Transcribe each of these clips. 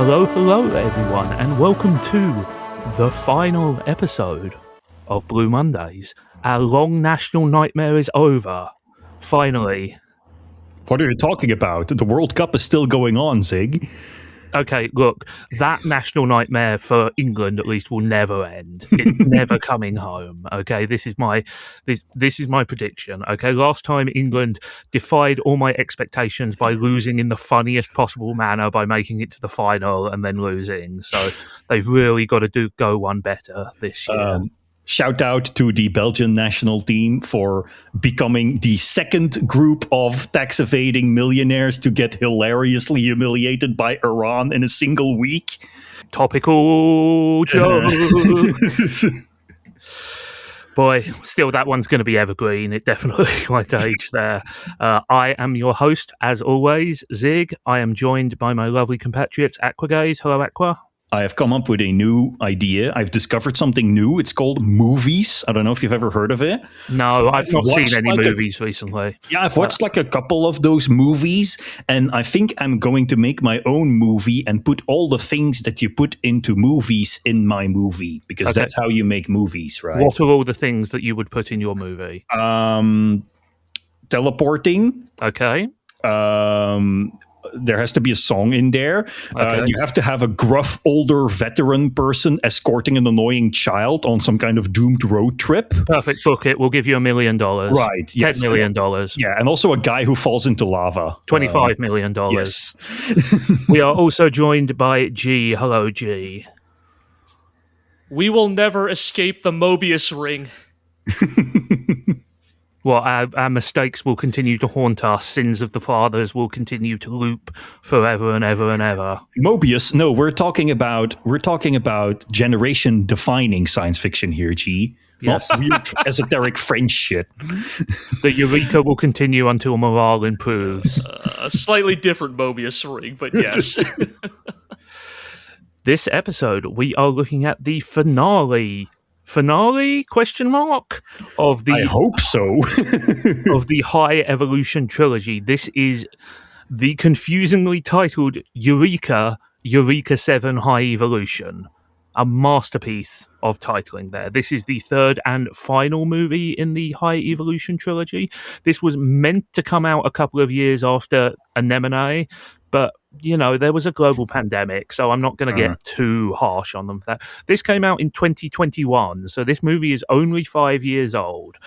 Hello everyone, and welcome to the final episode of Blue Mondays. Our long national nightmare is over. Finally. What are you talking about? The World Cup is still going on, Zigg. Okay, look, that national nightmare for England at least will never end. It's never coming home. Okay, this is my prediction. Okay, last time England defied all my expectations by losing in the funniest possible manner by making it to the final and then losing. So they've really got to go one better this year. Shout out to the Belgian national team for becoming the second group of tax evading millionaires to get hilariously humiliated by Iran in a single week. Topical joke. Boy, still that one's going to be evergreen. It definitely won't age there. I am your host, as always, Zigg. I am joined by my lovely compatriots, Aqua Gaze. Hello, Aqua. I have come up with a new idea. I've discovered something new. It's called movies. I don't know if you've ever heard of it. No, I've not seen any movies recently. Yeah, I've watched like a couple of those movies, and I think I'm going to make my own movie and put all the things that you put into movies in my movie, because that's how you make movies, right? What are all the things that you would put in your movie? Teleporting. Okay. There has to be a song in there. Okay. You have to have a gruff, older veteran person escorting an annoying child on some kind of doomed road trip. Perfect. Book it. We'll give you $1 million. Right. Yes. $10 million. Yeah, and also a guy who falls into lava. $25 million. Yes. We are also joined by G. Hello, G. We will never escape the Mobius ring. Well, our mistakes will continue to haunt us. Sins of the fathers will continue to loop forever and ever and ever. Mobius? No, we're talking about generation-defining science fiction here, G. Yes. Not weird esoteric French shit. The Eureka will continue until morale improves. A slightly different Mobius ring, but yes. This episode, we are looking at the finale? Question mark? Of the I hope so. of the Hi-Evolution trilogy. This is the confusingly titled Eureka 7 Hi-Evolution. A masterpiece of titling there. This is the third and final movie in the Hi-Evolution trilogy. This was meant to come out a couple of years after Anemone, but, you know, there was a global pandemic, so I'm not going to get too harsh on them for that. This came out in 2021, so this movie is only 5 years old,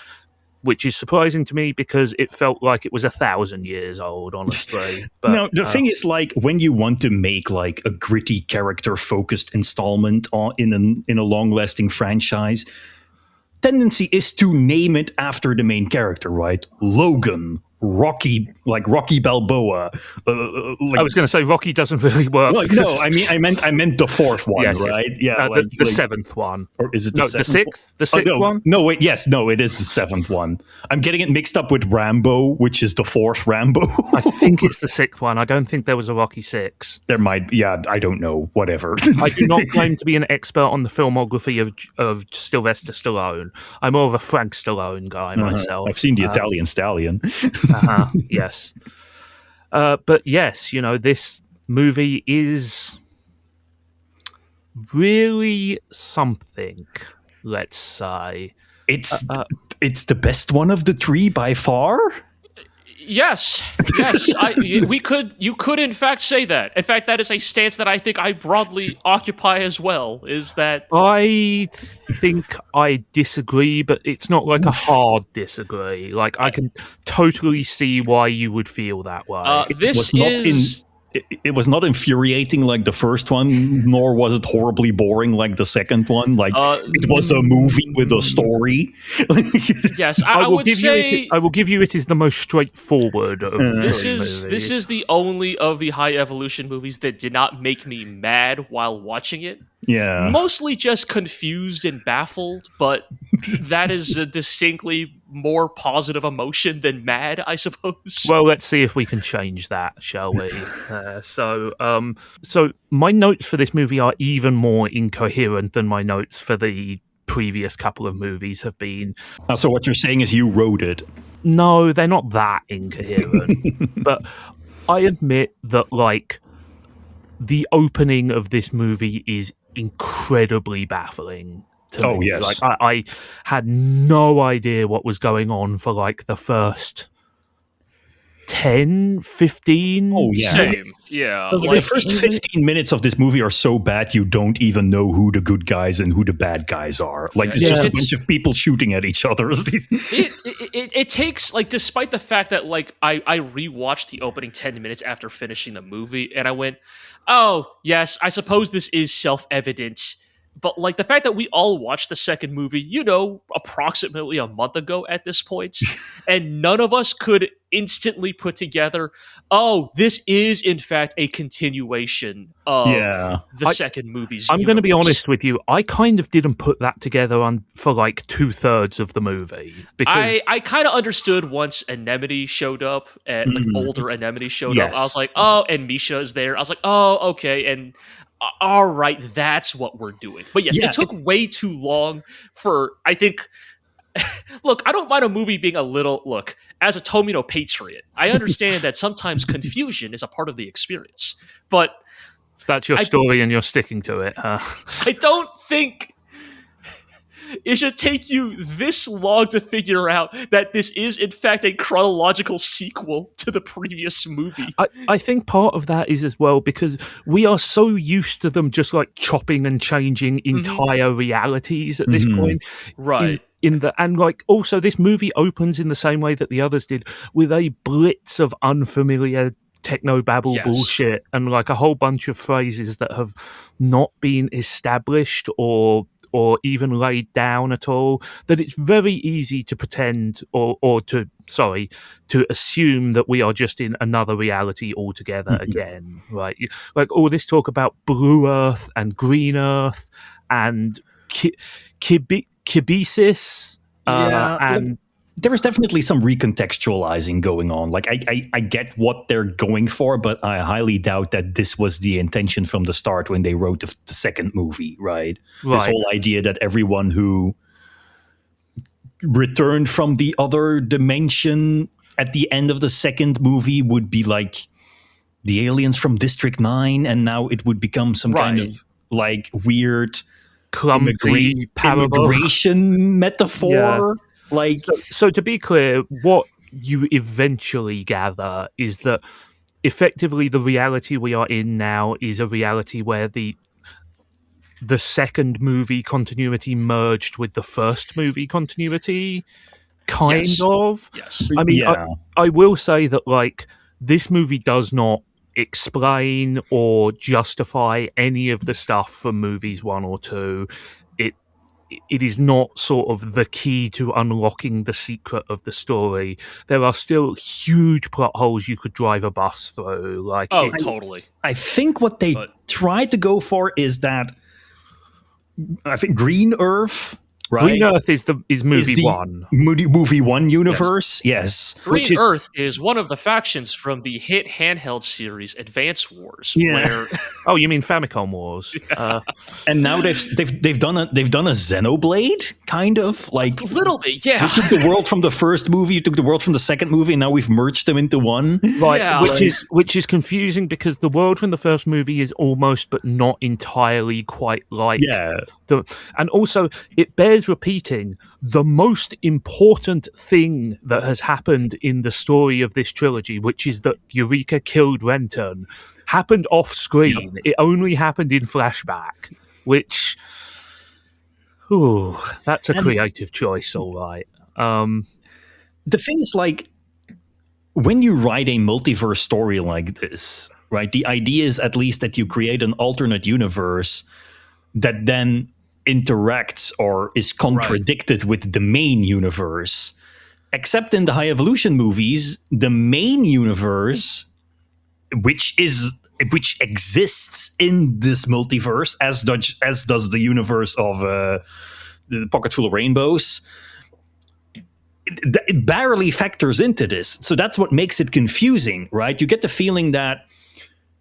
which is surprising to me because it felt like it was 1,000 years old, honestly. But, no, the thing is, like, when you want to make like a gritty, character-focused installment in a long-lasting franchise, tendency is to name it after the main character, right? Logan, Rocky Balboa. I was going to say Rocky doesn't really work. Like, no, I meant the fourth one, right? Yeah, the seventh one. Or is it the sixth? The sixth one? No, wait, yes, no, it is the seventh one. I'm getting it mixed up with Rambo, which is the fourth Rambo. I think it's the sixth one. I don't think there was a Rocky 6. There might be, yeah, I don't know, whatever. I do not claim to be an expert on the filmography of Sylvester Stallone. I'm more of a Frank Stallone guy myself. I've seen the Italian Stallion. Yes. But yes, you know, this movie is really something, let's say. It's the best one of the three by far? Yes. You could in fact say that. In fact, that is a stance that I think I broadly occupy as well, is that... I think I disagree, but it's not like a hard disagree. Like, I can totally see why you would feel that way. It was not infuriating like the first one, nor was it horribly boring like the second one. Like, it was a movie with a story. Yes, I would say... I will give you it is the most straightforward of This is the only of the Hi-Evolution movies that did not make me mad while watching it. Yeah. Mostly just confused and baffled, but that is a distinctly more positive emotion than mad, I suppose. Well, let's see if we can change that, shall we? So my notes for this movie are even more incoherent than my notes for the previous couple of movies have been. So what you're saying is you wrote it? No, they're not that incoherent. But I admit that, like, the opening of this movie is incredibly baffling to Oh, me. yes. Like I had no idea what was going on for like the first 10, 15. Oh, yeah. Same. Yeah. Of The Like, first 15 minutes of this movie are so bad you don't even know who the good guys and who the bad guys are. Like, Yeah. it's just a It's- bunch of people shooting at each other. it takes, like, despite the fact that, like, I rewatched the opening 10 minutes after finishing the movie, and I went, oh, yes, I suppose this is self-evident. But, like, the fact that we all watched the second movie, approximately a month ago at this point, and none of us could instantly put together, oh, this is, in fact, a continuation of the second movie's I'm going to be universe. honest with you. I kind of didn't put that together for like 2/3 of the movie because I kind of understood once Anemone showed up, and like older Anemone showed up. I was Yes. like, oh, and Misha is there. I was like, oh, okay, and all right, that's what we're doing. But yes, Yeah, it took way too long for, I think. Look, I don't mind a movie being a little. Look, as a Tomino patriot, I understand that sometimes confusion is a part of the experience, but that's your story and you're sticking to it. I don't think it should take you this long to figure out that this is, in fact, a chronological sequel to the previous movie. I think part of that is as well because we are so used to them just like chopping and changing entire realities at this point. Right. And like also this movie opens in the same way that the others did with a blitz of unfamiliar techno-babble bullshit and like a whole bunch of phrases that have not been established or even laid down at all, that it's very easy to pretend or to assume that we are just in another reality altogether again, right? Like all this talk about blue Earth and green Earth and kibesis, and there is definitely some recontextualizing going on. Like I get what they're going for, but I highly doubt that this was the intention from the start when they wrote the second movie, right? This whole idea that everyone who returned from the other dimension at the end of the second movie would be like the aliens from District 9, and now it would become some kind of like weird clumsy immigration metaphor. Like, so to be clear, what you eventually gather is that effectively the reality we are in now is a reality where the second movie continuity merged with the first movie continuity, kind of. Yes. I mean, I will say that like this movie does not explain or justify any of the stuff from movies 1 or 2. It is not sort of the key to unlocking the secret of the story. There are still huge plot holes you could drive a bus through. Like, totally. I think what they tried to go for is that I think Green Earth. Right? Green Earth is movie 1. Movie 1 universe, yes. Green Earth is one of the factions from the hit handheld series Advance Wars. Yeah. Where oh, you mean Famicom Wars? And now they've done a Xenoblade, kind of like a little bit, yeah. You took the world from the first movie, you took the world from the second movie, and now we've merged them into one. Right, yeah, which is confusing because the world from the first movie is almost but not entirely quite like and also it bears repeating the most important thing that has happened in the story of this trilogy, which is that Eureka killed Renton, happened off screen. Yep. It only happened in flashback, which that's a creative choice, all right. The thing is, like, when you write a multiverse story like this, right, the idea is at least that you create an alternate universe that then interacts or is contradicted with the main universe. Except in the High Evolution movies, the main universe, which exists in this multiverse, as does the universe of the Pocket Full of Rainbows, it barely factors into this. So that's what makes it confusing, right? You get the feeling that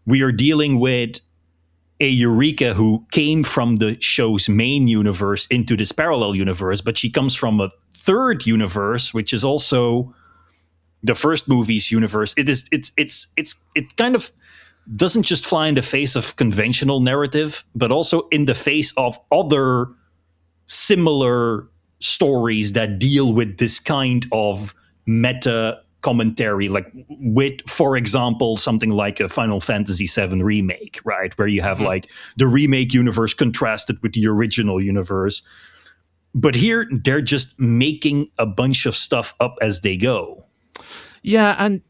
we are dealing with a Eureka who came from the show's main universe into this parallel universe, but she comes from a third universe, which is also the first movie's universe. It kind of doesn't just fly in the face of conventional narrative, but also in the face of other similar stories that deal with this kind of meta commentary, like with, for example, something like a Final Fantasy VII remake, right? Where you have like the remake universe contrasted with the original universe. But here, they're just making a bunch of stuff up as they go. Yeah, and,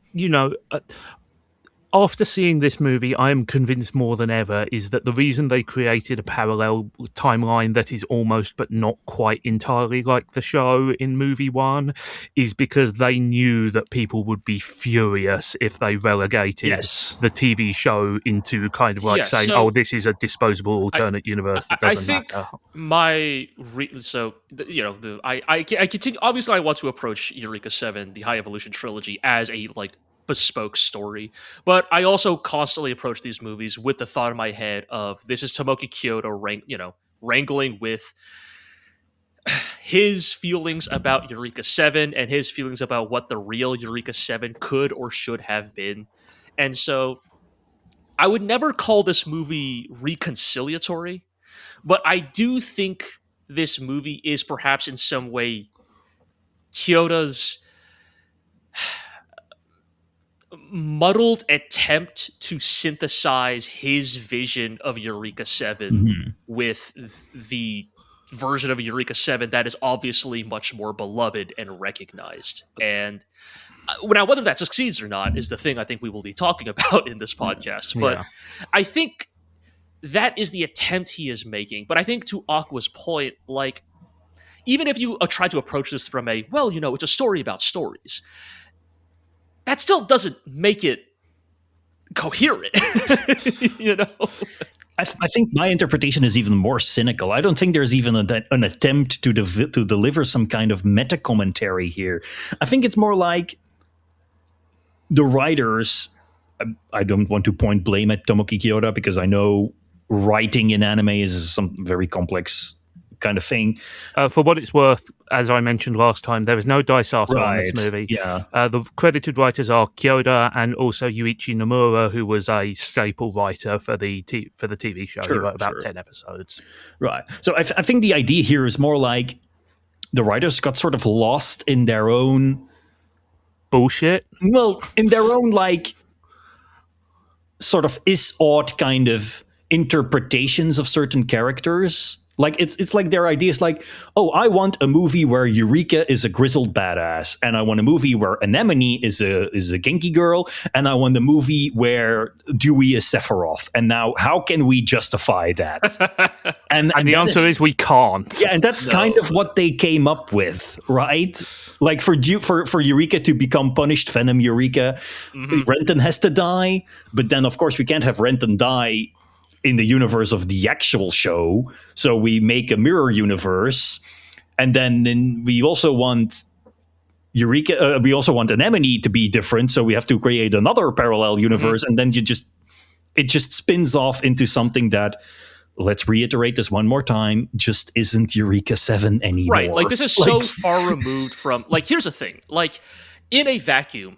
after seeing this movie, I am convinced more than ever is that the reason they created a parallel timeline that is almost but not quite entirely like the show in movie one is because they knew that people would be furious if they relegated the TV show into kind of like saying, "Oh, this is a disposable alternate universe that doesn't matter." I continue. Obviously, I want to approach Eureka 7, the High Evolution trilogy, as a bespoke story, but I also constantly approach these movies with the thought in my head of this is Tomoki Kyoto wrangling with his feelings about Eureka 7 and his feelings about what the real Eureka 7 could or should have been. And so I would never call this movie reconciliatory, but I do think this movie is perhaps in some way Kyoto's muddled attempt to synthesize his vision of Eureka 7 with the version of Eureka 7 that is obviously much more beloved and recognized. And now, whether that succeeds or not is the thing I think we will be talking about in this podcast. But I think that is the attempt he is making. But I think to Aqua's point, like, even if you try to approach this from a, it's a story about stories, that still doesn't make it coherent, I think my interpretation is even more cynical. I don't think there's even an attempt to deliver some kind of meta commentary here. I think it's more like the writers. I don't want to point blame at Tomoki Kyoto because I know writing in anime is some very complex kind of thing. For what it's worth, as I mentioned last time, there is no Daeres on this movie. Yeah. The credited writers are Kyoda and also Yuichi Nomura, who was a staple writer for the TV show. He wrote about 10 episodes. Right. So I think the idea here is more like the writers got sort of lost in their own bullshit. Well, in their own like sort of is-ought kind of interpretations of certain characters. Like it's like their idea is like, oh, I want a movie where Eureka is a grizzled badass, and I want a movie where Anemone is a Genki girl, and I want a movie where Dewey is Sephiroth. And now, how can we justify that? and the answer is we can't. Yeah, and that's kind of what they came up with, right? Like for Eureka to become punished Venom Eureka, Renton has to die, but then of course we can't have Renton die in the universe of the actual show, so we make a mirror universe, and then we also want Eureka. We also want Anemone to be different, so we have to create another parallel universe, and then it just spins off into something that, let's reiterate this one more time, just isn't Eureka 7 anymore. Right, like this is so far removed from. Like, here's the thing: like in a vacuum,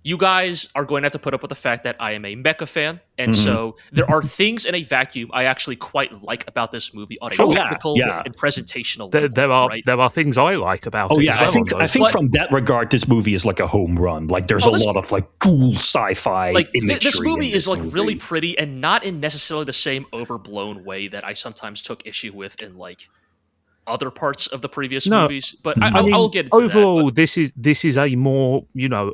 you guys are going to have to put up with the fact that I am a mecha fan, and so there are things in a vacuum I actually quite like about this movie on a technical and presentational level. There are things I like about it. Oh yeah, I think from that regard, this movie is like a home run. Like there's a lot of like cool sci-fi imagery. This movie is like really pretty, and not in necessarily the same overblown way that I sometimes took issue with in like other parts of the previous movies, but I'll get into overall, that. This is a more,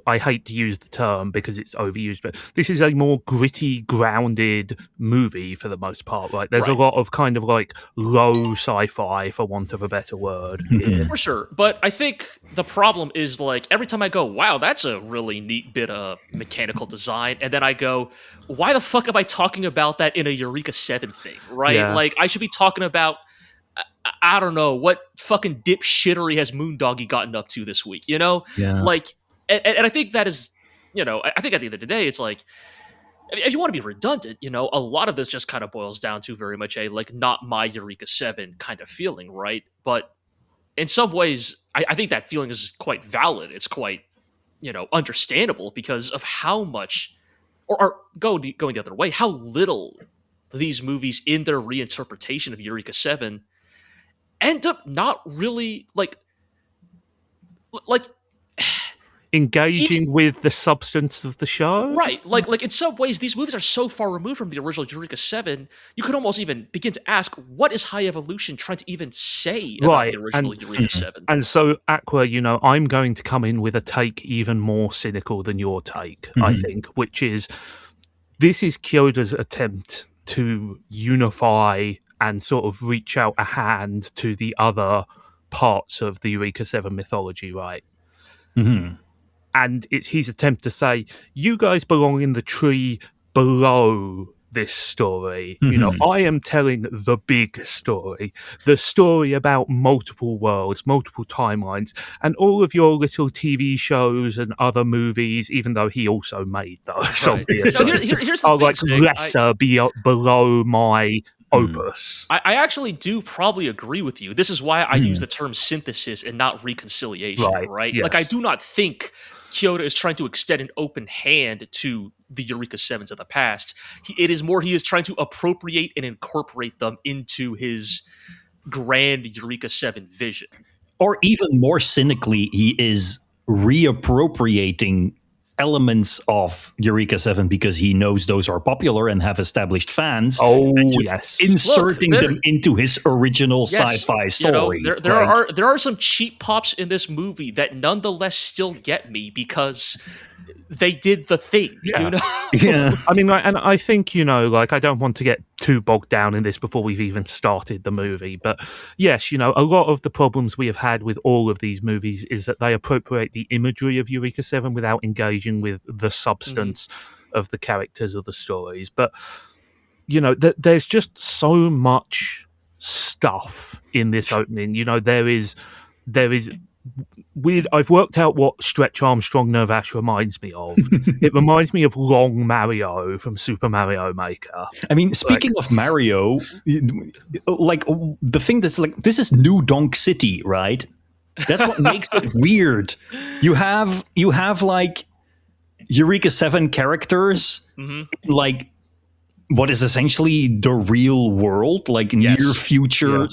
I hate to use the term because it's overused, but this is a more gritty, grounded movie for the most part. Like there's a lot of kind of like low sci-fi, for want of a better word. For sure, but I think the problem is like every time I go, wow, that's a really neat bit of mechanical design, and then I go, why the fuck am I talking about that in a Eureka 7 thing, right? Yeah. Like I should be talking about, I don't know, what fucking dipshittery has Moondoggy gotten up to this week, Yeah. Like, and I think that is, I think at the end of the day, it's like, if you want to be redundant, a lot of this just kind of boils down to very much a, like, not my Eureka 7 kind of feeling, right? But in some ways, I think that feeling is quite valid. It's quite, understandable because of how much, or going the other way, how little these movies in their reinterpretation of Eureka 7 end up not really like engaging with the substance of the show. right. Like in some ways, these movies are so far removed from the original Eureka 7, you could almost even begin to ask, what is High Evolution trying to even say about the original Eureka 7? And so, Aqua, I'm going to come in with a take even more cynical than your take, I think, which is, this is Kyoda's attempt to unify and sort of reach out a hand to the other parts of the Eureka 7 mythology, right? Mm-hmm. And it's his attempt to say, you guys belong in the tree below this story. I am telling the big story, the story about multiple worlds, multiple timelines, and all of your little TV shows and other movies, even though he also made those, obviously, here's the are thing, like Zigg. lesser below my opus. I actually do probably agree with you. This is why I use the term synthesis and not reconciliation, right? Yes. Like, I do not think Kyoda is trying to extend an open hand to the Eureka 7s of the past. It is more he is trying to appropriate and incorporate them into his grand Eureka 7 vision. Or even more cynically, he is reappropriating elements of Eureka 7 because he knows those are popular and have established fans. Oh, yes. Inserting them into his original sci-fi story. There are some cheap pops in this movie that nonetheless still get me because they did the thing, Yeah. I mean, and I think, I don't want to get too bogged down in this before we've even started the movie, but yes, a lot of the problems we have had with all of these movies is that they appropriate the imagery of Eureka 7 without engaging with the substance of the characters of the stories. But, there's just so much stuff in this opening. There is weird. I've worked out what Stretch Armstrong Nervash reminds me of. It reminds me of Long Mario from Super Mario Maker. I mean, speaking of Mario, like the thing that's like, this is New Donk City, right? That's what makes it weird. You have like Eureka 7 characters, like what is essentially the real world, like near future,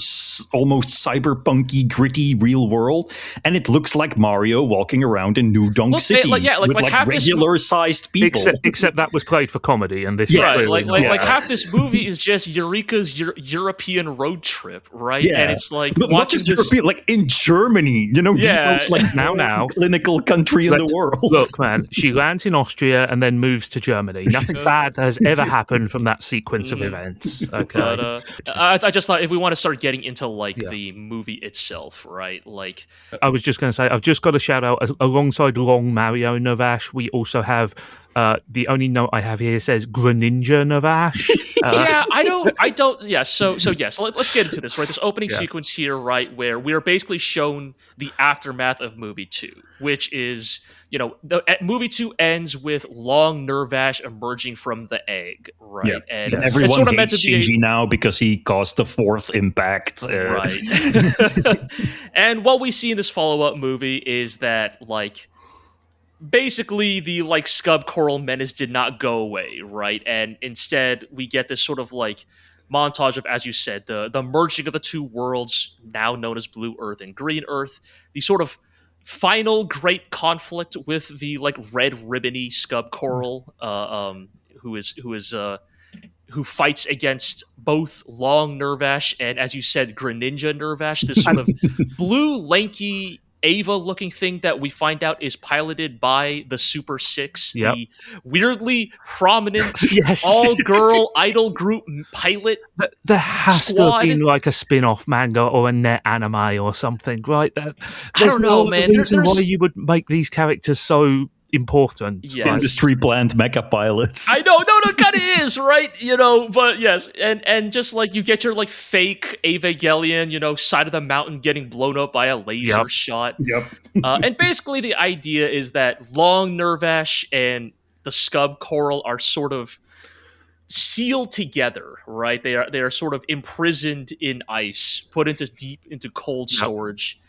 almost cyberpunky, gritty real world, and it looks like Mario walking around in New Donk City with like regular-sized people. Except that was played for comedy, and this like half this movie is just Eureka's European road trip, right? Yeah. And it's like not just European, like in Germany, the most like now clinical country in the world. Look, man, she lands in Austria and then moves to Germany. Nothing bad has ever happened from that sequence of events. Okay, but, I just thought if we want to start getting into the movie itself, right? Like, I was just going to say, I've just got to shout out alongside Long Mario Navash, we also have the only note I have here says Greninja Navash. I don't. Yeah. So yes, let's get into this. Right, this opening sequence here, right, where we are basically shown the aftermath of movie 2, which is movie 2 ends with Long Nervash emerging from the egg, right? And everyone it's sort of hates Shinji now because he caused the 4th impact, right? And what we see in this follow-up movie is that basically the scub coral menace did not go away, right? And instead we get this sort of montage of, as you said, the merging of the two worlds, now known as Blue Earth and Green Earth, the sort of final great conflict with the red ribbony scub coral, who fights against both Long Nervash and, as you said, Greninja Nervash, this sort of blue, lanky Ava-looking thing that we find out is piloted by the Super Six, the weirdly prominent all-girl idol group pilot. There has squad. to have been a spin-off manga or a net anime or something, right? I don't know, man. There's why you would make these characters so important. Yes. Industry planned mecha pilots. I know, no, it kind of is, right? But yes, and just you get your fake Evangelion, side of the mountain getting blown up by a laser shot. Yep. And basically the idea is that Long Nervash and the scub coral are sort of sealed together, right? They are sort of imprisoned in ice, put into deep into cold storage.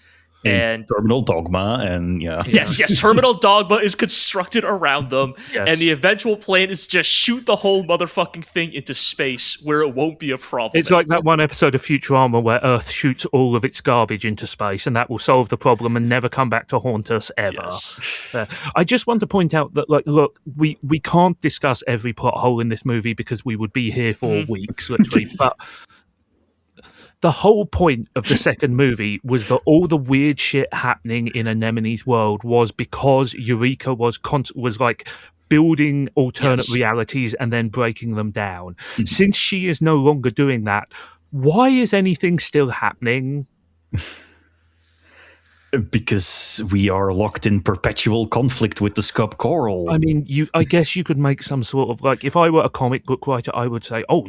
And Terminal Dogma, and yes, Terminal Dogma is constructed around them, Yes. and the eventual plan is to just shoot the whole motherfucking thing into space where it won't be a problem. It's like that one episode of Futurama where Earth shoots all of its garbage into space, and that will solve the problem and never come back to haunt us ever. Yes. I just want to point out that, like, look, we can't discuss every plot hole in this movie because we would be here for weeks, literally. But the whole point of the second movie was that all the weird shit happening in Anemone's world was because Eureka was like building alternate realities and then breaking them down. Since she is no longer doing that, why is anything still happening? Because we are locked in perpetual conflict with the Scub Coral. I mean, I guess you could make some sort of, like, if I were a comic book writer, I would say, oh,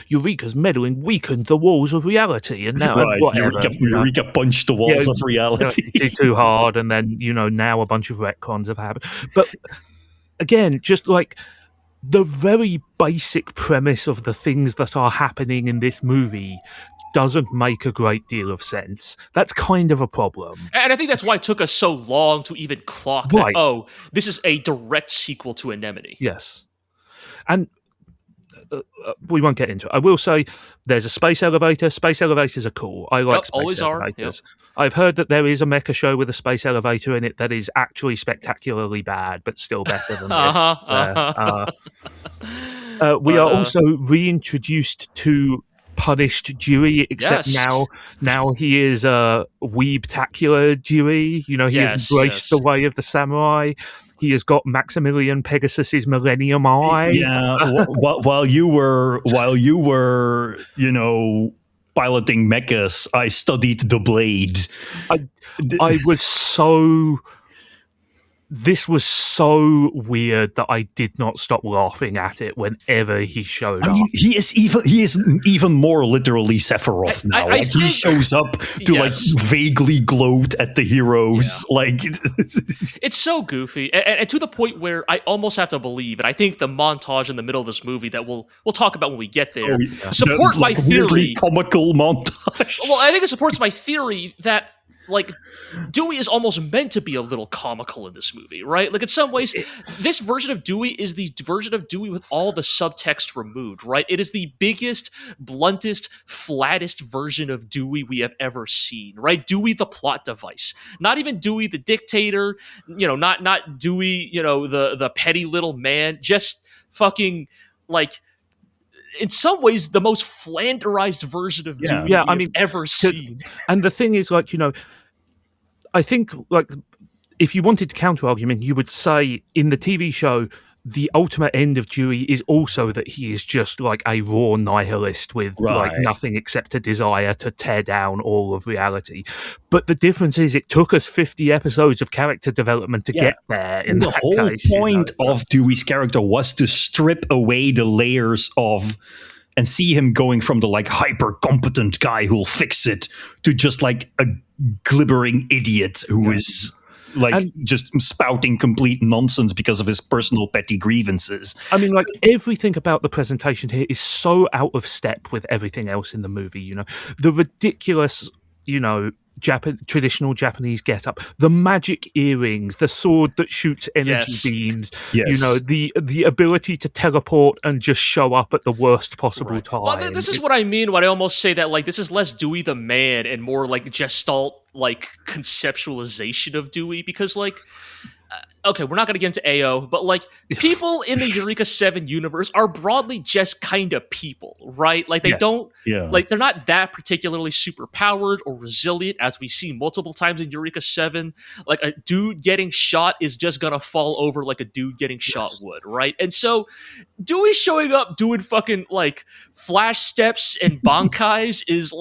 Eureka's meddling weakened the walls of reality, and now whatever, Eureka punched the walls of reality. Too hard, and then now a bunch of retcons have happened. But again, just like the very basic premise of the things that are happening in this movie doesn't make a great deal of sense. That's kind of a problem. And I think that's why it took us so long to even clock that, this is a direct sequel to Anemone. Yes. And we won't get into it. I will say there's a space elevator. Space elevators are cool. I like space elevators. I've heard that there is a mecha show with a space elevator in it that is actually spectacularly bad, but still better than this. We are also reintroduced to punished Dewey, except now he is a weeb-tacular Dewey. He has embraced the way of the samurai. He has got Maximilian Pegasus's Millennium Eye. Yeah, while you were piloting mechas, I studied the blade. I was so... This was so weird that I did not stop laughing at it whenever he showed up. He is even more literally Sephiroth now. He shows up to vaguely gloat at the heroes. Yeah. Like it's so goofy, and to the point where I almost have to believe. And I think the montage in the middle of this movie that we'll talk about when we get there support my theory. Comical montage. Well, I think it supports my theory that Dewey is almost meant to be a little comical in this movie, right? Like, in some ways, this version of Dewey is the version of Dewey with all the subtext removed, right? It is the biggest, bluntest, flattest version of Dewey we have ever seen, right? Dewey the plot device. Not even Dewey the dictator, not Dewey, the petty little man, just fucking, like, in some ways, the most flanderized version of Dewey we have ever seen. And the thing is, I think, if you wanted to counter-argument, you would say in the TV show, the ultimate end of Dewey is also that he is just like a raw nihilist with nothing except a desire to tear down all of reality. But the difference is it took us 50 episodes of character development to get there. The whole point of Dewey's character was to strip away the layers of... and see him going from the hyper-competent guy who'll fix it to just a glibbering idiot who is just spouting complete nonsense because of his personal petty grievances. I mean, everything about the presentation here is so out of step with everything else in the movie, The ridiculous, traditional Japanese getup, the magic earrings, the sword that shoots energy beams, the ability to teleport and just show up at the worst possible time. Well, this is what I mean when I almost say that this is less Dewey the man and more Gestalt conceptualization of Dewey, because okay, we're not going to get into AO, but people in the Eureka 7 universe are broadly just kind of people, right? They don't, they're not that particularly super powered or resilient, as we see multiple times in Eureka 7. A dude getting shot is just going to fall over like a dude getting shot would, right? And so Dewey showing up doing fucking flash steps and bankais is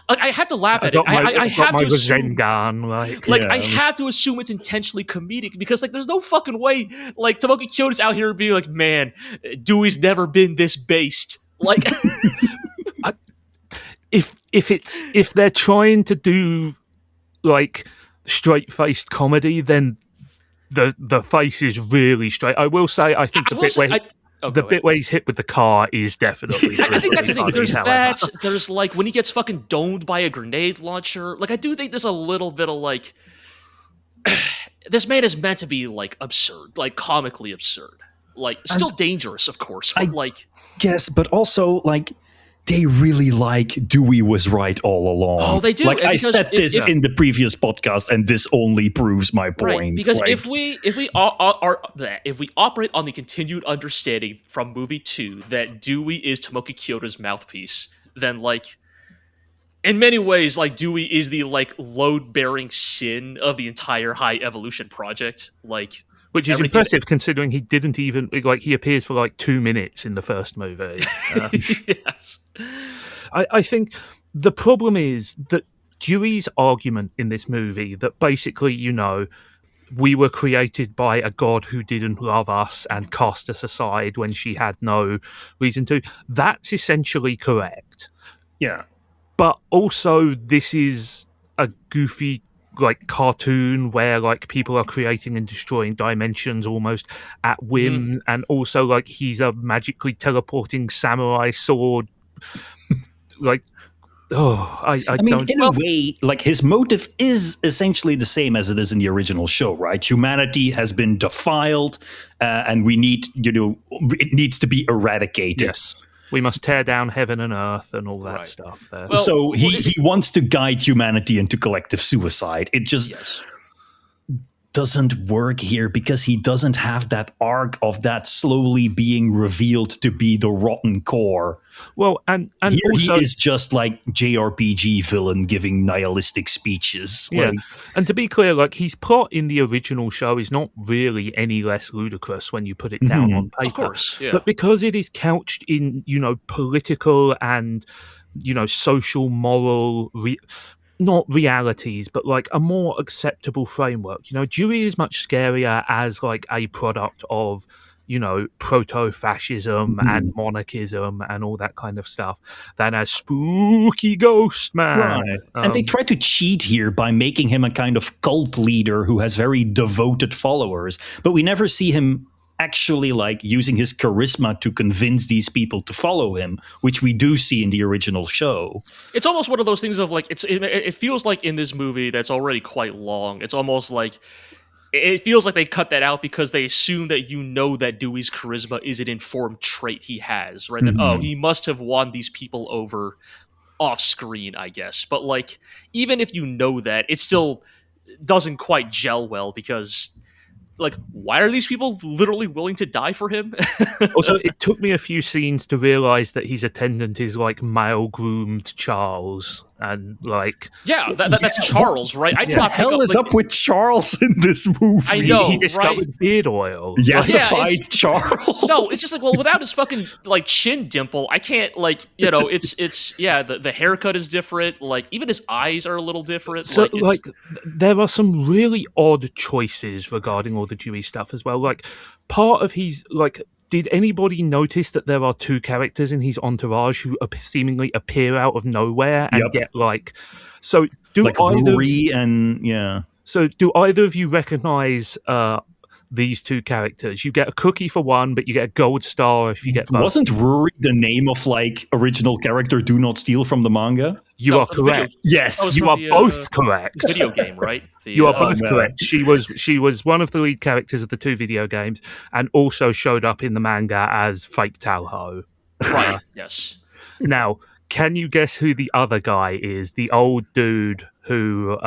I have to laugh at it. I have to assume, I have to assume it's intentionally comedic, because there's no fucking way Tomoki Kyoto's out here being man, Dewey's never been this based. If they're trying to do straight faced comedy, then the face is really straight. I will say, I think The bit where he's hit with the car is definitely. I think that's the thing. funny, There's however. that. There's like when he gets fucking domed by a grenade launcher. Like I do think there's a little bit of like this man is meant to be like absurd, like comically absurd, like still dangerous, of course, but like yes, but also like they really like Dewey was right all along. Oh, they do. Like I Because said this in the previous podcast, and this only proves my point. Right, because like, if we operate on the continued understanding from movie 2 that Dewey is Tomoki Kyoto's mouthpiece, then like in many ways, like Dewey is the like load-bearing sin of the entire High Evolution project. Like, which is impressive considering he didn't even like he appears for like 2 minutes in the first movie. Yes, I think the problem is that Dewey's argument in this movie that basically, you know, we were created by a god who didn't love us and cast us aside when she had no reason to. That's essentially correct. yeah. But also, this is a goofy, like, cartoon where, like, people are creating and destroying dimensions almost at whim. And also, like, he's a magically teleporting samurai sword. Like, I mean, don't... in a way, like, his motive is essentially the same as it is in the original show, right? Humanity has been defiled, and we need, you know, it needs to be eradicated. Yes. We must tear down heaven and earth and all that stuff there. Well, so he wants to guide humanity into collective suicide. It just doesn't work here because he doesn't have that arc of that slowly being revealed to be the rotten core. Well, and here also, he is just like JRPG villain giving nihilistic speeches. Yeah, like, and to be clear, like his plot in the original show is not really any less ludicrous when you put it down on paper. Of course, yeah. But because it is couched in, you know, political and, you know, social, moral, not realities, but like a more acceptable framework. You know, Dewey is much scarier as like a product of, you know, proto-fascism and monarchism and all that kind of stuff than as spooky ghost man. Right. And they try to cheat here by making him a kind of cult leader who has very devoted followers, but we never see him actually like using his charisma to convince these people to follow him, which we do see in the original show. It's almost one of those things of like it feels like in this movie that's already quite long. It's almost like it feels like they cut that out because they assume that you know that Dewey's charisma is an informed trait he has, right? That he must have won these people over off screen, I guess. But like even if you know that, it still doesn't quite gel well because like, why are these people literally willing to die for him? Also, it took me a few scenes to realize that his attendant is like male-groomed Charles, and like that's Charles, right? What the hell is up with Charles in this movie? I know, he discovered beard oil. Yassified Charles. No, it's just like, well, without his fucking like chin dimple, I can't like, you know, it's the haircut is different. Like even his eyes are a little different. So like there are some really odd choices regarding all the Dewey stuff as well. Like part of his like, did anybody notice that there are two characters in his entourage who seemingly appear out of nowhere and get like? So do like either Rory and So do either of you recognize these two characters? You get a cookie for one, but you get a gold star if you get both. Wasn't Rory the name of like original character Do Not Steal from the manga? You are correct. Yes, you are both correct. Video game, right? You are both correct. She was one of the lead characters of the two video games, and also showed up in the manga as Fake Talho. Right. Yes. Now, can you guess who the other guy is? The old dude who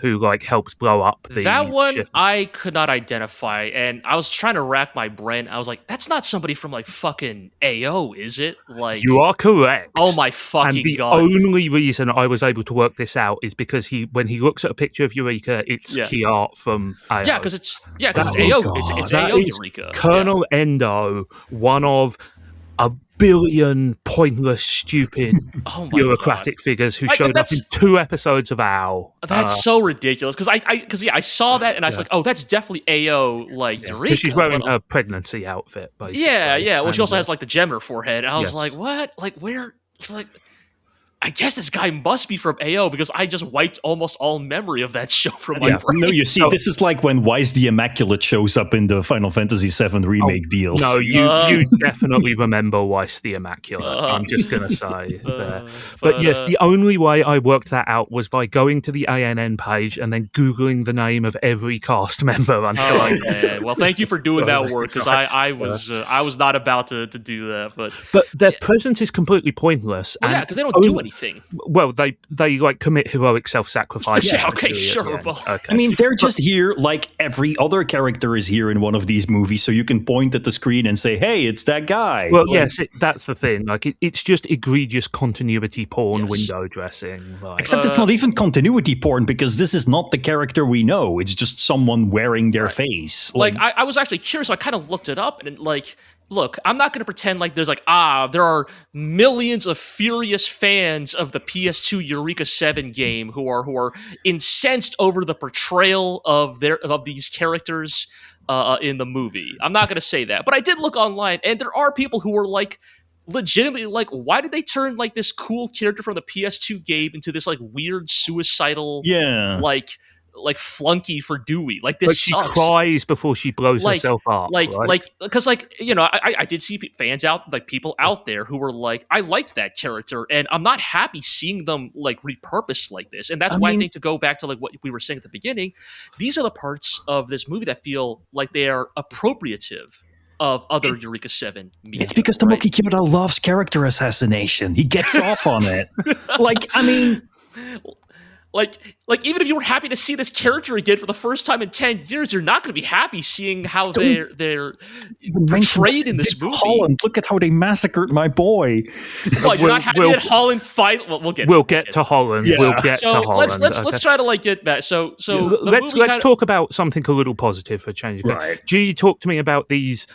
like helps blow up the that one ship. I could not identify, and I was trying to rack my brain. I was like, that's not somebody from like fucking AO, is it? Like you are correct. Oh my fucking and the god. only reason I was able to work this out is because when he looks at a picture of Eureka, it's key art from AO. Yeah, because it's AO. It's AO Eureka. Colonel Endo, one of a billion pointless, stupid bureaucratic figures who showed up in 2 episodes of OWL. That's so ridiculous. Because I saw that and I was like, oh, that's definitely AO like Eureka. Because she's wearing a pregnancy outfit, basically. Yeah. Well, she also has like the gem in her forehead. And I was like, what? Like where? It's like I guess this guy must be from AO because I just wiped almost all memory of that show from my brain. No, you see, this is like when Wise the Immaculate shows up in the Final Fantasy VII remake deals. No, you definitely remember Weiss the Immaculate. I'm just going to say there. But yes, the only way I worked that out was by going to the ANN page and then Googling the name of every cast member until I... Man. Well, thank you for doing that work, because I was not about to do that. But their presence is completely pointless. Well, yeah, because they don't do anything. Well, they like commit heroic self-sacrifice. Yeah, okay, sure. Well, okay. I mean, they're just here like every other character is here in one of these movies, so you can point at the screen and say, "Hey, it's that guy." Well, yes, that's the thing. Like, it's just egregious continuity porn window dressing. Like. Except it's not even continuity porn, because this is not the character we know. It's just someone wearing their face. Like, I was actually curious, so I kind of looked it up, and like, look, I'm not going to pretend like there's like, there are millions of furious fans of the PS2 Eureka 7 game who are incensed over the portrayal of these characters in the movie. I'm not going to say that, but I did look online, and there are people who were like, legitimately like, why did they turn like this cool character from the PS2 game into this like weird suicidal, like flunky for Dewey? Like, this but she sucks. Cries before she blows herself up. Because you know, I did see fans out, like people out there who were like, I liked that character, and I'm not happy seeing them like repurposed like this. And that's why I think, to go back to like what we were saying at the beginning, these are the parts of this movie that feel like they are appropriative of other Eureka 7 media. It's because Tomoki Kyoto loves character assassination. He gets off on it. Like, I mean... Like even if you were happy to see this character again for the first time in 10 years, you're not going to be happy seeing how they're portrayed in this movie. Holland, look at how they massacred my boy. Well, you're not happy that Holland fight. Well, we'll get to Holland. Yeah. We'll get to Holland. Let's try to like get back. So let's talk about something a little positive for change. Right. G, talk to me about these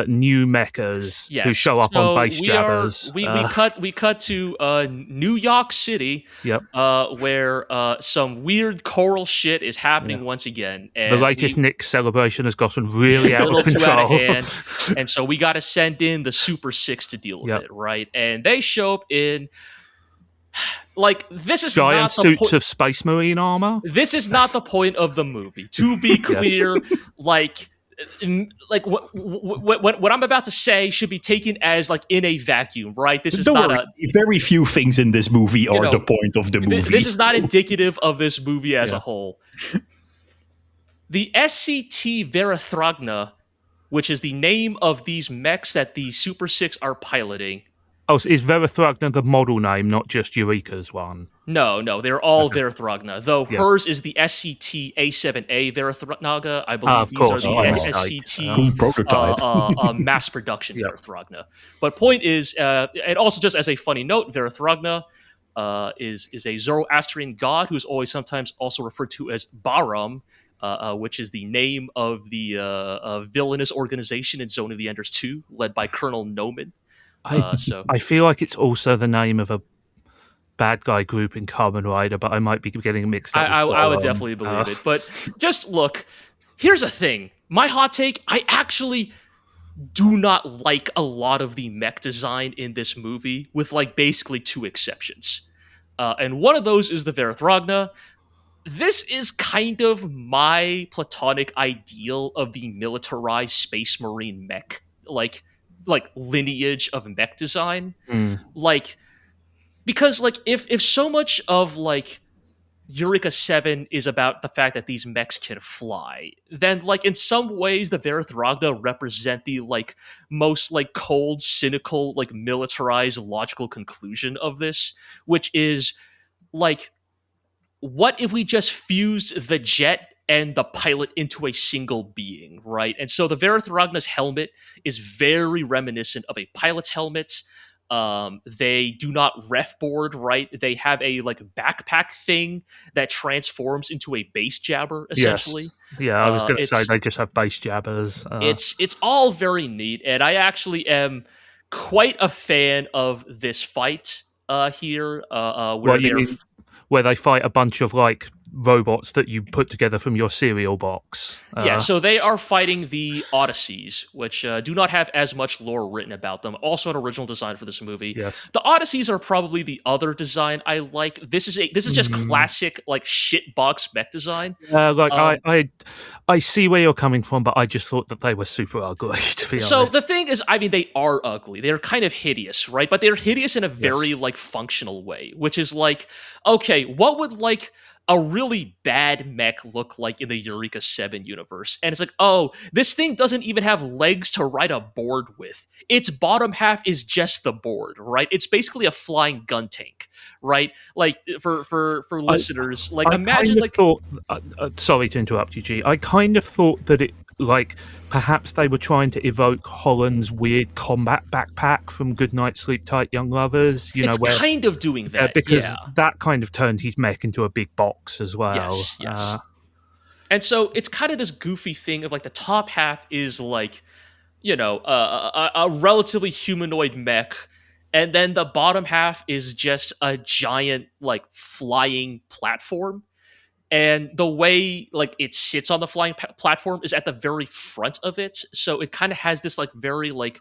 new mechas who show up on base jabbers. We cut to New York City, where some weird choral shit is happening once again. And the latest Nick celebration has gotten really out of control. Out of hand, and so we got to send in the Super Six to deal with it, right? And they show up in... Like, this is giant not suits of Space Marine armor. This is not the point of the movie. To be clear, like what I'm about to say should be taken as like in a vacuum, right? This is not very few things in this movie are the point of the movie. This is not indicative of this movie as a whole. The SCT Verathragna, which is the name of these mechs that the Super Six are piloting. Oh, so is Verathragna the model name, not just Eureka's one? No, they're all Verathragna, though hers is the SCT A7A Verathragna. I believe these are the SCT prototype. Mass production Verathragna. But point is, and also just as a funny note, Verathragna is a Zoroastrian god who is always sometimes also referred to as Baram, which is the name of the villainous organization in Zone of the Enders 2, led by Colonel Noman. I feel like it's also the name of a bad guy group in Kamen Rider, but I might be getting mixed up. I would definitely believe it. But just look, here's the thing. My hot take, I actually do not like a lot of the mech design in this movie, with like basically two exceptions. And one of those is the Verathragna. This is kind of my platonic ideal of the militarized Space Marine mech. Like lineage of mech design. Like, because like if so much of like Eureka 7 is about the fact that these mechs can fly, then like in some ways the Verathragna represent the like most like cold, cynical, like militarized logical conclusion of this, which is like, what if we just fused the jet and the pilot into a single being, right? And so the Verathragna's helmet is very reminiscent of a pilot's helmet. They do not ref board, right? They have a like backpack thing that transforms into a base jabber, essentially. Yes. Yeah, I was going to say they just have base jabbers. It's all very neat, and I actually am quite a fan of this fight here. Where they fight a bunch of like robots that you put together from your cereal box. Yeah, so they are fighting the Odysseys, which do not have as much lore written about them. Also an original design for this movie. Yes. The Odysseys are probably the other design I like. This is just classic like shitbox mech design. I see where you're coming from, but I just thought that they were super ugly, to be honest. So the thing is, I mean, they are ugly. They're kind of hideous, right? But they're hideous in a very like functional way, which is like, okay, what would like a really bad mech look like in the Eureka 7 universe? And it's like, oh, this thing doesn't even have legs to ride a board with. Its bottom half is just the board, right? It's basically a flying gun tank, right? Like for listeners, like imagine like sorry to interrupt you, G. I kind of thought that it like perhaps they were trying to evoke Holland's weird combat backpack from Goodnight Sleep Tight Young Lovers, it's where kind of doing that because that kind of turned his mech into a big box as well. Yes. And so it's kind of this goofy thing of like the top half is like, you know, a relatively humanoid mech, and then the bottom half is just a giant like flying platform. And the way like it sits on the flying platform is at the very front of it, so it kind of has this like very like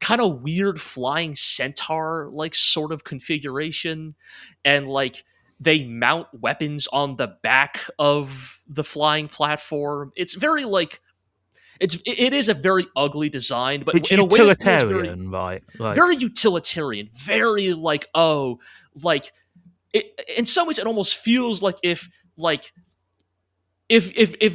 kind of weird flying centaur like sort of configuration, and like they mount weapons on the back of the flying platform. It's very like it is a very ugly design, but it's in utilitarian, a way it feels right? Like, very utilitarian, very like in some ways it almost feels like if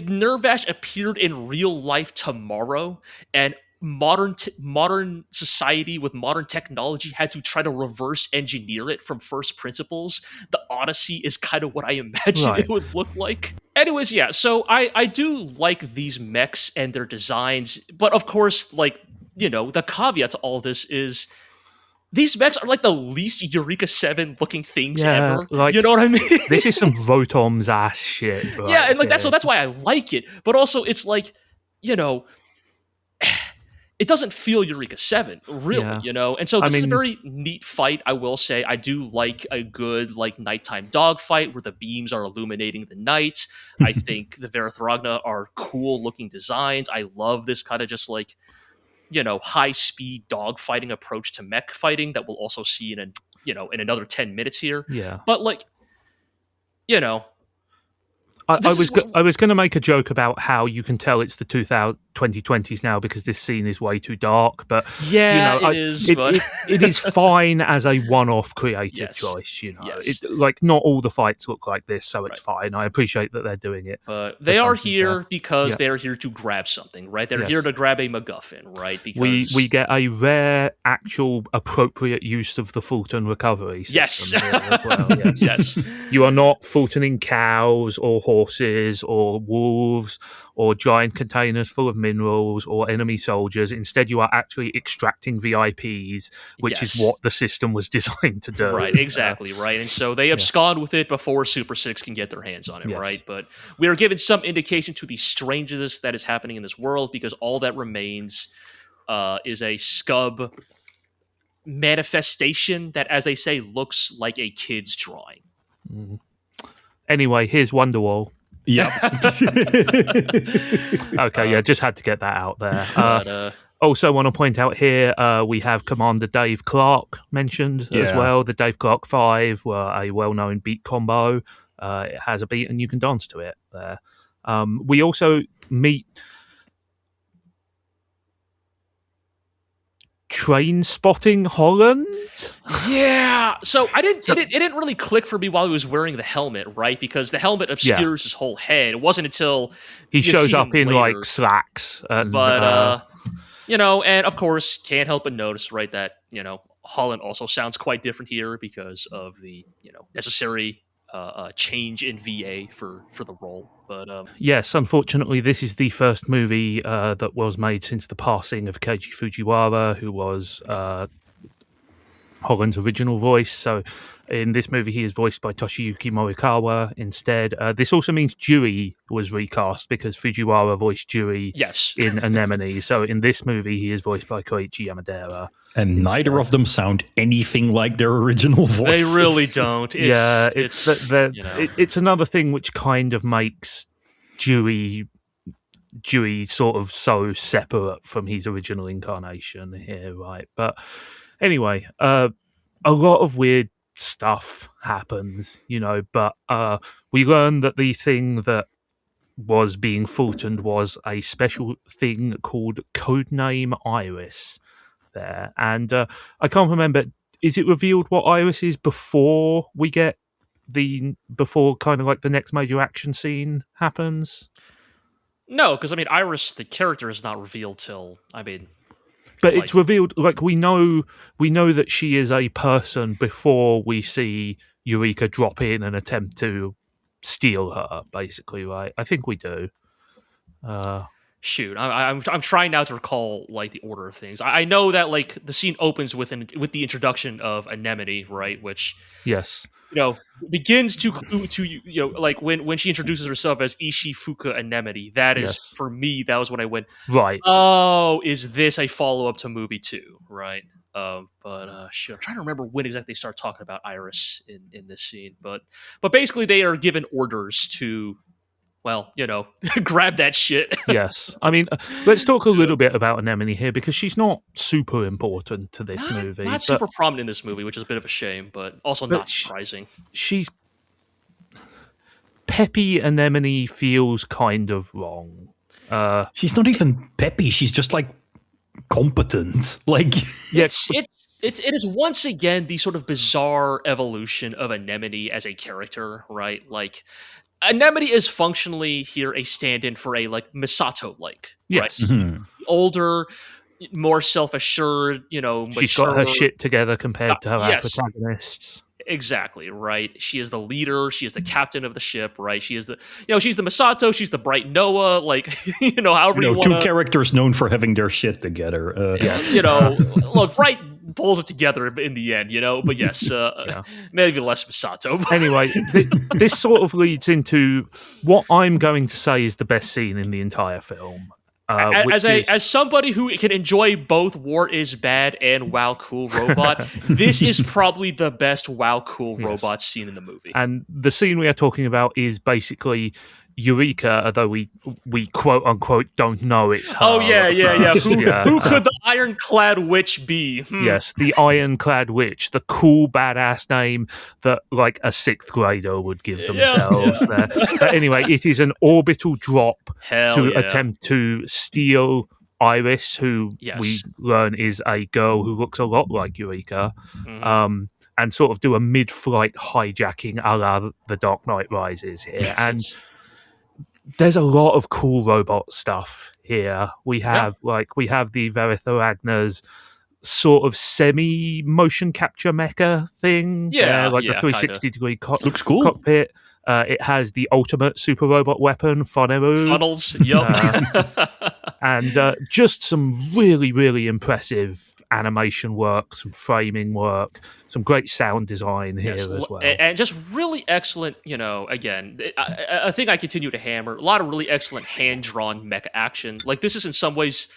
Nervash appeared in real life tomorrow and modern society with modern technology had to try to reverse engineer it from first principles, the Odyssey is kind of what I imagine it would look like. Anyways, yeah, so I do like these mechs and their designs, but of course, like, you know, the caveat to all this is these mechs are like the least Eureka 7 looking things ever. Like, you know what I mean? This is some Votom's ass shit. Right? Yeah, and like that's why I like it. But also it's like, you know, it doesn't feel Eureka 7, really, you know? And so this is a very neat fight, I will say. I do like a good like nighttime dogfight where the beams are illuminating the night. I think the Verithragna are cool looking designs. I love this kind of just like, you know, high-speed dogfighting approach to mech fighting that we'll also see in another 10 minutes here. Yeah. But like, you know, I was going to make a joke about how you can tell it's the 2020s now because this scene is way too dark, but yeah, you know, it is fine as a one-off creative choice. You know, like not all the fights look like this, so it's fine. I appreciate that they're doing it, but they are here because they're here to grab something, right? They're here to grab a MacGuffin, right? Because we get a rare, actual, appropriate use of the Fulton recovery system here as well. Yes, you are not Fultoning cows or horses or wolves or giant containers full of minerals or enemy soldiers. Instead, you are actually extracting VIPs, which is what the system was designed to do. Right, exactly, right. And so they abscond with it before Super 6 can get their hands on it, right? But we are given some indication to the strangeness that is happening in this world because all that remains is a scub manifestation that, as they say, looks like a kid's drawing. Mm. Anyway, here's Wonderwall. Yeah. Okay, just had to get that out there. Also want to point out here, we have Commander Dave Clark mentioned as well. The Dave Clark 5 were a well-known beat combo. It has a beat and you can dance to it there. We also meet Train Spotting Holland. Yeah, so it didn't really click for me while he was wearing the helmet, right? Because the helmet obscures his whole head. It wasn't until he shows up in later, like slacks, but you know, and of course can't help but notice, right, that you know Holland also sounds quite different here because of the necessary change in VA for the role. But yes, unfortunately, this is the first movie that was made since the passing of Keiji Fujiwara, who was Holland's original voice. So In this movie, he is voiced by Toshiyuki Morikawa instead. This also means Dewey was recast because Fujiwara voiced Dewey Yes. in Anemone. So in this movie, he is voiced by Koichi Yamadera. And neither of them sound anything like their original voices. They really don't. It's another thing which kind of makes Dewey sort of so separate from his original incarnation here, right? But anyway, a lot of weird stuff happens, but we learn that the thing that was being threatened was a special thing called Codename Iris there. And I can't remember, is it revealed what Iris is before we get before kind of like the next major action scene happens? No, because Iris, the character, is not revealed till but it's revealed, like we know that she is a person before we see Eureka drop in and attempt to steal her, basically, right? I think we do. Shoot, I'm trying now to recall like the order of things. I know that like the scene opens with the introduction of Anemone, right? Which yes, begins to clue to like when she introduces herself as Ishi Fuka Anemone. That is for me. That was when I went right. Oh, is this a follow up to movie 2? Right. Shoot, I'm trying to remember when exactly they start talking about Iris in this scene. But basically they are given orders to, grab that shit. Yes. Let's talk a little bit about Anemone here because she's not super important to this movie. Not super prominent in this movie, which is a bit of a shame, but also not surprising. She's... Peppy Anemone feels kind of wrong. She's not even peppy. She's just like competent. Like it is once again the sort of bizarre evolution of Anemone as a character, right? Like Anemone is functionally here a stand-in for a like Misato-like, yes, right? Mm-hmm. Older, more self-assured, mature. She's got her shit together compared to her protagonists. Exactly, right. She is the leader. She is the captain of the ship, right? She is the, she's the Misato. She's the bright Noah. Like, however you want. Two characters known for having their shit together. Look, Bright pulls it together in the end, But yes, maybe less Misato. Anyway, this sort of leads into what I'm going to say is the best scene in the entire film. As somebody who can enjoy both War is Bad and Wow Cool Robot, this is probably the best Wow Cool Robot scene in the movie. And the scene we are talking about is basically Eureka, although we quote unquote don't know it's her. Oh yeah. Who could the ironclad witch be? Yes, the ironclad witch, the cool badass name that like a 6th grader would give themselves. There. But anyway, it is an orbital drop attempt to steal Iris, who we learn is a girl who looks a lot like Eureka. Mm-hmm. And sort of do a mid-flight hijacking a la The Dark Knight Rises here. And there's a lot of cool robot stuff here. We have the Veritha Ragna's sort of semi-motion capture mecha thing. The 360-degree looks cool. Cockpit. It has the ultimate super robot weapon, Funnels. And just some really, really impressive animation work, some framing work, some great sound design here as well. And just really excellent, again, I think I continue to hammer, a lot of really excellent hand-drawn mecha action. Like, this is in some ways...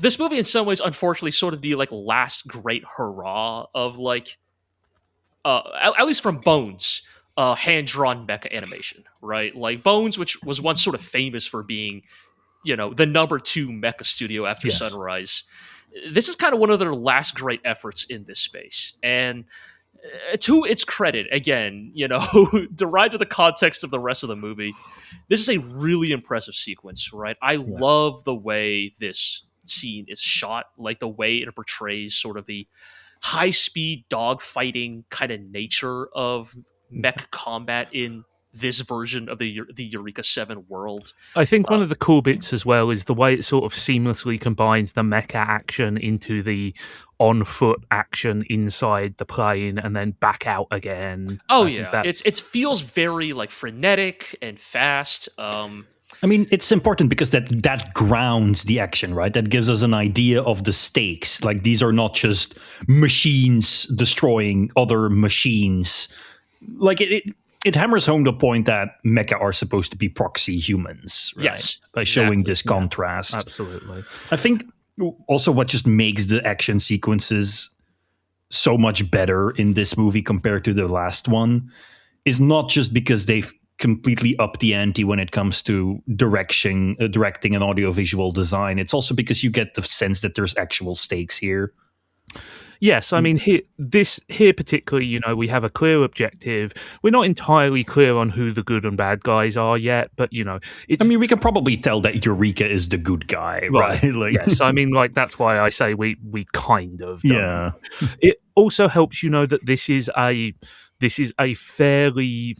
This movie, in some ways, unfortunately, sort of the, like, last great hurrah of, like... at least from Bones... hand-drawn mecha animation, right? Like Bones, which was once sort of famous for being, the number 2 mecha studio after Sunrise. This is kind of one of their last great efforts in this space. And to its credit, again, derived to the context of the rest of the movie, this is a really impressive sequence, right? I love the way this scene is shot, like the way it portrays sort of the high-speed dogfighting kind of nature of mech combat in this version of the Eureka 7 world. I think one of the cool bits as well is the way it sort of seamlessly combines the mecha action into the on-foot action inside the plane and then back out again. Oh yeah, it feels very like frenetic and fast. I mean, it's important because that grounds the action, right? That gives us an idea of the stakes. Like, these are not just machines destroying other machines. Like, it hammers home the point that mecha are supposed to be proxy humans, right? Yes, by showing this contrast. Absolutely. I think also what just makes the action sequences so much better in this movie compared to the last one is not just because they've completely upped the ante when it comes to directing and audiovisual design. It's also because you get the sense that there's actual stakes here. Yes, I mean, here particularly, we have a clear objective. We're not entirely clear on who the good and bad guys are yet, but, we can probably tell that Eureka is the good guy, right? Yes, I mean, that's why I say we kind of don't. Yeah. It also helps that this is a fairly,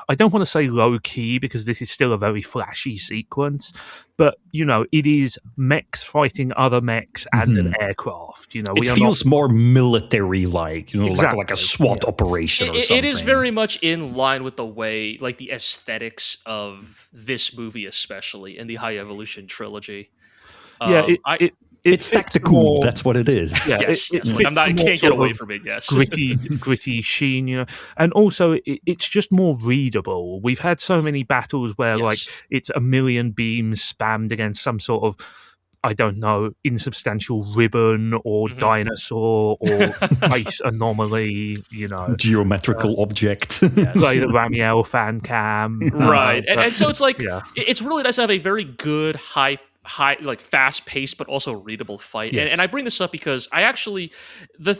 I don't want to say low key because this is still a very flashy sequence, but it is mechs fighting other mechs and an aircraft. It feels more military-like, exactly. like a SWAT operation or something. It is very much in line with the way, like the aesthetics of this movie, especially in the High Evolution trilogy. It's tactical. More, that's what it is. Yeah, yes. I can't get away from it. Yes, gritty sheen, and also it's just more readable. We've had so many battles where it's a million beams spammed against some sort of, I don't know, insubstantial ribbon or dinosaur or ice anomaly. Geometrical object. Like the Ramiel fan cam, right? And so it's like it's really nice to have a very good high, fast-paced but also readable fight. Yes. And I bring this up because I actually the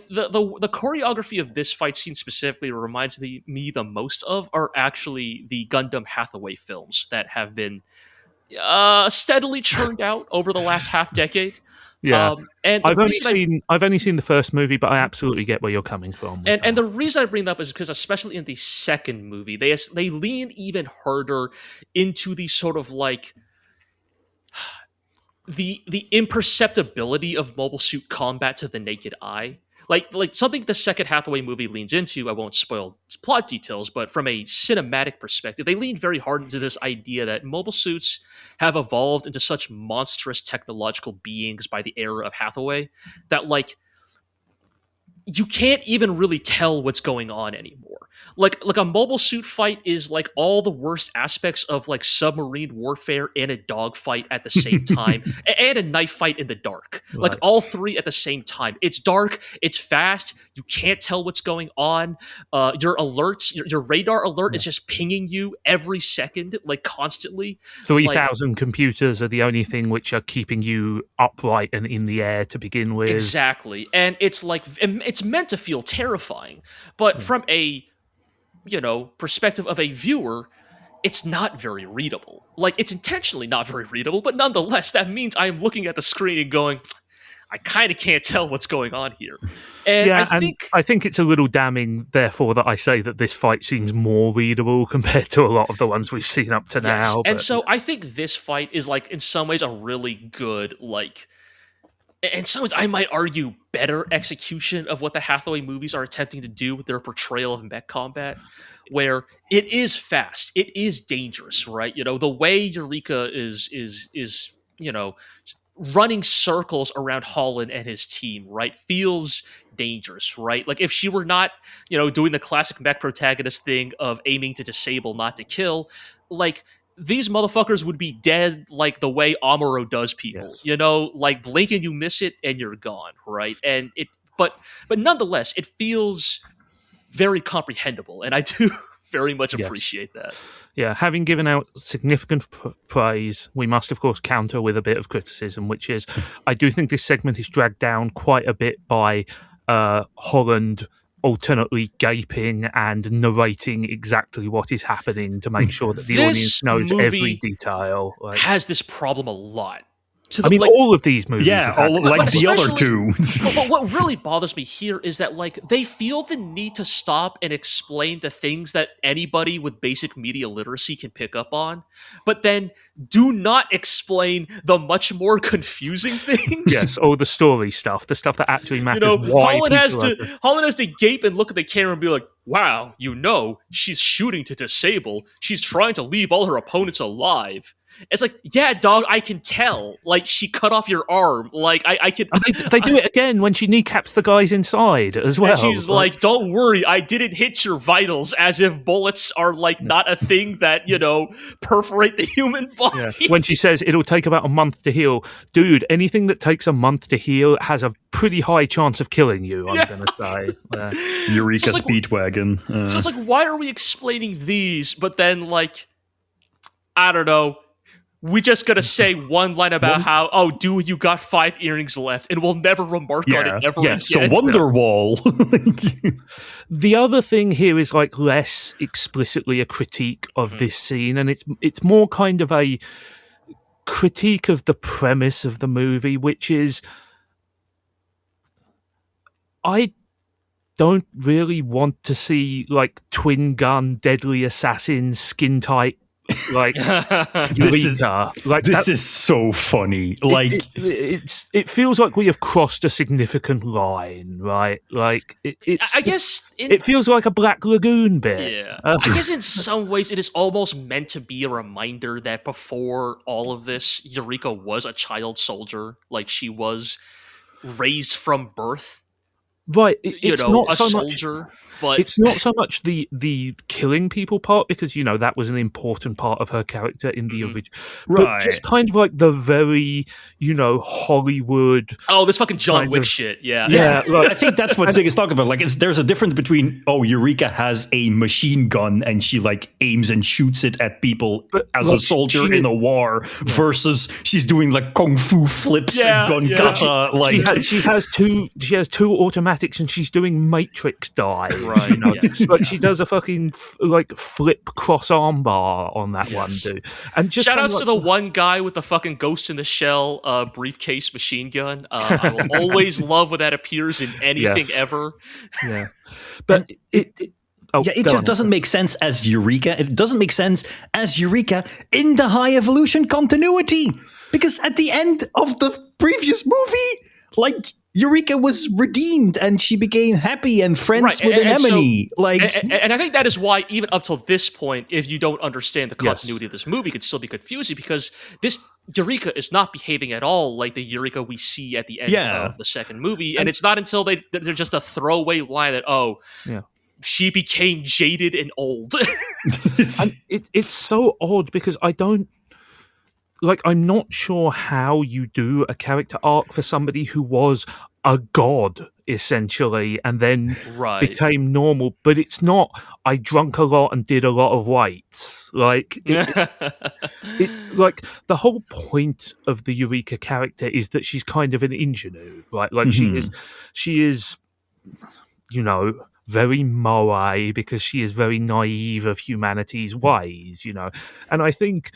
choreography of this fight scene specifically reminds me the most of are actually the Gundam Hathaway films that have been steadily churned out over the last half decade. Yeah, and I've only seen the first movie, but I absolutely get where you're coming from. And the reason I bring that up is because, especially in the second movie, they lean even harder into the sort of like the imperceptibility of mobile suit combat to the naked eye. Like something the second Hathaway movie leans into. I won't spoil plot details, but from a cinematic perspective, they lean very hard into this idea that mobile suits have evolved into such monstrous technological beings by the era of Hathaway that you can't even really tell what's going on anymore. Like a mobile suit fight is like all the worst aspects of like submarine warfare and a dogfight at the same time, and a knife fight in the dark. Right. Like all three at the same time. It's dark, it's fast, you can't tell what's going on. Your alerts, your radar alert is just pinging you every second, like constantly. 3,000 computers are the only thing which are keeping you upright and in the air to begin with. Exactly. And it's like it's meant to feel terrifying, but from a perspective of a viewer, it's not very readable. Like, it's intentionally not very readable, but nonetheless, that means I am looking at the screen and going, I kind of can't tell what's going on here. And I think it's a little damning, therefore, that I say that this fight seems more readable compared to a lot of the ones we've seen up to now. And so I think this fight is, like, in some ways a really good, like, in some ways, I might argue better execution of what the Hathaway movies are attempting to do with their portrayal of mech combat, where it is fast, it is dangerous, right? The way Eureka is running circles around Holland and his team, right, feels dangerous, right? Like if she were not, doing the classic mech protagonist thing of aiming to disable, not to kill, like these motherfuckers would be dead like the way Amuro does people. Yes. Like blink and you miss it and you're gone, right? And but nonetheless, it feels very comprehensible, and I do very much appreciate that. Yeah, having given out significant praise, we must, of course, counter with a bit of criticism, which is I do think this segment is dragged down quite a bit by Holland alternately gaping and narrating exactly what is happening to make sure that the audience knows every detail. Has this problem a lot. All of these movies have had like the other two. But what really bothers me here is that they feel the need to stop and explain the things that anybody with basic media literacy can pick up on, but then do not explain the much more confusing things. Yes, all the story stuff, the stuff that actually matters. Holland has to gape and look at the camera and be like, wow, she's shooting to disable. She's trying to leave all her opponents alive. It's like, yeah, dog, I can tell. Like, she cut off your arm. Like, I can. And they do it again when she kneecaps the guys inside as well. And she's like, don't worry, I didn't hit your vitals, as if bullets are, like, not a thing that, perforate the human body. Yeah. When she says it'll take about a month to heal, dude, anything that takes a month to heal has a pretty high chance of killing you, I'm going to say. Eureka Speedwagon. So it's like, why are we explaining these, but then, like, I don't know, we just gotta say one line about how, oh, dude, you got 5 earrings left, and we'll never remark on it ever again. It's the Wonderwall. The other thing here is like less explicitly a critique of this scene, and it's more kind of a critique of the premise of the movie, which is I don't really want to see like twin gun, deadly assassin, skin tight. Like this is so funny. Like it feels like we have crossed a significant line, right? Like it feels like a Black Lagoon bit. Yeah, I guess in some ways it is almost meant to be a reminder that before all of this, Eureka was a child soldier. Like, she was raised from birth, right? It's not a so soldier. Much, but it's not so much the killing people part, because that was an important part of her character in the original, but just kind of like the very Hollywood. Oh, this fucking John Wick shit. Yeah. Like, I think that's what Zigg is talking about. Like, there's a difference between Eureka has a machine gun and she like aims and shoots it at people as a soldier in a war, versus she's doing like kung fu flips and gun kata. Like she has two automatics and she's doing matrix dive. Right, but she does a fucking flip cross arm bar on that one, dude. And just shout outs to the one guy with the fucking Ghost in the Shell briefcase machine gun. I will always love when that appears in anything ever. Yeah, but it just doesn't make sense as Eureka. It doesn't make sense as Eureka in the High Evolution continuity, because at the end of the previous movie, like, Eureka was redeemed and she became happy and friends with Anemone. And I think that is why, even up till this point, if you don't understand the continuity of this movie, it could still be confusing, because this Eureka is not behaving at all like the Eureka we see at the end of the second movie. And it's not until they're just a throwaway line that, she became jaded and old. And it's so odd, because I'm not sure how you do a character arc for somebody who was a god, essentially, and then became normal. But it's not, I drunk a lot and did a lot of weights. Like, it's like the whole point of the Eureka character is that she's kind of an ingenue, right? Like, she is, very moe, because she is very naive of humanity's ways, And I think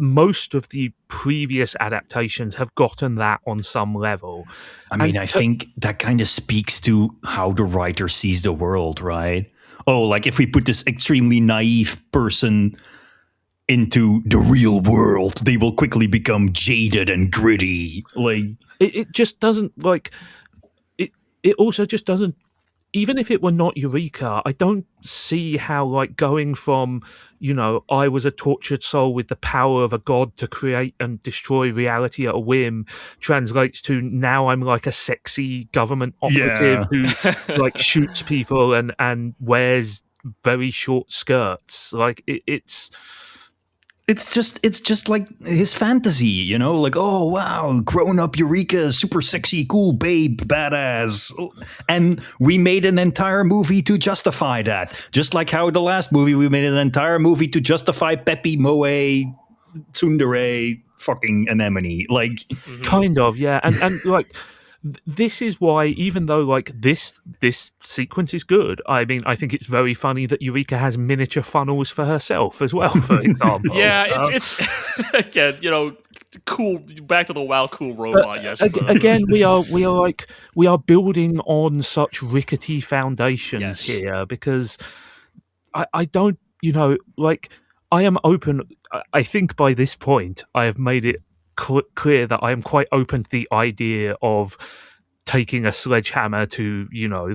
most of the previous adaptations have gotten that on some level. I think that kind of speaks to how the writer sees the world, right? Like, if we put this extremely naive person into the real world, they will quickly become jaded and gritty. Like, it just doesn't, like, it also just doesn't. Even if it were not Eureka, I don't see how, like, going from, I was a tortured soul with the power of a god to create and destroy reality at a whim, translates to now I'm like a sexy government operative who like shoots people and wears very short skirts. Like, It's just like his fantasy, like, oh, wow, grown-up Eureka, super sexy, cool babe, badass. And we made an entire movie to justify that. Just like how the last movie, we made an entire movie to justify Peppy, Moe, Tsundere, fucking Anemone. Like, kind of, yeah. And like, this is why, even though like this sequence is good, I think it's very funny that Eureka has miniature funnels for herself as well, for example. It's again, cool. Back to the WoW cool robot. Yes. Again, we are building on such rickety foundations here, because I don't, I am open. I think by this point I have made it clear that I am quite open to the idea of taking a sledgehammer to,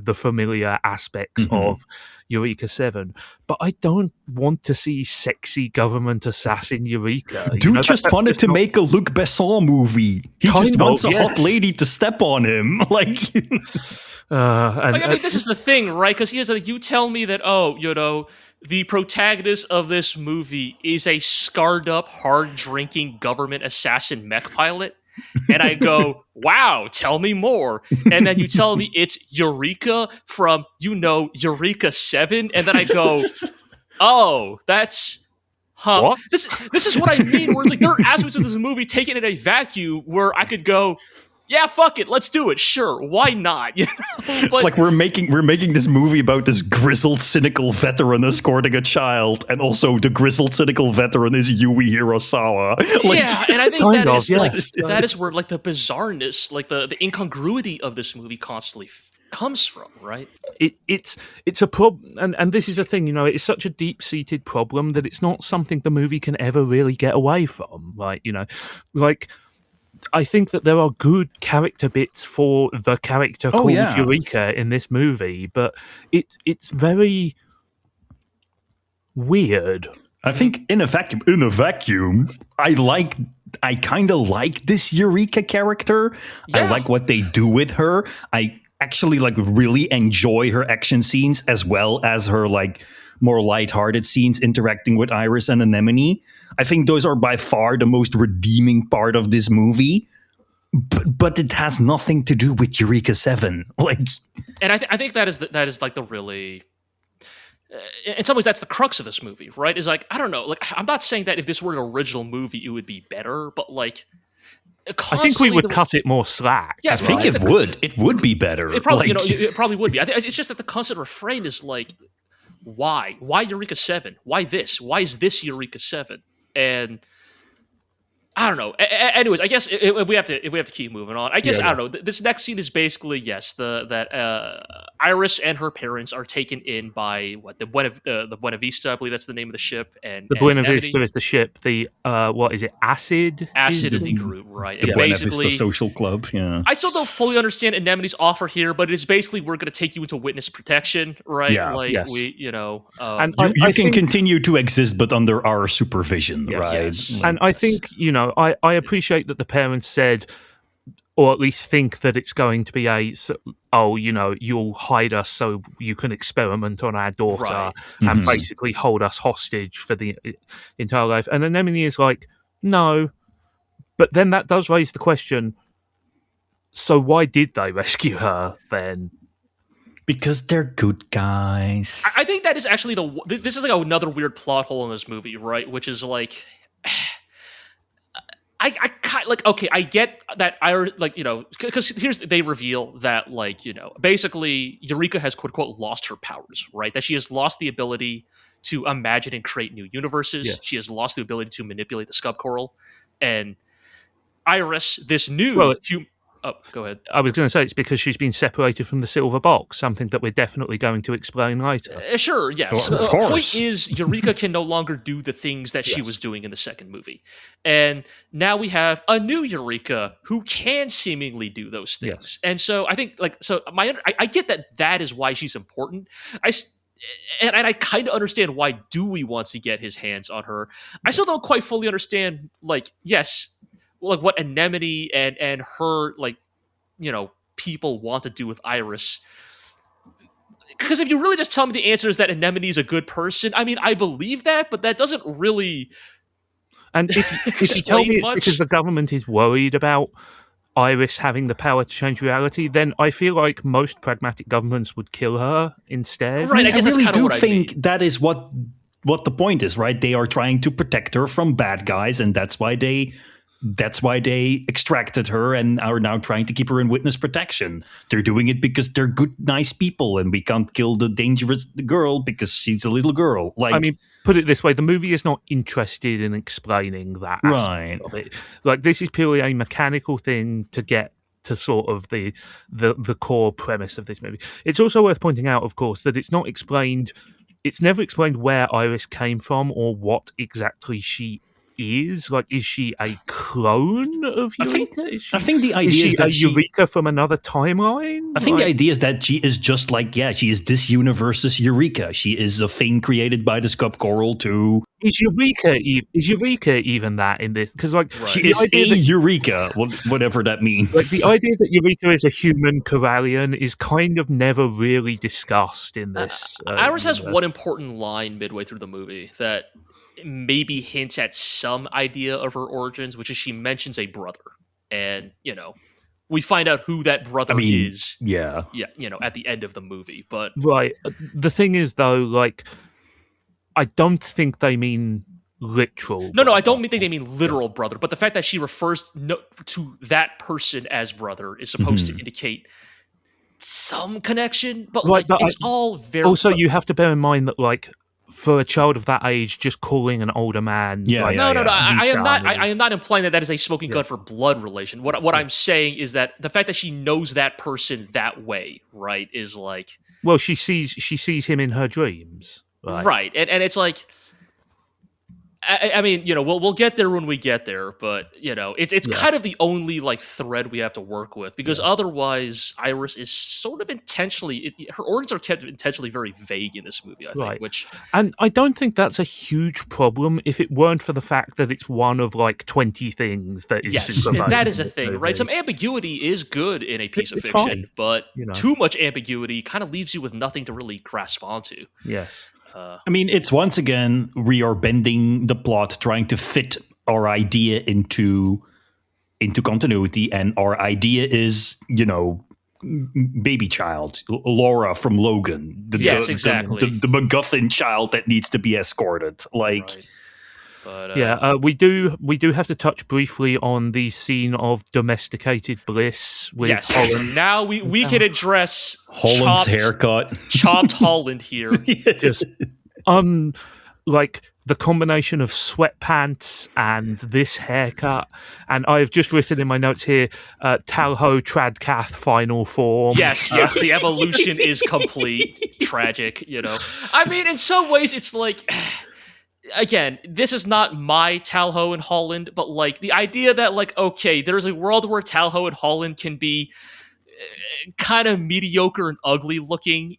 the familiar aspects of Eureka 7. But I don't want to see sexy government assassin Eureka. Dude just wanted to make a Luc Besson movie. He just wants a hot lady to step on him. Like, this is the thing, right? Because you tell me that, the protagonist of this movie is a scarred up, hard drinking government assassin mech pilot. And I go, wow, tell me more. And then you tell me it's Eureka from, Eureka 7. And then I go, oh, that's, what? This is what I mean, where it's like there are aspects of this movie taken in a vacuum where I could go, yeah, fuck it, let's do it. Sure, why not? It's like we're making this movie about this grizzled, cynical veteran escorting a child, and also the grizzled, cynical veteran is Yui Hirasawa. And I think that is where like the bizarreness, like the incongruity of this movie constantly comes from, right? It's a problem, and this is the thing, it's such a deep-seated problem that it's not something the movie can ever really get away from. I think that there are good character bits for the character called Eureka in this movie, but it's very weird. I think in a vacuum, I kind of like this Eureka character. Yeah. I like what they do with her. I actually really enjoy her action scenes as well as her more lighthearted scenes interacting with Iris and Anemone. I think those are by far the most redeeming part of this movie, but it has nothing to do with Eureka 7. And I think that is the really, in some ways, that's the crux of this movie, right? Is I don't know, I'm not saying that if this were an original movie, it would be better, but I think we would cut it more slack. Yeah, I think it would. It would be better. It probably, it probably would be. It's just that the constant refrain is why? Why Eureka 7? Why this? Why is this Eureka 7? And I don't know. Anyways, I guess if we have to keep moving on, I guess I don't know. This next scene is basically that Iris and her parents are taken in by the Buena Vista, I believe that's the name of the ship, and the Buena Vista is the ship. The what is it? Acid. Acid is the group, right? The Buena Vista Social Club. Yeah. I still don't fully understand Anemone's offer here, but it is basically we're going to take you into witness protection, right? Yeah. We, and you can continue to exist, but under our supervision, right? Yes. And I think I appreciate that the parents said, or at least think that it's going to be you'll hide us so you can experiment on our daughter, right, and basically hold us hostage for the entire life. And Anemone is like, no. But then that does raise the question, so why did they rescue her then? Because they're good guys. I think that is actually this is another weird plot hole in this movie, right? Which is I get that because they reveal that basically Eureka has quote unquote lost her powers, right? That she has lost the ability to imagine and create new universes. Yes. She has lost the ability to manipulate the scub coral, and Iris, this new oh, go ahead. I was going to say it's because she's been separated from the silver box, something that we're definitely going to explain later. Sure, yes. Of The point is, Eureka can no longer do the things that she was doing in the second movie. And now we have a new Eureka who can seemingly do those things. Yes. And so I think, I get that is why she's important. And I kind of understand why Dewey wants to get his hands on her. I still don't quite fully understand, what Anemone and her people want to do with Iris. Because if you really just tell me the answer is that Anemone is a good person, I mean, I believe that, but that doesn't really. And if you tell me it's because the government is worried about Iris having the power to change reality, then I feel like most pragmatic governments would kill her instead. Right, I guess that's kind of what I think that is what the point is, right? They are trying to protect her from bad guys, and that's why they extracted her and are now trying to keep her in witness protection. They're doing it because they're good, nice people, and we can't kill the dangerous girl because she's a little girl. I mean, put it this way, the movie is not interested in explaining that aspect of it. This is purely a mechanical thing to get to sort of the core premise of this movie. It's also worth pointing out, of course, that it's not explained. It's never explained where Iris came from or what exactly she is? Like, is she a clone of Eureka? I think the is idea she is that a Eureka from another timeline? I think the idea is that she is just like, she is this universe's Eureka. She is a thing created by the Scub Coral to... Is Eureka even that in this? Because she is a Eureka, whatever that means. Like, the idea that Eureka is a human Corallian is kind of never really discussed in this. Iris has one important line midway through the movie that maybe hints at some idea of her origins, which is she mentions a brother. And, we find out who that brother is. Yeah. Yeah, at the end of the movie. But right. The thing is, though, I don't think they mean literal. No, I don't think they mean literal brother. But the fact that she refers to that person as brother is supposed to indicate some connection. But, it's all very... Also, you have to bear in mind that, for a child of that age, just calling an older man... No. I am not implying that is a smoking gun for blood relation. What I'm saying is that the fact that she knows that person that way, right, is like... Well, she sees him in her dreams. Right. And it's like... I mean, we'll get there when we get there, but it's kind of the only thread we have to work with, because otherwise Iris is sort of intentionally her origins are kept intentionally very vague in this movie, I think. And I don't think that's a huge problem if it weren't for the fact that it's one of 20 things that is super vague. That is a thing, right? Some ambiguity is good in a piece of fiction, but too much ambiguity kind of leaves you with nothing to really grasp onto. Yes. I mean, it's once again, we are bending the plot, trying to fit our idea into continuity, and our idea is, baby child, Laura from Logan. Exactly. The MacGuffin child that needs to be escorted. Right. But, we do have to touch briefly on the scene of domesticated bliss with Holland. Now we can address Holland's haircut. Chopped Holland here. Just the combination of sweatpants and this haircut, and I've just written in my notes here, Talho Tradcath final form. Yes, the evolution is complete. Tragic, I mean, in some ways, it's like... Again, this is not my Talho and Holland, but the idea that okay, there's a world where Talho and Holland can be kind of mediocre and ugly looking,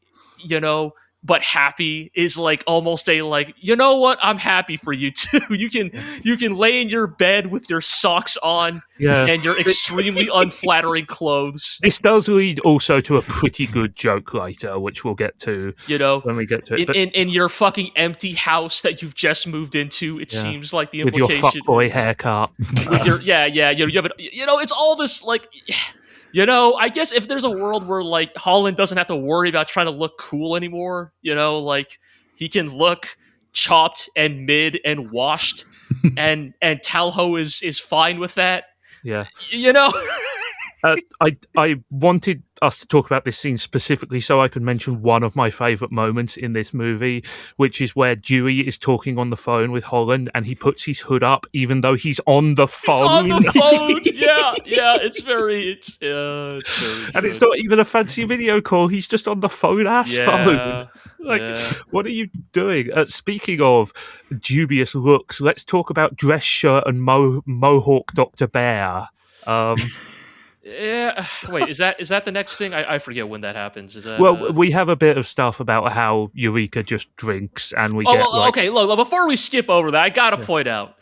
but happy is almost a you know what, I'm happy for you too. You can lay in your bed with your socks on and your extremely unflattering clothes. This does lead also to a pretty good joke later, which we'll get to when we get to it. In your fucking empty house that you've just moved into, it seems like the implication with your fuckboy haircut. With your you have it, it's all this I guess if there's a world where Holland doesn't have to worry about trying to look cool anymore, he can look chopped and mid and washed, and Talho is fine with that. Yeah, I wanted us to talk about this scene specifically so I could mention one of my favourite moments in this movie, which is where Dewey is talking on the phone with Holland and he puts his hood up even though he's on the phone. He's on the phone. It's very and it's not even a fancy video call. He's just on the phone phone. What are you doing? Speaking of dubious looks, let's talk about dress shirt and mohawk Dr. Bear. Yeah. Wait, is that the next thing? I forget when that happens. Is that, we have a bit of stuff about how Eureka just drinks, and we get. Okay. Look, before we skip over that, I gotta point out,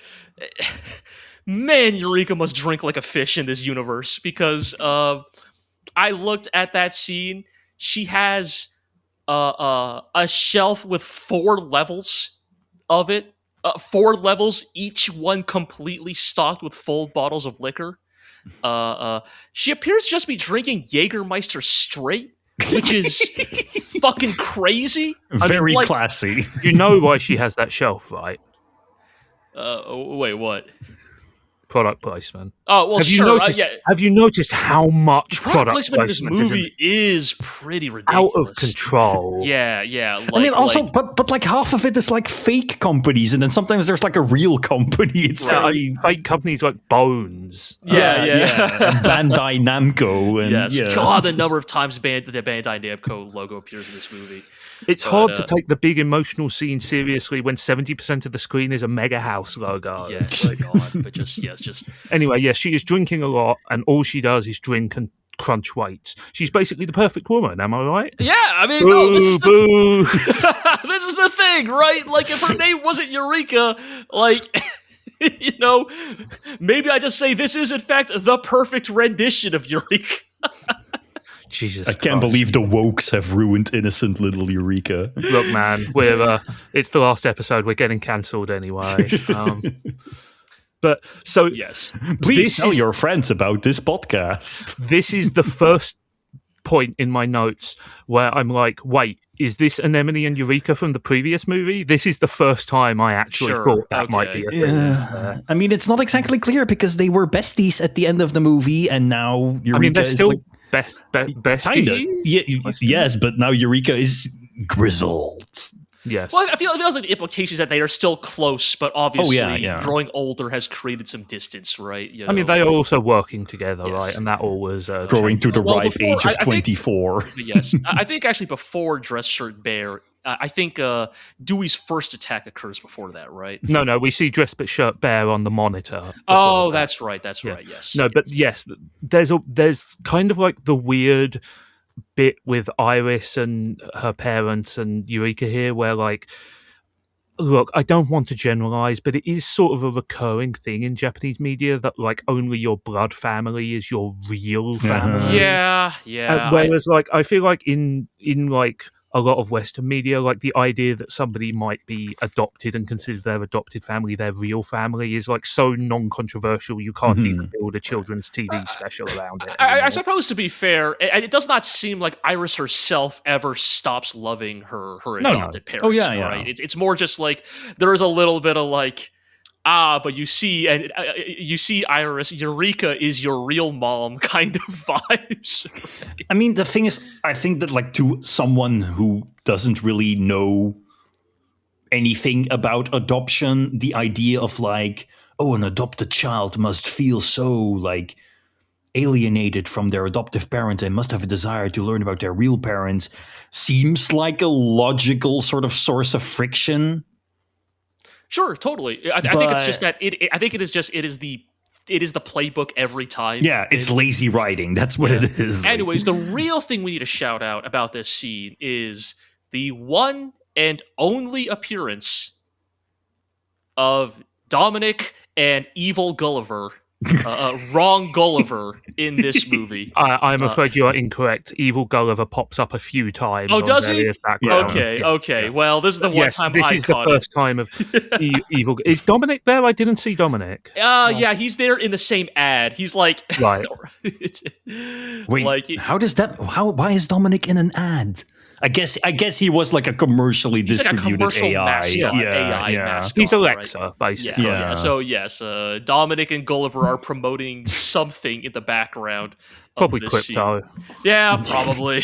man, Eureka must drink like a fish in this universe, because I looked at that scene. She has a shelf with 4 levels of it. 4 levels, each one completely stocked with full bottles of liquor. She appears to just be drinking Jägermeister straight, which is fucking crazy. Very classy. You know why she has that shelf, right? Wait, what? product placement. Oh well, Have you sure. noticed, Yeah, have you noticed how much product placement in this placement movie is pretty ridiculous. out of control? Yeah. Like, I mean, also, but like half of it is like fake companies, and then sometimes there's like a real company. It's very fake companies like Bones. Yeah. and Bandai Namco, and Yes. God, the number of times the Bandai Namco logo appears in this movie. It's hard to take the big emotional scene seriously when 70% of the screen is a Mega House logo. Yes, God, but just Anyway, yes, she is drinking a lot, and all she does is drink and crunch weights. She's basically the perfect woman, am I right? Yeah, I mean, this is this is the thing, right? Like, if her name wasn't Eureka, like, you know, maybe I just say this is, in fact, the perfect rendition of Eureka. Jesus I can't believe the wokes have ruined innocent little Eureka. Look, man, it's the last episode. We're getting cancelled anyway. But so yes, please tell your friends about this podcast. This is the first point in my notes where I'm like, wait, is this Anemone and Eureka from the previous movie? This is the first time I actually thought that might be a thing. Yeah. I mean, it's not exactly clear because they were besties at the end of the movie, and now Eureka they're is still like besties? Yes, but now Eureka is grizzled. Yes. Well, it feels like the implication is that they are still close, but obviously growing older has created some distance, right? You know? I mean, they are also working together, right? And that all was growing to the ripe age of 24. Yes, I think actually before Dress Shirt Bear, I think Dewey's first attack occurs before that, right? No, we see Dress Shirt Bear on the monitor. Oh, that's right. Yes. No, but yes, there's kind of like the weird bit with Iris and her parents and Eureka here where, like, look, I don't want to generalize, but it is sort of a recurring thing in Japanese media that, like, only your blood family is your real family. Yeah. Whereas, like, I feel like in like a lot of Western media, like, the idea that somebody might be adopted and consider their adopted family their real family is, like, so non-controversial you can't even build a children's TV special around it. I suppose, to be fair, it does not seem like Iris herself ever stops loving her adopted parents. Oh, yeah. Right? It's more just like there is a little bit of like, but you see, Iris, Eureka is your real mom kind of vibes. I mean, the thing is, I think that, like, to someone who doesn't really know anything about adoption, the idea of, like, oh, an adopted child must feel so, like, alienated from their adoptive parent and must have a desire to learn about their real parents seems like a logical sort of source of friction. Sure, totally. I think it's just that it is the playbook every time. Yeah, it's lazy writing. That's what it is. Anyways, the real thing we need to shout out about this scene is the one and only appearance of Dominic and Evil Gulliver. Wrong Gulliver in this movie. I'm afraid you are incorrect. Evil Gulliver pops up a few times. Oh, does he? Okay. Yeah. Well, this is the one time this is the first time of Evil. Is Dominic there? I didn't see Dominic. Yeah, he's there in the same ad. He's like, right. Wait, like, how does that? Why is Dominic in an ad? I guess he was like a commercially distributed like a commercial AI. Mascot, AI mascot. He's Alexa, right? basically. Yeah. So yes, Dominic and Gulliver are promoting something in the background. Probably crypto. Scene. Yeah, probably.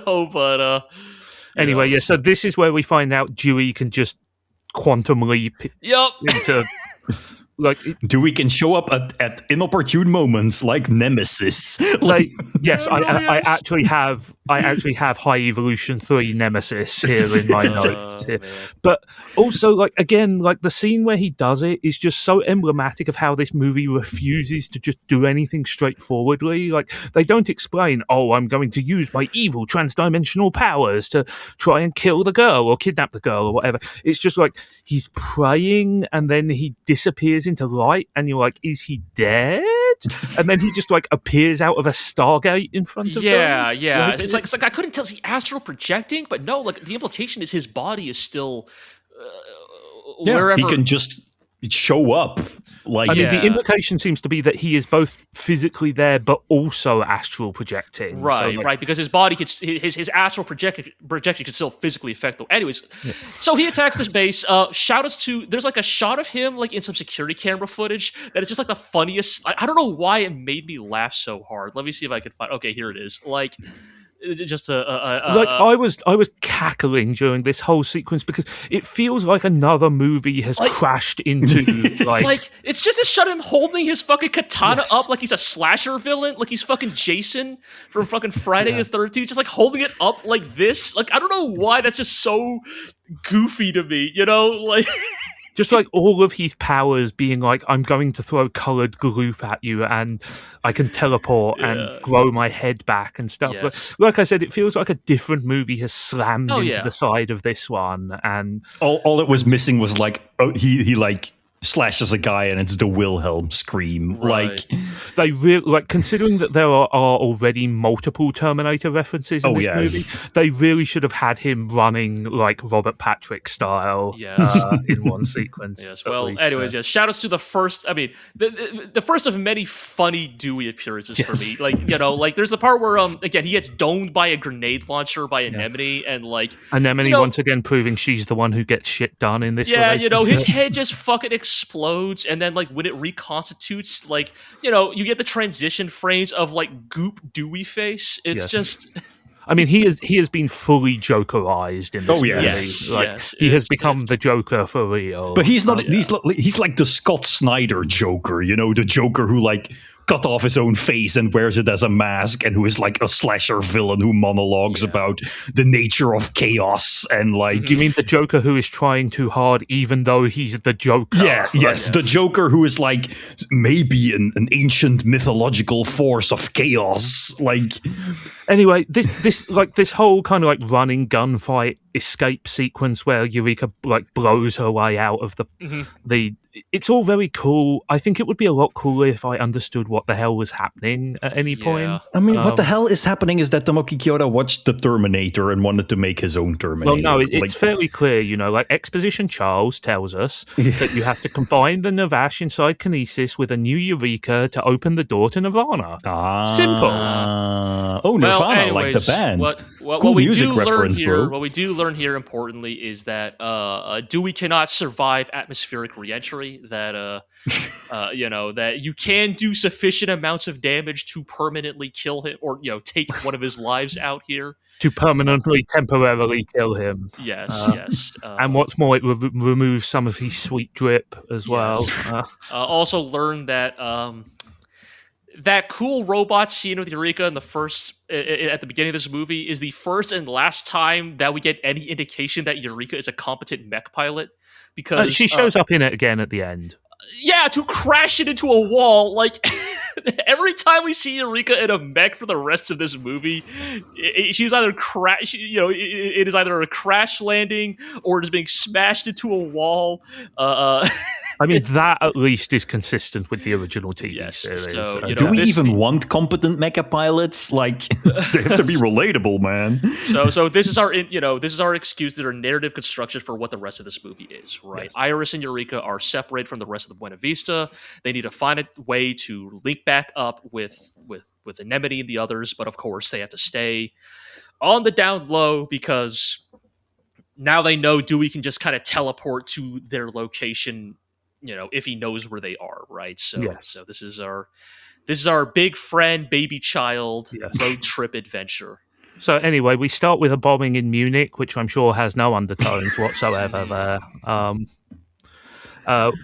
But anyway, so this is where we find out Dewey can just quantum leap into. Like, Dewey can show up at inopportune moments like Nemesis. Like, yes, I actually have High Evolution 3 Nemesis here in my notes here. But also, like, again, like, the scene where he does it is just so emblematic of how this movie refuses to just do anything straightforwardly. Like, they don't explain, oh, I'm going to use my evil transdimensional powers to try and kill the girl or kidnap the girl or whatever. It's just like he's praying and then he disappears into light and you're like, is he dead? And then he just like appears out of a Stargate in front of them. Yeah. It's like I couldn't tell, is he astral projecting? But no, like the implication is his body is still wherever. He can just show up. Like, I mean, the Yeah. implication seems to be that he is both physically there, but also astral projecting. Right, So, like, right, because his body could, his astral projection could still physically affect them. Anyways, so he attacks this base. Shout outs to, there's like a shot of him like in some security camera footage that is just like the funniest. I don't know why it made me laugh so hard. Let me see if I can find. Okay, here it is. Like, just I was cackling during this whole sequence because it feels like another movie has crashed into like it's just a shot of him holding his fucking katana Yes. up like he's a slasher villain, like he's fucking Jason from fucking Friday the 13th, just like holding it up like this. Like, I don't know why that's just so goofy to me, you know? Like, just like all of his powers being like, I'm going to throw colored gloop at you and I can teleport and grow my head back and stuff. Yes. But like I said, it feels like a different movie has slammed into yeah. the side of this one. And all it was missing was like, he like slashes a guy and it's the Wilhelm scream. Right. Like, they really, like, considering that there are already multiple Terminator references in this movie, they really should have had him running like Robert Patrick style in one sequence. Yes. Well, anyways, yes. Shout outs to the first. I mean, the first of many funny Dewey appearances for me. Like, you know, like there's the part where again he gets domed by a grenade launcher by Anemone, and like Anemone once again proving she's the one who gets shit done in this. Yeah, you know, his head just fucking explodes, and then like when it reconstitutes, like, you know, you get the transition frames of like goop Dewey face. It's just. I mean, he has been fully Jokerized in this movie. Yes, like, yes, he has become the Joker for real. but he's not. He's like the Scott Snyder Joker, you know, the Joker who like cut off his own face and wears it as a mask, and who is like a slasher villain who monologues about the nature of chaos and like. You mean the Joker who is trying too hard, even though he's the Joker? Yeah, yes, the Joker who is like maybe an ancient mythological force of chaos, like. Anyway, this whole kind of like running gunfight escape sequence where Eureka like blows her way out of the it's all very cool. I think it would be a lot cooler if I understood what the hell was happening at any point. I mean, what the hell is happening is that Tomoki Kyoda watched The Terminator and wanted to make his own Terminator. Well, no, it's fairly clear, you know, like Exposition Charles tells us that you have to combine the Navash inside Kinesis with a new Eureka to open the door to Nirvana. Simple. Oh, Nirvana, anyways, like the band. What Cool we music do learn reference, here, bro. what we do learn here importantly is that Dewey cannot survive atmospheric reentry. That you know, that you can do sufficient amounts of damage to permanently kill him, or, you know, take one of his lives out here. To permanently, temporarily kill him. Yes, yes. And what's more, it removes some of his sweet drip as well. Also learn that that cool robot scene with Eureka in the first at the beginning of this movie is the first and last time that we get any indication that Eureka is a competent mech pilot, because she shows up in it again at the end. Yeah, to crash it into a wall. Like, every time we see Eureka in a mech for the rest of this movie, she's either it is either a crash landing or it is being smashed into a wall. I mean, that at least is consistent with the original TV series. So, Do we even want competent mecha pilots? Like, they have to be relatable, man. So this is our excuse that our narrative construction for what the rest of this movie is, right? Yes. Iris and Eureka are separated from the rest of the Buena Vista. They need to find a way to link back up with Anemone and the others, but of course they have to stay on the down low because now they know Dewey can just kind of teleport to their location, you know, if he knows where they are, right? So, so this is our big friend, baby child road trip adventure. So anyway, we start with a bombing in Munich, which I'm sure has no undertones whatsoever there.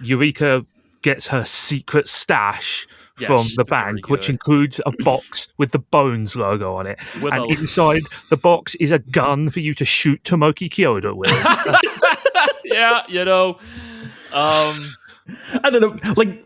Eureka gets her secret stash from the bank, which includes a box with the Bones logo on it. And inside the box is a gun for you to shoot Tomoki Kyoda with. Yeah, you know. I don't know, like,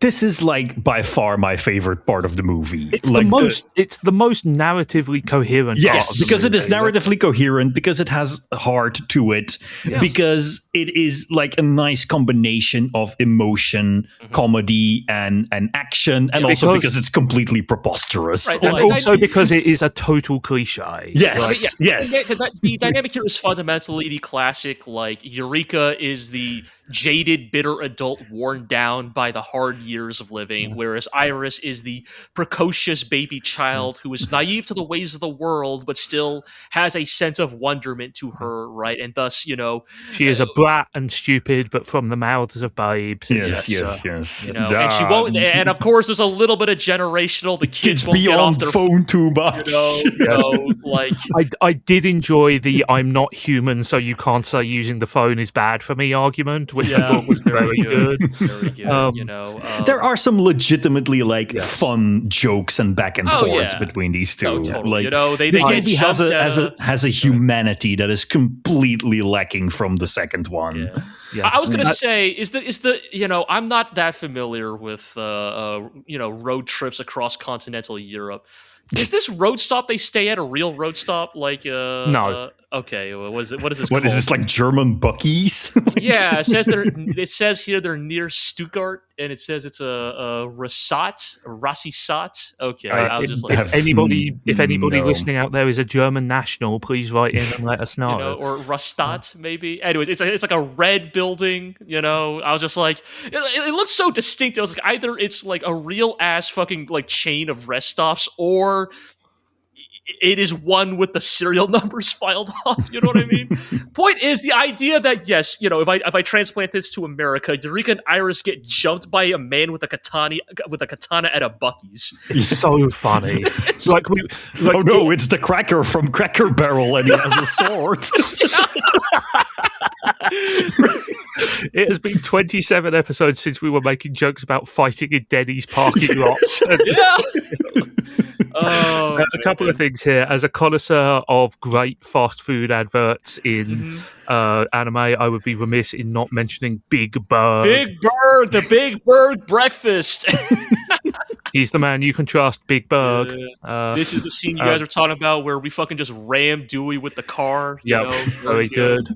this is like by far my favorite part of the movie. It's like it's the most narratively coherent. Yes, because it is narratively coherent, because it has heart to it, because it is like a nice combination of emotion, comedy, and action, and also because it's completely preposterous. Right, and also because it is a total cliche. Yes, yes. The dynamic here is fundamentally the classic, like, Eureka is the jaded, bitter adult worn down by the hard years of living, whereas Iris is the precocious baby child who is naive to the ways of the world, but still has a sense of wonderment to her, right? And thus, she is a brat and stupid, but from the mouths of babes. Yes. And she won't. And of course, there's a little bit of generational. The kids won't be get on off their phone too much. Like I did enjoy the "I'm not human, so you can't say using the phone is bad for me" argument, which I thought was very good. Very good. There are some legitimately fun jokes and back and forths yeah. between these two. Oh, totally. They This movie has a humanity that is completely lacking from the second one. Yeah. I was going to say, is the I'm not that familiar with road trips across continental Europe. Is this road stop they stay at a real road stop? No. Okay. What is this? What is this, like German Buc-ee's? Yeah, it says here they're near Stuttgart, and it says it's a Rassisat. Okay, I was just like, if anybody listening out there is a German national, please write in and let us know. Or Rastat maybe. Anyways, it's like a red building. I was just like, it looks so distinct. I was like, either it's like a real ass fucking like chain of rest stops, or it is one with the serial numbers filed off. You know what I mean? Point is, the idea that yes, if I transplant this to America, Eureka and Iris get jumped by a man with a katana at a Buc-ee's. It's so funny. It's it's the Cracker from Cracker Barrel, and he has a sword. It has been 27 episodes since we were making jokes about fighting in Denny's parking lots. Yeah. A couple of things here. As a connoisseur of great fast food adverts in anime, I would be remiss in not mentioning Big Bird. Big Bird, the Big Bird breakfast. He's the man you can trust, Big Bird. This is the scene you guys were talking about where we fucking just ram Dewey with the car. Yeah, very good.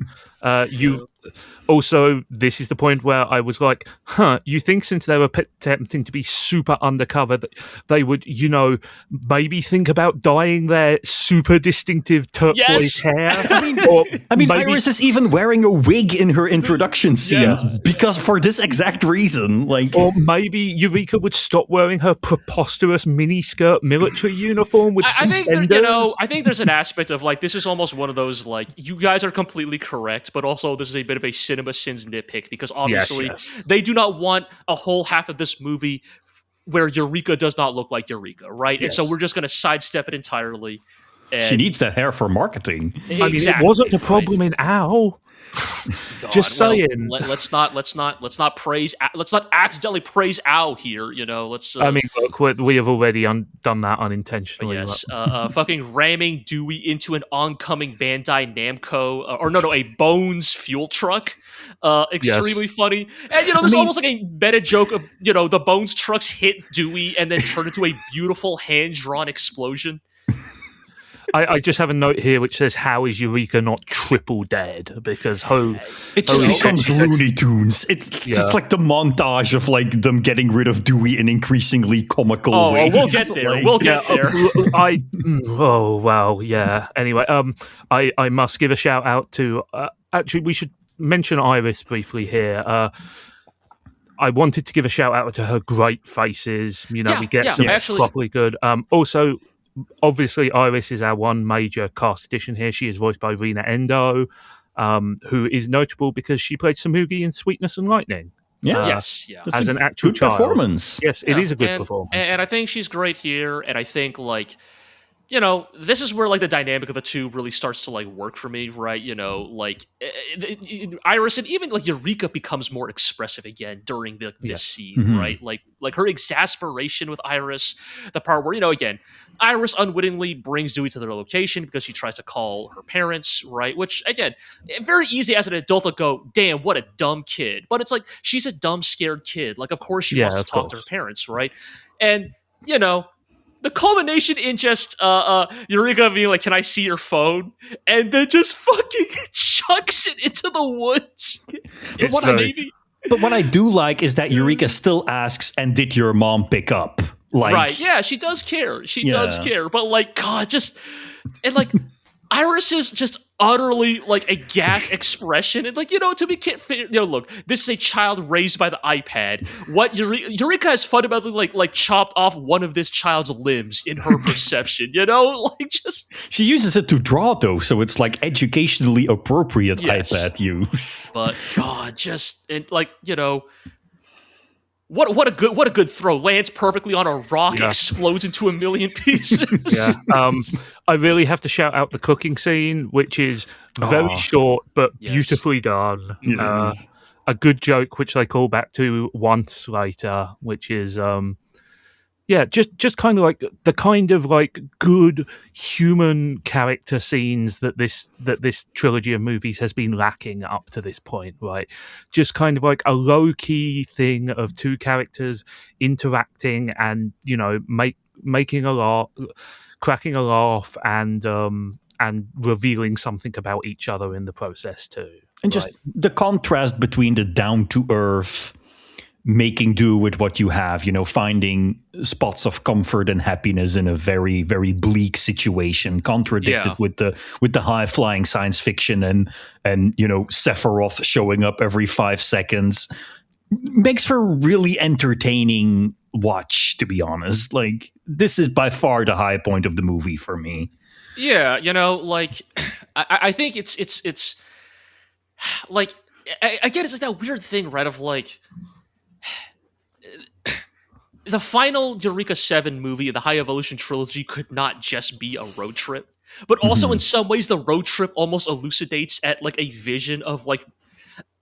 Also, this is the point where I was like, you think since they were attempting to be super undercover, that they would, maybe think about dyeing their super distinctive turquoise hair? I mean, Iris is even wearing a wig in her introduction scene because for this exact reason. Or maybe Eureka would stop wearing her preposterous miniskirt military uniform with suspenders. I think there's an aspect of this is almost one of those you guys are completely correct, but also this is a bit of a Cinema Sins nitpick because obviously they do not want a whole half of this movie where Eureka does not look like Eureka, right? Yes. And so we're just going to sidestep it entirely. She needs that hair for marketing. Exactly, I mean, it wasn't a problem in Ow. Just saying. Let's not accidentally praise Ow here. I mean, look, we have already done that unintentionally. Yes, fucking ramming Dewey into an oncoming Bandai Namco, a Bones fuel truck. Extremely funny. And there's almost like a meta joke of the Bones trucks hit Dewey and then turn into a beautiful hand-drawn explosion. I just have a note here which says, "How is Eureka not triple dead?" Because it just becomes Looney Tunes. It's just like the montage of them getting rid of Dewey in increasingly comical ways. We'll get there. We'll get there. Anyway, I must give a shout out to. Actually, we should mention Iris briefly here. I wanted to give a shout out to her great faces. We get some properly good. Also, obviously, Iris is our one major cast addition here. She is voiced by Rina Endo, who is notable because she played Samugi in Sweetness and Lightning. As an actual good performance. Yes, it is a good performance. And I think she's great here. And I think this is where the dynamic of the two really starts to work for me, right? Iris and even Eureka becomes more expressive again during this scene, right? Like her exasperation with Iris, the part where again, Iris unwittingly brings Dewey to their location because she tries to call her parents, right? Which again, very easy as an adult to go, damn, what a dumb kid. But it's she's a dumb, scared kid. Of course she wants to talk to her parents, right? And the culmination in just Eureka being "Can I see your phone?" and then just fucking chucks it into the woods. But what I do like is that Eureka still asks, "And did your mom pick up?" Right? Yeah, she does care. She does care. But God, just and Iris is just utterly like aghast expression, and like, to be look, this is a child raised by the iPad. What Eureka has fundamentally like chopped off one of this child's limbs in her perception. Like just she uses it to draw though, so it's like educationally appropriate Yes. iPad use. But God, just and like what a good throw, lands perfectly on a rock, Yeah. explodes into a million pieces. Yeah. I really have to shout out the cooking scene, which is very Aw. short but Yes. beautifully done. Yes. A good joke, which they call back to once later, which is just kind of like the kind of like good human character scenes that this trilogy of movies has been lacking up to this point, right? Just kind of like a low key thing of two characters interacting and making a laugh, cracking a laugh, and revealing something about each other in the process too. And just the contrast between the down to earth, making do with what you have, finding spots of comfort and happiness in a very, very bleak situation, contradicted Yeah. with the high flying science fiction and Sephiroth showing up every 5 seconds, makes for a really entertaining watch, to be honest. Like, this is by far the high point of the movie for me. Yeah, like I think it's like again, it's like that weird thing, right? Of like the final Eureka 7 movie, the High Evolution trilogy, could not just be a road trip, but also in some ways the road trip almost elucidates at like a vision of like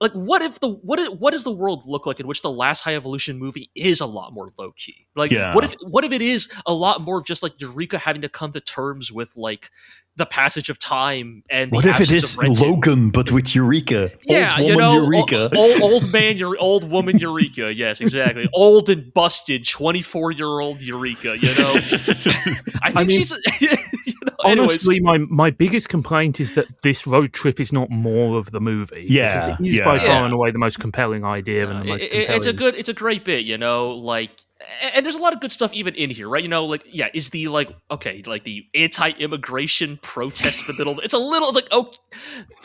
what does the world look like in which the last High Evolution movie is a lot more low key? Like, Yeah. what if it is a lot more of just like Eureka having to come to terms with like the passage of time and the What if it absence is of Renton? Logan, but with Eureka? Yeah, Old woman Eureka. old woman Eureka. Yes, exactly. Old and busted 24-year-old Eureka. I think she's. Anyways. Honestly, my biggest complaint is that this road trip is not more of the movie. Yeah, because it is yeah. by far Yeah. and away the most compelling idea and the most compelling. It's a great bit, like, and there's a lot of good stuff even in here, right? Like, yeah, is the like the anti-immigration protest in the middle? It's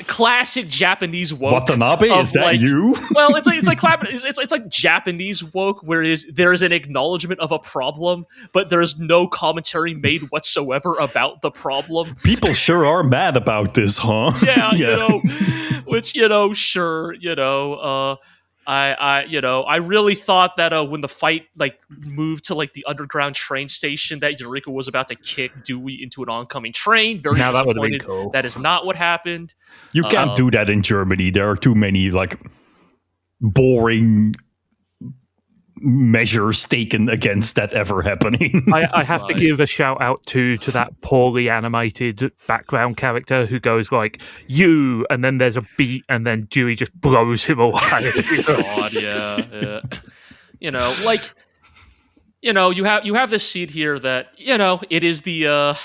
classic Japanese woke. Watanabe, of, is that like, you? Well, it's like Japanese woke, whereas there's an acknowledgement of a problem, but there's no commentary made whatsoever about the problem. People sure are mad about this, huh? Yeah. Which, sure, I really thought that when the fight like moved to like the underground train station, that Eureka was about to kick Dewey into an oncoming train. Very Now that would've been disappointed. cool. That is not what happened. You can't do that in Germany. There are too many like boring measures taken against that ever happening. I have to Right. give a shout out to that poorly animated background character who goes like "you," and then there's a beat, and then Dewey just blows him away. God, yeah. You have this scene here that it is the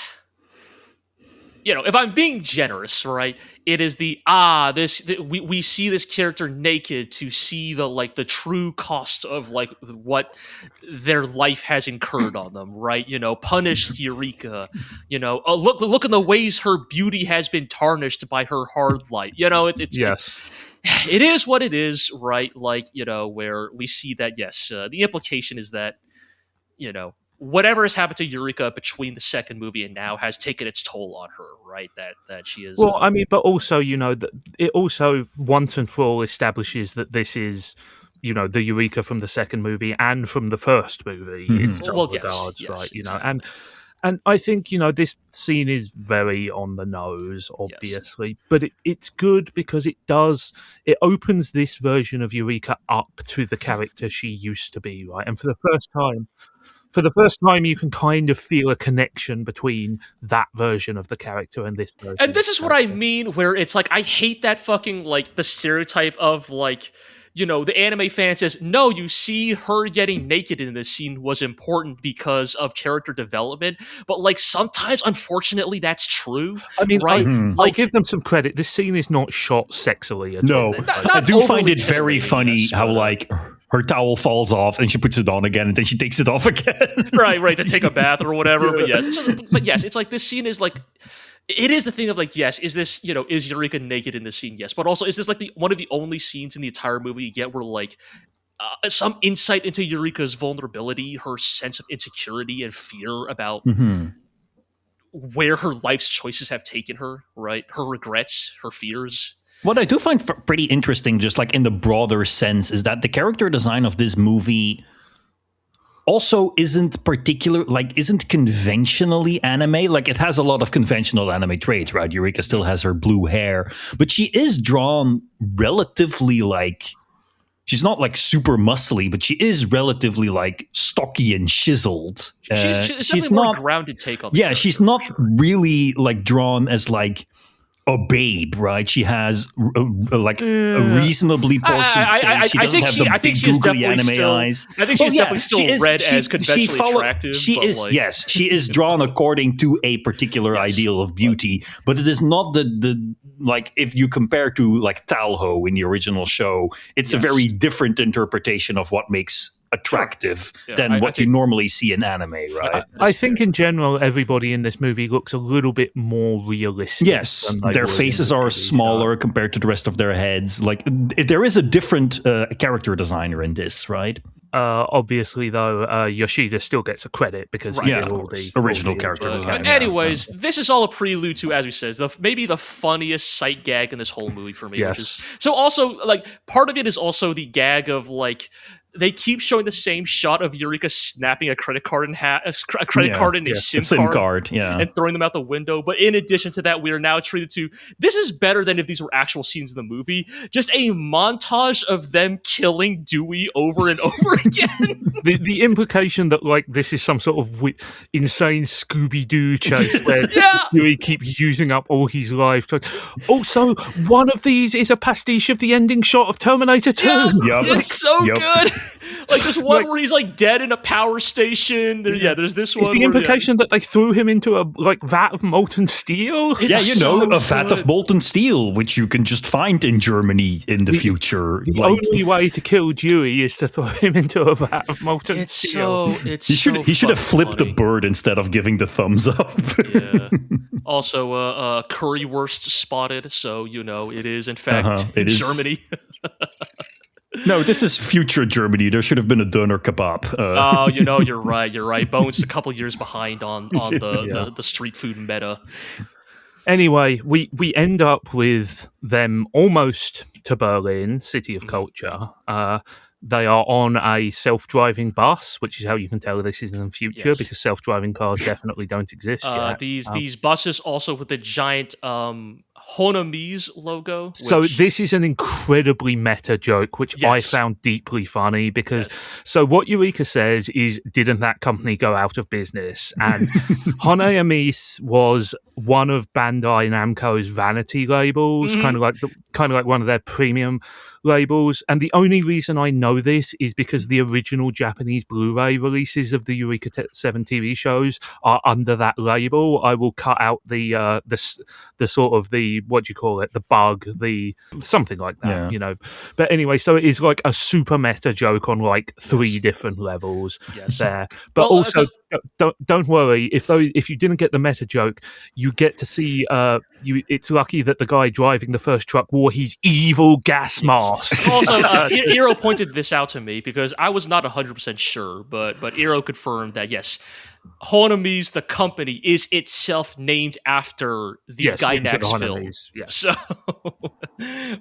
if I'm being generous, right, it is we see this character naked to see the true cost of like what their life has incurred on them, right? Punished Eureka, look in the ways her beauty has been tarnished by her hard light. It's Yes. it is what it is, right? Like, where we see that, yes, the implication is that, whatever has happened to Eureka between the second movie and now has taken its toll on her, right? That she is. Well, I mean, but also, that it also once and for all establishes that this is, the Eureka from the second movie and from the first movie in some Well, yes, regards, yes, right? exactly. And I think, this scene is very on the nose, obviously, but it's good because it opens this version of Eureka up to the character she used to be, right? And for the first time, you can kind of feel a connection between that version of the character and this version. And this is what I mean, where it's like, I hate that fucking, like, the stereotype of, like, the anime fan says, no, you see, her getting naked in this scene was important because of character development. But, like, sometimes, unfortunately, that's true. I mean, right? I'll give them some credit. This scene is not shot sexily at all. No, Not I do find overly it very titillating, funny yes, how but, like her towel falls off and she puts it on again and then she takes it off again. right, to take a bath or whatever. But yes, it's like this scene is like, it is the thing of like, yes, is this, is Eureka naked in this scene? Yes, but also is this like one of the only scenes in the entire movie you get where like some insight into Eureka's vulnerability, her sense of insecurity and fear about where her life's choices have taken her, right? Her regrets, her fears. What I do find pretty interesting, just like in the broader sense, is that the character design of this movie also isn't conventionally anime. Like, it has a lot of conventional anime traits, right? Eureka still has her blue hair, but she is drawn relatively like, she's not like super muscly, but she is relatively like stocky and chiseled. She's not a grounded take on. Yeah, she's not really like drawn as like a babe, right? She has a reasonably portioned face. She doesn't have the big googly anime eyes. I think she's definitely still read as conventionally attractive. She is drawn according to a particular ideal of beauty, but it is not the like, if you compare to like Talho in the original show, it's a very different interpretation of what makes attractive than what you normally see in anime, right? I think in general, everybody in this movie looks a little bit more realistic. Yes, their faces are smaller compared to the rest of their heads. Like, there is a different character designer in this, right? Obviously, though, Yoshida still gets a credit because he did all the original character design. But anyways, this is all a prelude to, as we said, maybe the funniest sight gag in this whole movie for me. Yes. Which is, so also, like, part of it is also the gag of, like, they keep showing the same shot of Eureka snapping a credit card in a SIM card, and throwing them out the window. But in addition to that, we are now treated to, this is better than if these were actual scenes in the movie, just a montage of them killing Dewey over and over again. The implication that like this is some sort of insane Scooby-Doo chase where Dewey keeps using up all his life. Also, one of these is a pastiche of the ending shot of Terminator 2. It's so good. Like, there's one where he's like dead in a power station. There's this one. Is the implication that they threw him into a vat of molten steel? A vat of molten steel, which you can just find in Germany in the future. The only way to kill Dewey is to throw him into a vat of molten steel. He should have flipped the bird instead of giving the thumbs up. Also, currywurst spotted, so it is in fact Germany. No, this is future Germany. There should have been a doner kebab. You're right. Bones a couple years behind on the street food meta. Anyway, we end up with them almost to Berlin, city of culture. They are on a self-driving bus, which is how you can tell this is in the future, because self-driving cars definitely don't exist yet. These buses also with the giant Honomise logo. So this is an incredibly meta joke, which I found deeply funny because so what Eureka says is, didn't that company go out of business? And Honomise was one of Bandai Namco's vanity labels, kind of like one of their premium labels. And the only reason I know this is because the original Japanese Blu-ray releases of the Eureka 7 TV shows are under that label. I will cut out the sort of the, what do you call it, the bug, the something like that, But anyway, so it is like a super meta joke on like 3 different levels there. But also, don't worry, if you didn't get the meta joke, you get to see it's lucky that the guy driving the first truck wore his evil gas mask. Also, Eero pointed this out to me because I was not 100% sure, but Eero confirmed that yes, Honomise, the company, is itself named after the Gynax film. So,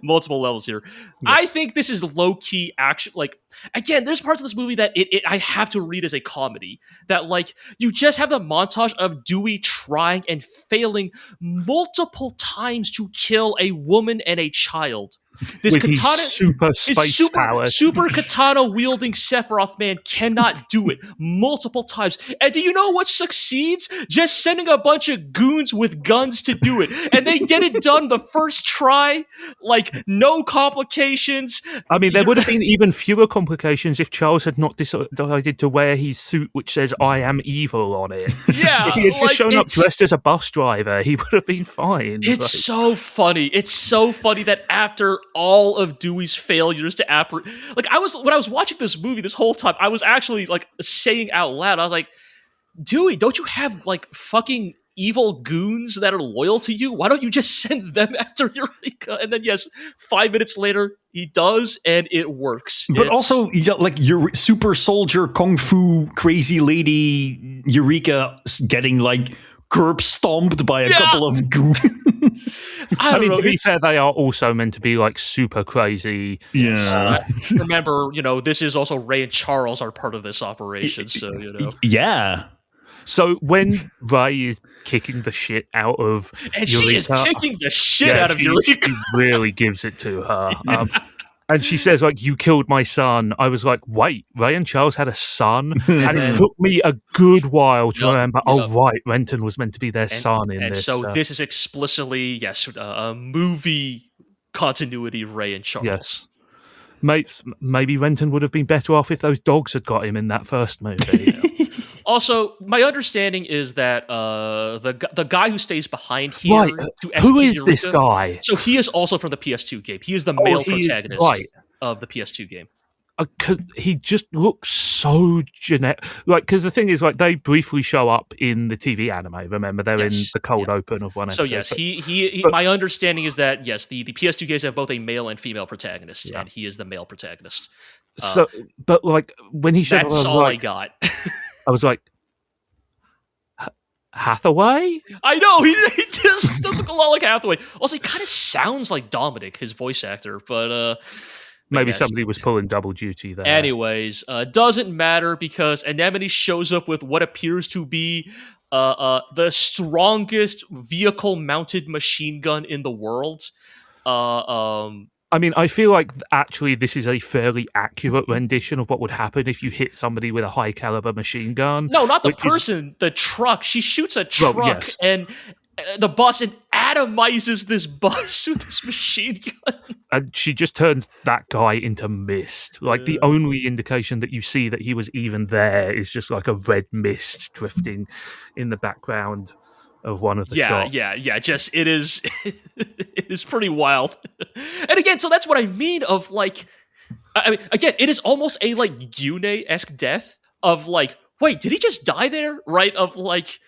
multiple levels here. Yes. I think this is low-key action. Like, again, there's parts of this movie that I have to read as a comedy. That, like, you just have the montage of Dewey trying and failing multiple times to kill a woman and a child. This with katana, super katana wielding Sephiroth man cannot do it multiple times. And do you know what succeeds? Just sending a bunch of goons with guns to do it, and they get it done the first try, like no complications. I mean, there would have been even fewer complications if Charles had not decided to wear his suit, which says "I am evil" on it. Yeah, if he had just shown up dressed as a bus driver, he would have been fine. It's so funny. It's so funny that after all of Dewey's failures to when I was watching this movie this whole time, I was actually like saying out loud, I was like, Dewey, don't you have like fucking evil goons that are loyal to you? Why don't you just send them after Eureka? And then, yes, 5 minutes later, he does, and it works. But also, like your super soldier, kung fu, crazy lady Eureka getting like curb stomped by a couple of goons. I mean, to be fair, they are also meant to be like super crazy. Yeah. Remember, this is also Ray and Charles are part of this operation, so Yeah. So when Ray is kicking the shit out of and Eureka, she is kicking the shit out of Eureka. She really gives it to her. And she says, like, you killed my son. I was like, wait, Ray and Charles had a son? And it took me a good while to remember, oh, right, Renton was meant to be their son in this. So this is explicitly, a movie continuity Ray and Charles. Yes. Maybe Renton would have been better off if those dogs had got him in that first movie. Also, my understanding is that the guy who stays behind here right. to execute Who is Eureka, this guy? So he is also from the PS2 game. He is the male protagonist of the PS2 game. He just looks so generic. Like, because the thing is, like, they briefly show up in the TV anime. Remember, they're in the cold open of one episode. So yes, he my understanding is that yes, the PS2 games have both a male and female protagonist, and he is the male protagonist. So, but like when he showed up, that's all I got. I was like, Hathaway? I know, he just does look a lot like Hathaway. Also, he kind of sounds like Dominic, his voice actor, but maybe somebody was pulling double duty there. Anyways, doesn't matter because Anemone shows up with what appears to be the strongest vehicle-mounted machine gun in the world. I mean, I feel like actually this is a fairly accurate rendition of what would happen if you hit somebody with a high caliber machine gun. No, not the person, the truck. She shoots a truck and the bus and atomizes this bus with this machine gun. And she just turns that guy into mist. Like the only indication that you see that he was even there is just like a red mist drifting in the background of one of the shots. Yeah. Just it is pretty wild. And again, so that's what I mean of like I mean, again, it is almost a like Yune-esque death of like, wait, did he just die there? Right? Of like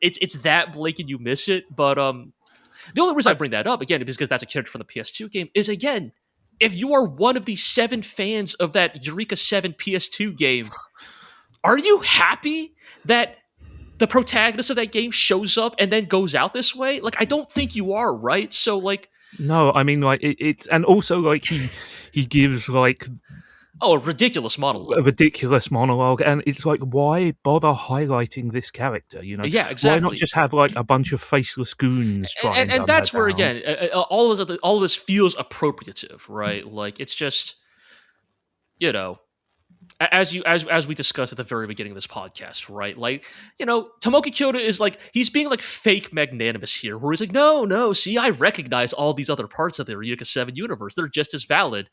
it's that blatant you miss it. But the only reason I bring that up again is because that's a character from the PS2 game, is again, if you are one of the 7 fans of that Eureka 7 PS2 game, are you happy that the protagonist of that game shows up and then goes out this way? Like, I don't think you are, right? So, like... No, I mean, like, it and also, like, he gives, like... Oh, a ridiculous monologue. A ridiculous monologue, and it's like, why bother highlighting this character, you know? Yeah, exactly. Why not just have, like, a bunch of faceless goons trying and that's where, again, all of this feels appropriative, right? Like, it's just, as we discussed at the very beginning of this podcast, right? Like, Tomoki Kyoto is like, he's being like fake magnanimous here, where he's like, no, see, I recognize all these other parts of the Eureka 7 universe. They're just as valid,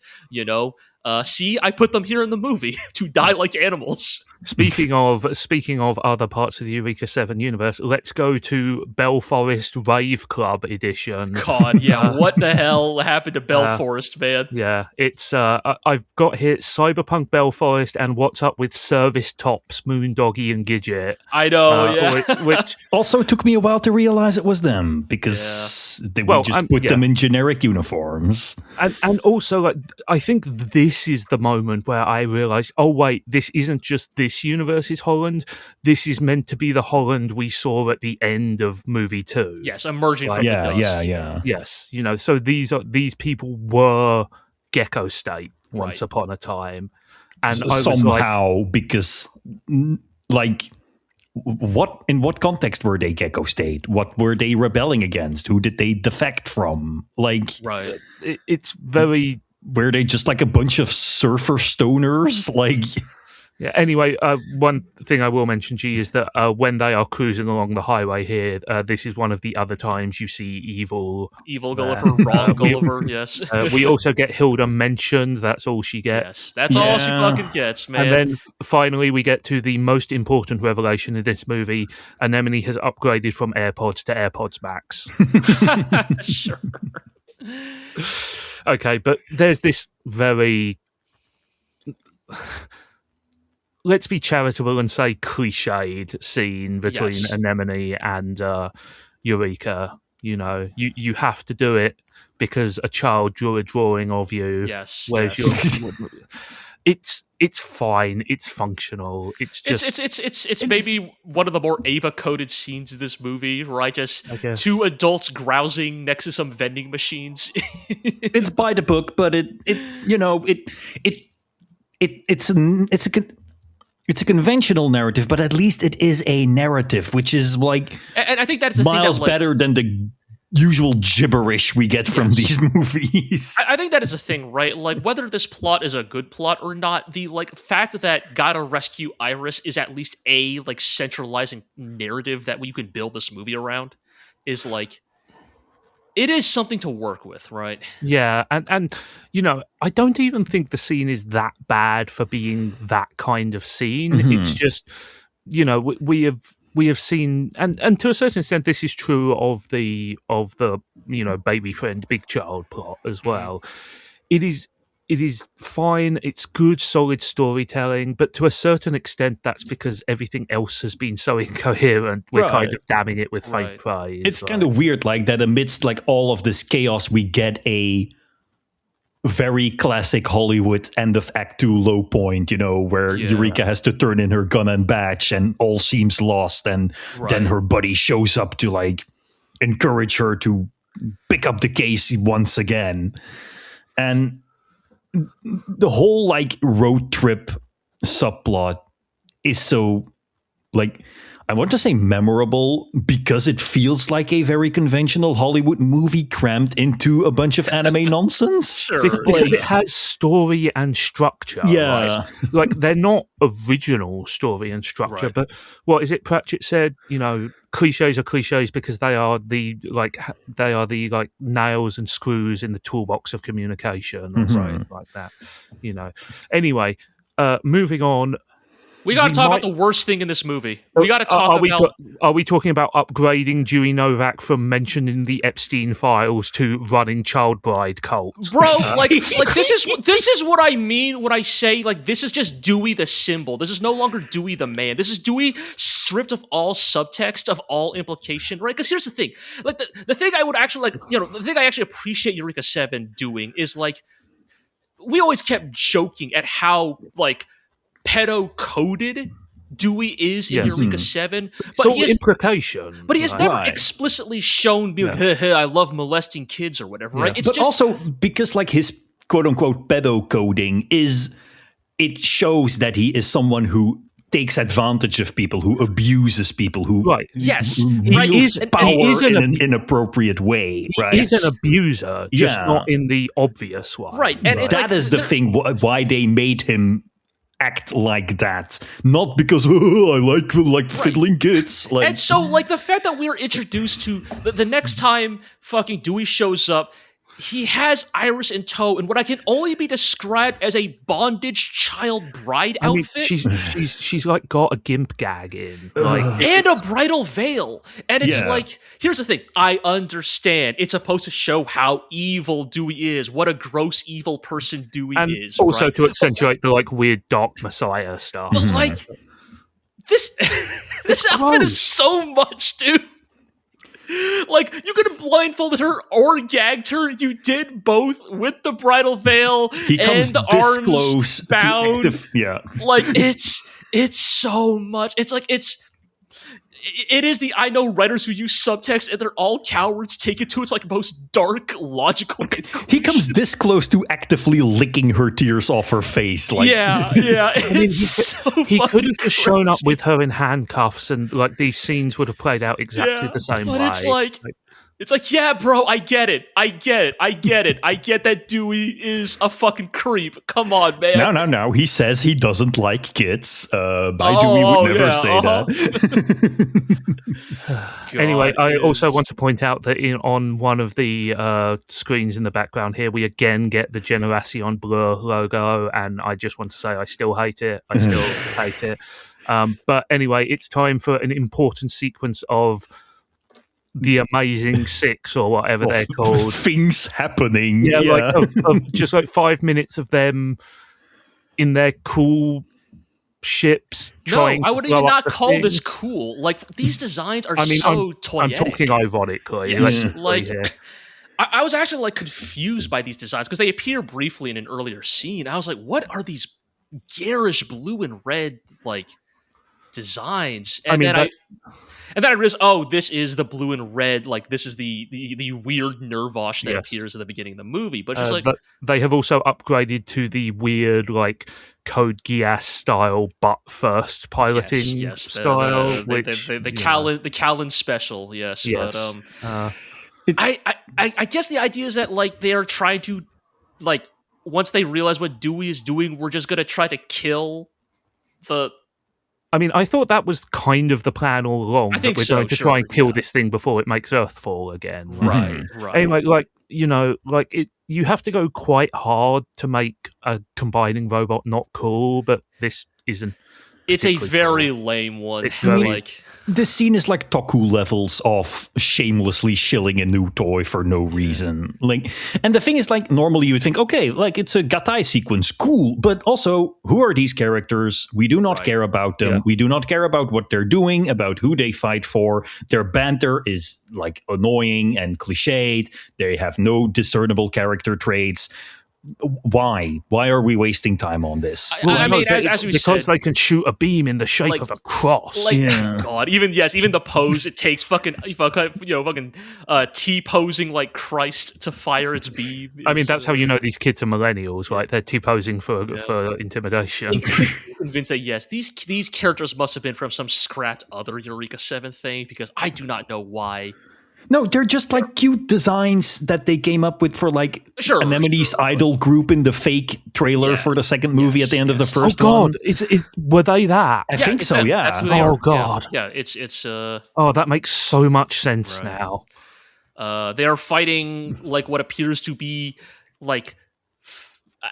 see, I put them here in the movie to die like animals. Speaking of other parts of the Eureka 7 universe, let's go to Belforest Rave Club edition. God, yeah, what the hell happened to Belforest, man? Yeah, it's I've got here Cyberpunk Belforest and What's Up with Service Tops, Moondoggy and Gidget. I know, which also took me a while to realize it was them, because they would just put them in generic uniforms. And also, like, I think this is the moment where I realized, oh wait, this isn't just this universe's Holland. This is meant to be the Holland we saw at the end of movie 2. Yes, emerging from the dust. Yeah. Yes, so these people were Gecko State once upon a time, and so I was somehow like, because like. In what context were they Gecko State? What were they rebelling against? Who did they defect from? Like, right? It's very. Were they just like a bunch of surfer stoners? Like, yeah. Anyway, one thing I will mention, G, is that when they are cruising along the highway here, this is one of the other times you see evil Gulliver, wrong Gulliver. Yes. We also get Hilda mentioned. That's all she gets. Yes, that's all she fucking gets, man. And then finally, we get to the most important revelation in this movie: Anemone has upgraded from AirPods to AirPods Max. Sure. Okay, but there's this very... let's be charitable and say cliched scene between Yes. Anemone and Eureka. You know, you have to do it because a child drew a drawing of you. Yes. Whereas it's fine. It's functional. It's just it's maybe one of the more Ava coded scenes in this movie, right? Just I guess. two adults grousing next to some vending machines. It's by the book, but it's a conventional narrative, but at least it is a narrative, which is like and I think that's the miles thing that, better than the usual gibberish we get from these movies. I think that is a thing, right? Like, whether this plot is a good plot or not, the like fact that gotta rescue Iris is at least a like centralizing narrative that you can build this movie around is like, it is something to work with, right? Yeah, and you know, I don't even think the scene is that bad for being that kind of scene. It's just, you know, we have seen, and to a certain extent, this is true of the you know, baby friend big child plot as well. It is fine. It's good, solid storytelling, but to a certain extent, that's because everything else has been so incoherent. We're kind of damning it with faint praise. It's kind of weird, like that amidst like all of this chaos, we get a very classic Hollywood end of Act 2 low point, you know, where Eureka has to turn in her gun and badge and all seems lost, and then her buddy shows up to like encourage her to pick up the case once again. And the whole like road trip subplot is so like, I want to say memorable because it feels like a very conventional Hollywood movie crammed into a bunch of anime nonsense. Because it has story and structure. Yeah. Like they're not original story and structure, but what is it Pratchett said? You know, cliches are cliches because they are the like nails and screws in the toolbox of communication or something like that. You know. Anyway, moving on. We got to talk about the worst thing in this movie. We got to talk about... Are we talking about upgrading Dewey Novak from mentioning the Epstein files to running child bride cults? Bro, like this is what I mean when I say, like, this is just Dewey the symbol. This is no longer Dewey the man. This is Dewey stripped of all subtext, of all implication, right? Because here's the thing. Like, the thing I would actually, like, you know, the thing I actually appreciate Eureka 7 doing is, like, we always kept joking at how, like, pedo-coded Dewey is in Eureka 7. But he has, implication. But he has never explicitly shown me, like, I love molesting kids or whatever, right? It's but just, also, because like his quote-unquote pedo-coding it shows that he is someone who takes advantage of people, who abuses people, who wields power in an inappropriate way. Right? He's an abuser, just not in the obvious one. Right. And that like, is the thing, why they made him act like that, not because I like fiddling kids. Like, and so, like, the fact that we are introduced to the next time fucking Dewey shows up, he has Iris in tow in what I can only be described as a bondage child bride outfit. She's like got a gimp gag in, like, and a bridal veil. And it's like, here's the thing. I understand it's supposed to show how evil Dewey is, what a gross evil person Dewey is, and also to accentuate the like weird dark messiah stuff. But like, this outfit is so much, dude. Like, you could have blindfolded her or gagged her. You did both with the bridal veil and the arms bound. Like, it's so much. It's like, it is the I know writers who use subtext and they're all cowards take it to its like most dark logical conclusion. He comes this close to actively licking her tears off her face. Like, he could have just shown up with her in handcuffs and like these scenes would have played out exactly the same way. But it's like, yeah, bro, I get it. I get that Dewey is a fucking creep. Come on, man. No. He says he doesn't like kids. Dewey would never say that. Anyway, I also want to point out that on one of the screens in the background here, we again get the Generacion Blur logo, and I just want to say I still hate it. But anyway, it's time for an important sequence of the Amazing Six or whatever they're called. Things happening. Like of just like 5 minutes of them in their cool ships. No, Trying I would to blow even up not the call thing. this cool. Like, these designs are I mean, so I'm toyetic. talking ironically. Yes, let's be like here. I was actually like confused by these designs because they appear briefly in an earlier scene. I was like, what are these garish blue and red like designs? And then I realized, oh, this is the blue and red. Like, this is the weird nervosh that appears at the beginning of the movie. But just like they have also upgraded to the weird like Code Geass style, but first piloting style, the Callan special. Yes. But I guess the idea is that like they are trying to like once they realize what Dewey is doing, we're just gonna try to kill the. I mean, I thought that was kind of the plan all along. I think that we're going to try and kill this thing before it makes Earthfall again. Right. Anyway, like you have to go quite hard to make a combining robot not cool, but this isn't. It's a very lame one. It's very, like this scene is like Toku levels of shamelessly shilling a new toy for no reason. Like, and the thing is, like, normally you would think, okay, like it's a Gatai sequence, cool, but also, who are these characters? We do not care about them. Yeah. We do not care about what they're doing, about who they fight for. Their banter is like annoying and cliched. They have no discernible character traits. Why are we wasting time on this? I mean, as we because said, they can shoot a beam in the shape of a cross. God, even the pose it takes fucking T posing like Christ to fire its beam. I mean, that's how you know these kids are millennials, right? They're T posing for intimidation. Convinced that yes, these characters must have been from some scrapped other Eureka 7 thing because I do not know why. No, they're just like cute designs that they came up with for like Anemone's idol group in the fake trailer for the second movie at the end of the first one. Oh God, were they that? I think so. That's who they are. God. Yeah, it's. Oh, that makes so much sense now. They are fighting like what appears to be like.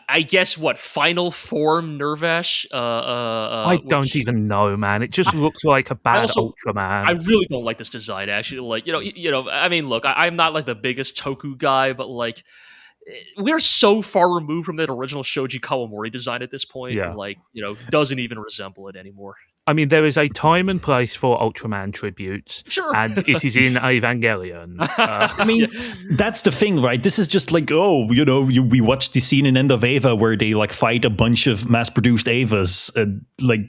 I guess what final form Nervash? I don't even know, man. It just looks like a bad Ultraman. I really don't like this design. Actually, like you know. I mean, look, I'm not like the biggest Toku guy, but like we're so far removed from that original Shoji Kawamori design at this point. Yeah. Like doesn't even resemble it anymore. I mean, there is a time and place for Ultraman tributes, and it is in Evangelion. I mean, that's the thing, right? This is just like, we watched the scene in End of Eva where they like fight a bunch of mass-produced Evas. Like,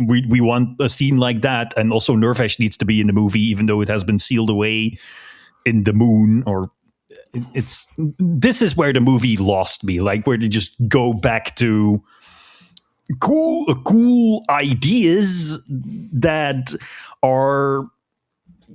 we want a scene like that, and also Nervash needs to be in the movie, even though it has been sealed away in the moon. Or this is where the movie lost me, like where they just go back to cool ideas that are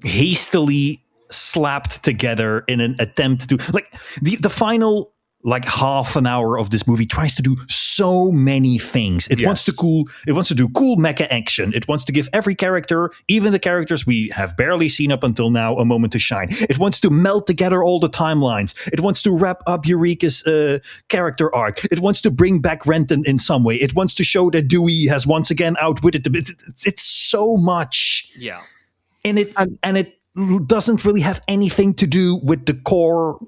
hastily slapped together in an attempt to like the final like half an hour of this movie tries to do so many things. It wants to do cool mecha action. It wants to give every character, even the characters we have barely seen up until now, a moment to shine. It wants to melt together all the timelines. It wants to wrap up Eureka's character arc. It wants to bring back Renton in some way. It wants to show that Dewey has once again outwitted the it's so much. Yeah. And it doesn't really have anything to do with the core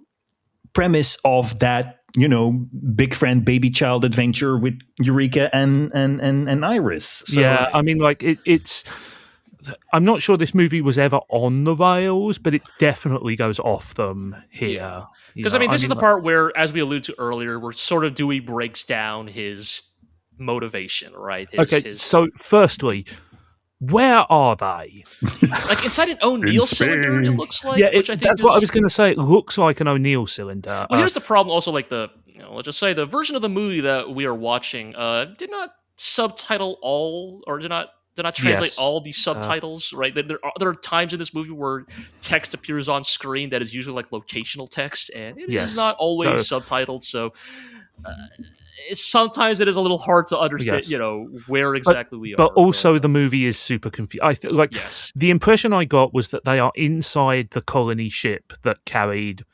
premise of that, big friend baby child adventure with Eureka and Iris. So, yeah, I mean, like it's. I'm not sure this movie was ever on the rails, but it definitely goes off them here. Because this is the part where, as we alluded to earlier, where sort of Dewey breaks down his motivation, right? So firstly, where are they? Like inside an O'Neill cylinder, it looks like. Yeah, that's what I was going to say. It looks like an O'Neill cylinder. Well, here's the problem. Also, like let's just say the version of the movie that we are watching did not subtitle all, or did not translate all these subtitles. Right? There are times in this movie where text appears on screen that is usually like locational text, and it is not always subtitled. So. Sometimes it is a little hard to understand, where exactly we are. But also, the movie is super confused. The impression I got was that they are inside the colony ship that carried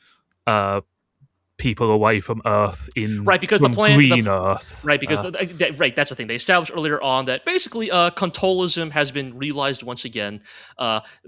people away from Earth because from the plan, green Earth. Right, because that's the thing. They established earlier on that basically contolism has been realized once again.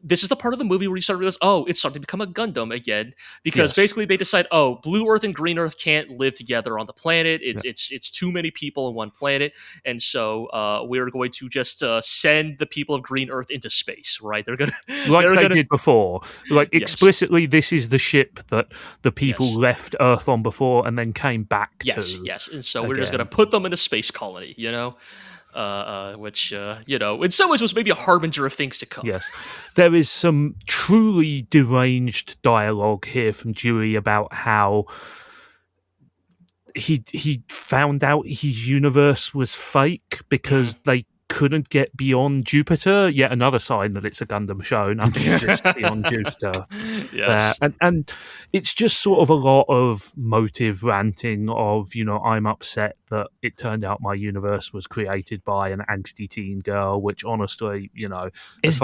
This is the part of the movie where you start to realize, it's starting to become a Gundam again, because basically they decide, blue Earth and green Earth can't live together on the planet. It's too many people in one planet, and so we're going to just send the people of green Earth into space. Right? They're gonna they did before. Like explicitly, this is the ship that the people left Earth on before and then came back to. Yes. And so we're just going to put them in a space colony, which, in some ways was maybe a harbinger of things to come. Yes. There is some truly deranged dialogue here from Dewey about how he found out his universe was fake because they couldn't get beyond Jupiter. Yet another sign that it's a Gundam show. Nothing exists beyond Jupiter. Yes. And it's just sort of a lot of motive ranting of, I'm upset that it turned out my universe was created by an angsty teen girl, which honestly, is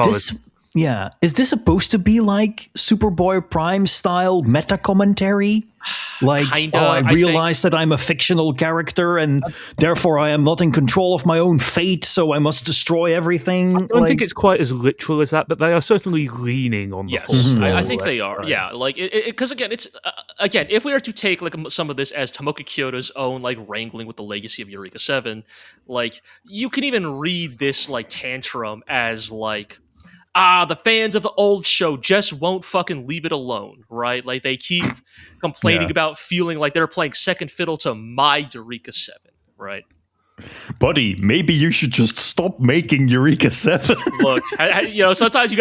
this supposed to be like Superboy Prime style meta commentary? Like, Kinda, I realize that I'm a fictional character and therefore I am not in control of my own fate, so I must destroy everything. I don't think it's quite as literal as that, but they are certainly leaning on the force. I think they are. Right. Yeah, like because again, it's if we are to take like some of this as Tomoka Kyoto's own like wrangling with the legacy of Eureka 7, like you can even read this like tantrum as like, the fans of the old show just won't fucking leave it alone, right? Like they keep complaining about feeling like they're playing second fiddle to my Eureka 7, right? Buddy, maybe you should just stop making Eureka 7. Look, sometimes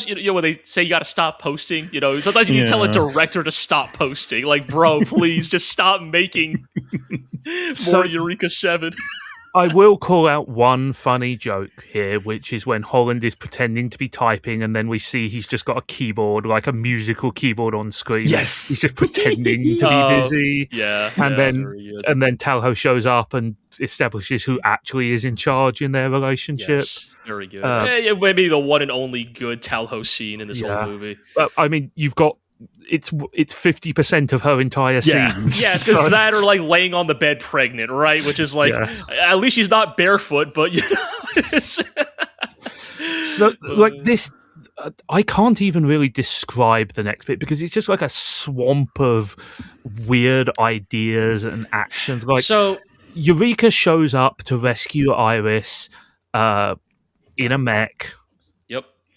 when they say you got to stop posting, sometimes you need to tell a director to stop posting. Like, bro, please just stop making more Eureka 7. I will call out one funny joke here, which is when Holland is pretending to be typing, and then we see he's just got a keyboard, like a musical keyboard on screen. Yes, he's just pretending to be busy. And then Talho shows up and establishes who actually is in charge in their relationship. Yes, very good. Maybe the one and only good Talho scene in this whole movie. I mean, you've got. It's 50% of her entire scene. Yeah, because that or like laying on the bed pregnant, right? Which is like, at least she's not barefoot, but it's so like this. I can't even really describe the next bit because it's just like a swamp of weird ideas and actions. Like, so Eureka shows up to rescue Iris in a mech.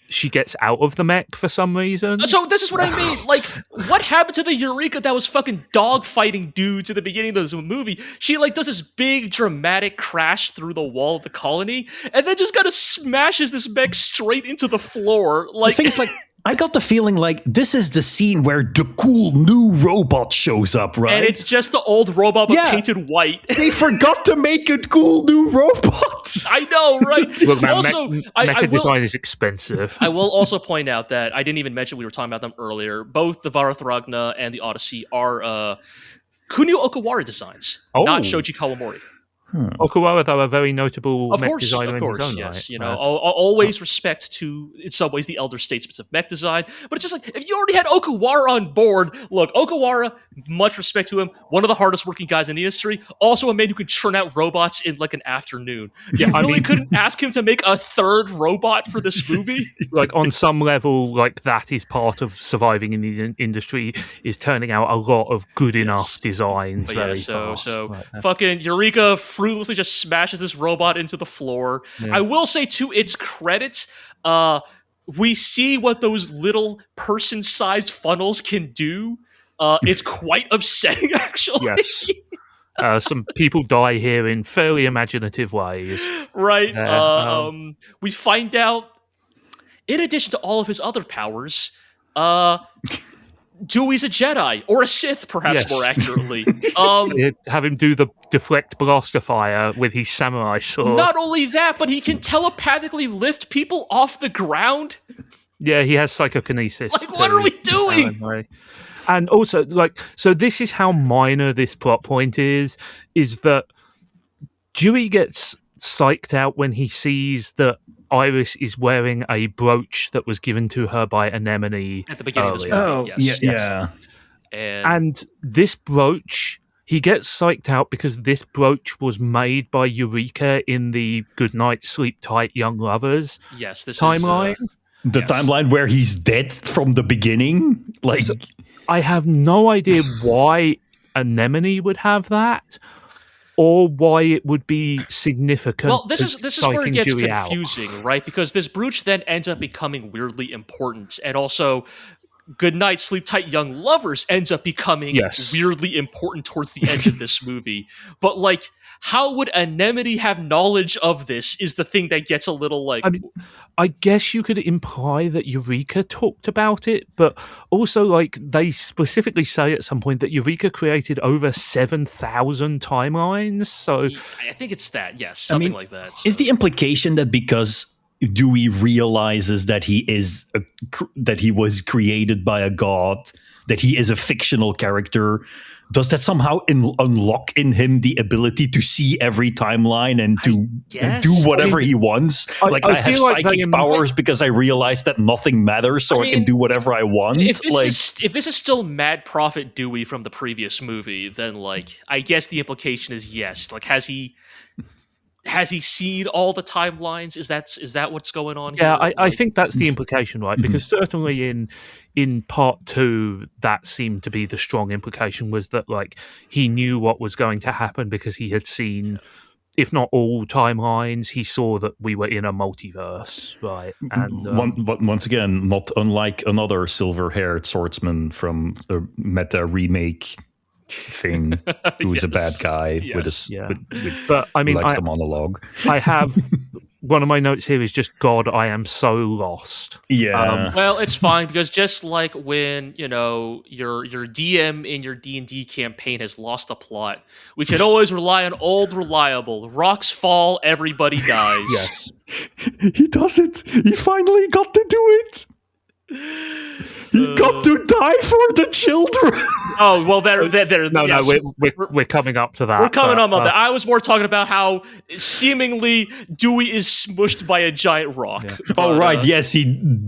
She gets out of the mech for some reason. So this is what I mean. Like, what happened to the Eureka that was fucking dogfighting dudes at the beginning of this movie? She like does this big dramatic crash through the wall of the colony, and then just kind of smashes this mech straight into the floor. Like, the thing is, like, I got the feeling like this is the scene where the cool new robot shows up, right? And it's just the old robot but painted white. They forgot to make a cool new robot. I know, right? Look, man, mecha design is expensive. I will also point out that I didn't even mention we were talking about them earlier. Both the Varathragna and the Odyssey are Kunio Okawara designs, not Shoji Kawamori. Okawara, though, a very notable mech designer in his own yes. right. Always respect to, in some ways, the elder statesmen of mech design. But it's just like, if you already had Okawara on board, look, Okawara, much respect to him, one of the hardest working guys in the industry, also a man who could churn out robots in like an afternoon. Yeah, I really couldn't ask him to make a third robot for this movie. Like, on some level, like, that is part of surviving in the industry, is turning out a lot of good enough designs very fast. So fucking Eureka fruitlessly just smashes this robot into the floor. I will say, to its credit, we see what those little person-sized funnels can do. It's quite upsetting, actually. Yes. Some people die here in fairly imaginative ways. Right. We find out, in addition to all of his other powers, Dewey's a Jedi, or a Sith, perhaps more accurately. Have him do the deflect blaster fire with his samurai sword. Not only that, but he can telepathically lift people off the ground. Yeah, he has psychokinesis. Like, what are we doing? And also, like, so this is how minor this plot point is that Dewey gets psyched out when he sees that Iris is wearing a brooch that was given to her by Anemone at the beginning of this movie. Oh, yes. And this brooch, he gets psyched out because this brooch was made by Eureka in the Goodnight Sleep Tight Young Lovers timeline. The timeline where he's dead from the beginning? Like, so I have no idea why Anemone would have that, or why it would be significant. Well, this is where it gets confusing, right? Because this brooch then ends up becoming weirdly important, and also Goodnight Sleep Tight Young Lovers ends up becoming weirdly important towards the end of this movie. But like, how would Anemone have knowledge of this is the thing that gets a little like... I mean, I guess you could imply that Eureka talked about it, but also like they specifically say at some point that Eureka created over 7,000 timelines. So I think it's that, yes, something like that. So. Is the implication that because Dewey realizes that he was created by a god, that he is a fictional character, does that somehow unlock in him the ability to see every timeline and to do whatever he wants? I have psychic powers because I realize that nothing matters, so I can do whatever I want. If this is still Mad Prophet Dewey from the previous movie, then like I guess the implication is yes. Like, has he seen all the timelines? Is that what's going on here? Yeah, I think that's the implication, right? Because certainly in part 2, that seemed to be the strong implication, was that like he knew what was going to happen because he had seen, if not all timelines, he saw that we were in a multiverse, right? And but once again, not unlike another silver-haired swordsman from a meta remake thing who's a bad guy but I mean, likes the monologue. I have one of my notes here is just, God, I am so lost. Well, it's fine, because just like when your DM in your D&D campaign has lost the plot, we can always rely on old reliable. Rocks fall, everybody dies. Yes, he does it. He finally got to do it. He got to die for the children. Oh well, we're coming up to that. We're coming up on that. I was more talking about how seemingly Dewey is smushed by a giant rock. Yeah. But, yes,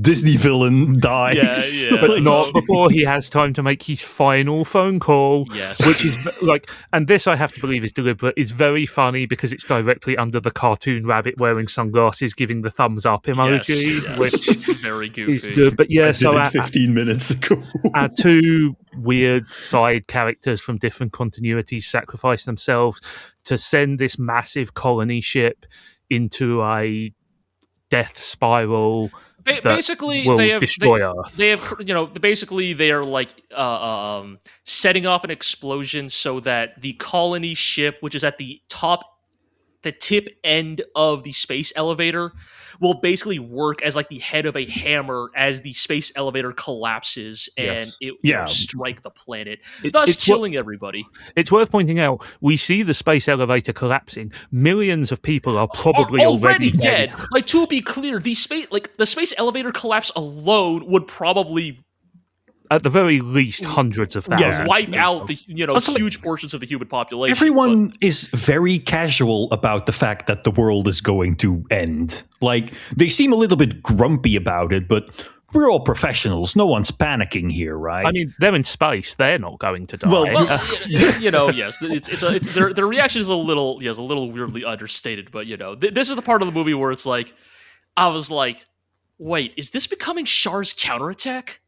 Disney villain dies, but not before he has time to make his final phone call. Yes, which is like, and this I have to believe is deliberate. Is very funny because it's directly under the cartoon rabbit wearing sunglasses, giving the thumbs up emoji, which is very goofy. Is good. But yeah, so 15 minutes ago, our two weird side characters from different continuities sacrifice themselves to send this massive colony ship into a death spiral. Basically, they have destroy Earth. They have, basically they are like setting off an explosion so that the colony ship, which is at the tip end of the space elevator, will basically work as like the head of a hammer as the space elevator collapses and it will strike the planet, thus killing everybody. It's worth pointing out, we see the space elevator collapsing. Millions of people are probably already dead. Like, to be clear, the space elevator collapse alone would probably, at the very least, hundreds of thousands. Wipe out the huge portions of the human population. Everyone is very casual about the fact that the world is going to end. Like, they seem a little bit grumpy about it, but we're all professionals. No one's panicking here, right? I mean, they're in space. They're not going to die. Well, yes, their reaction is a little weirdly understated. But this is the part of the movie where it's like, I was like, wait, is this becoming Char's counterattack?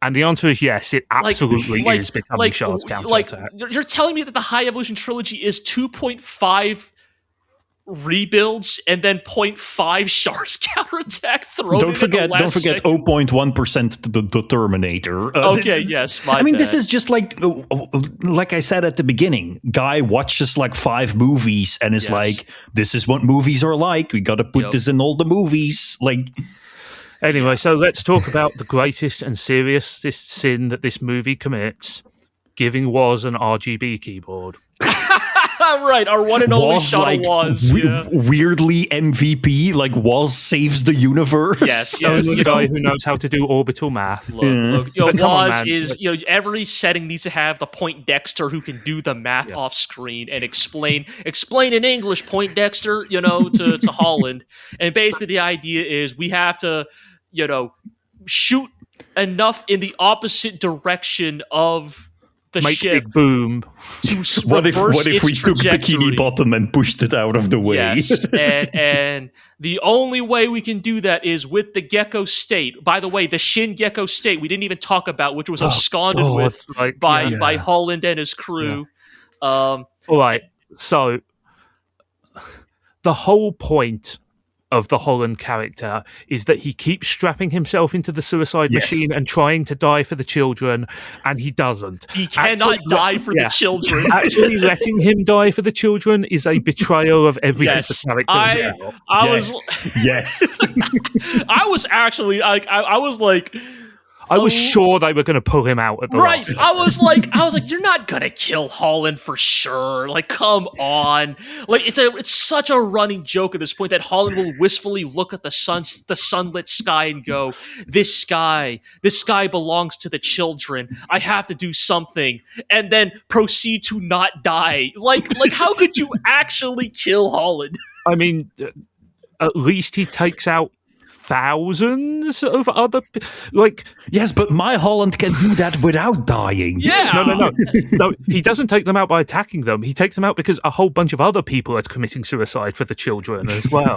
And the answer is yes, it absolutely is becoming Char's counterattack. You're telling me that the High Evolution trilogy is 2.5 rebuilds and then 0.5 Char's counterattack thrown Don't forget 0.1% the Terminator. Okay, yes, this is just like I said at the beginning. Guy watches like 5 movies and is like, this is what movies are like. We got to put this in all the movies. Like... Anyway, so let's talk about the greatest and seriousest sin that this movie commits: giving Woz an RGB keyboard. Right, our one and only shot Woz. Weirdly MVP, like Woz saves the universe. Yes, the guy who knows how to do orbital math. Look, Woz is, every setting needs to have the Point Dexter who can do the math off screen and explain in English, Point Dexter, to Holland. And basically the idea is we have to, shoot enough in the opposite direction of the Make ship big boom. to What reverse if its we took trajectory. Bikini Bottom and pushed it out of the way? Yes, and the only way we can do that is with the Gecko State. By the way, the Shin Gecko State we didn't even talk about, which was absconded God, with like, by Holland and his crew. All right, so the whole point of the Holland character is that he keeps strapping himself into the suicide machine and trying to die for the children, and he doesn't. He cannot die for the children. Actually letting him die for the children is a betrayal of every other character. Yes. I was actually like, I was like, I was sure they were going to pull him out at the right. last. I was like, you're not gonna kill Holland for sure. Like, come on. Like, it's such a running joke at this point that Holland will wistfully look at the sunlit sky and go, this sky belongs to the children. I have to do something, and then proceed to not die. Like how could you actually kill Holland? I mean, at least he takes out thousands of other yes, but my Holland can do that without dying. No, he doesn't take them out by attacking them. He takes them out because a whole bunch of other people are committing suicide for the children as well.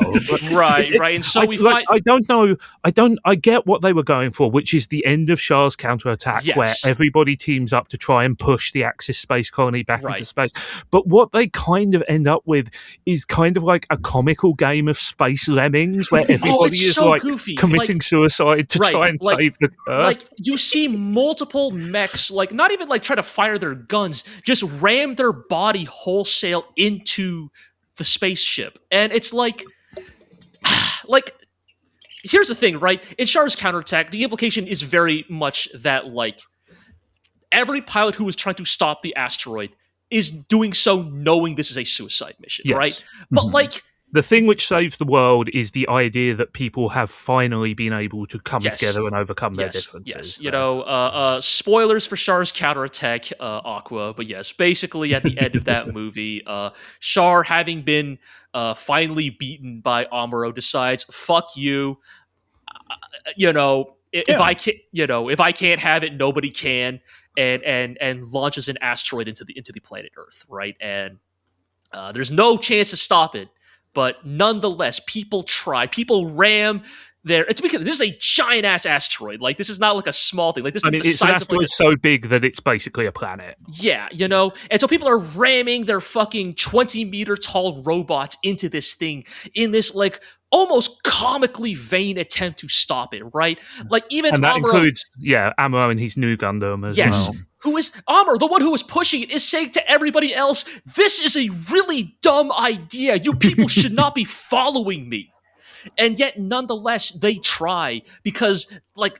right and so I don't know, I get what they were going for, which is the end of Char's counterattack, where everybody teams up to try and push the Axis space colony back into space. But what they kind of end up with is kind of like a comical game of Space Lemmings, where everybody is so goofy, committing suicide to try and save the Earth. Like, you see multiple mechs, like, not even like try to fire their guns, just ram their body wholesale into the spaceship. And it's like here's the thing, right? In Char's counterattack, the implication is very much that, like, every pilot who is trying to stop the asteroid is doing so knowing this is a suicide mission, right? But, like, the thing which saves the world is the idea that people have finally been able to come together and overcome their differences. Yes, you know, spoilers for Char's counterattack, Aqua, but yes, basically at the end of that movie, Char, having been finally beaten by Amuro, decides, "Fuck you." If I can't have it, nobody can, and launches an asteroid into the planet Earth, right? And there's no chance to stop it. But nonetheless, people try. People ram their. This is a giant ass asteroid. Like, this is not like a small thing. Like, this is the size an asteroid of so big that it's basically a planet. Yeah, you know. And so people are ramming their fucking 20-meter tall robots into this thing in this, like, almost comically vain attempt to stop it. Right? Like, even and that Amuro, includes Amuro and his new Gundam as well. Who is Amuro, the one who was pushing it, is saying to everybody else, "This is a really dumb idea. You people should not be following me." And yet, nonetheless, they try because, like,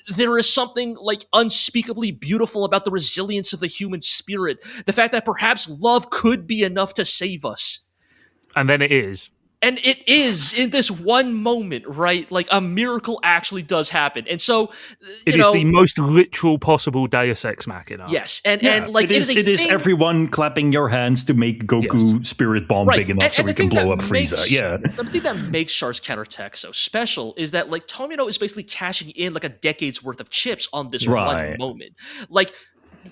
there is something, like, unspeakably beautiful about the resilience of the human spirit. The fact that perhaps love could be enough to save us. And then it is. And it is in this one moment, right? Like, a miracle actually does happen. And so, it is the most literal possible Deus Ex Machina. Yes. And like, it is everyone clapping your hands to make Goku spirit bomb big enough so we can blow up Frieza. The thing that makes Char's counterattack so special is that, like, Tomino is basically cashing in like a decade's worth of chips on this one moment. Like,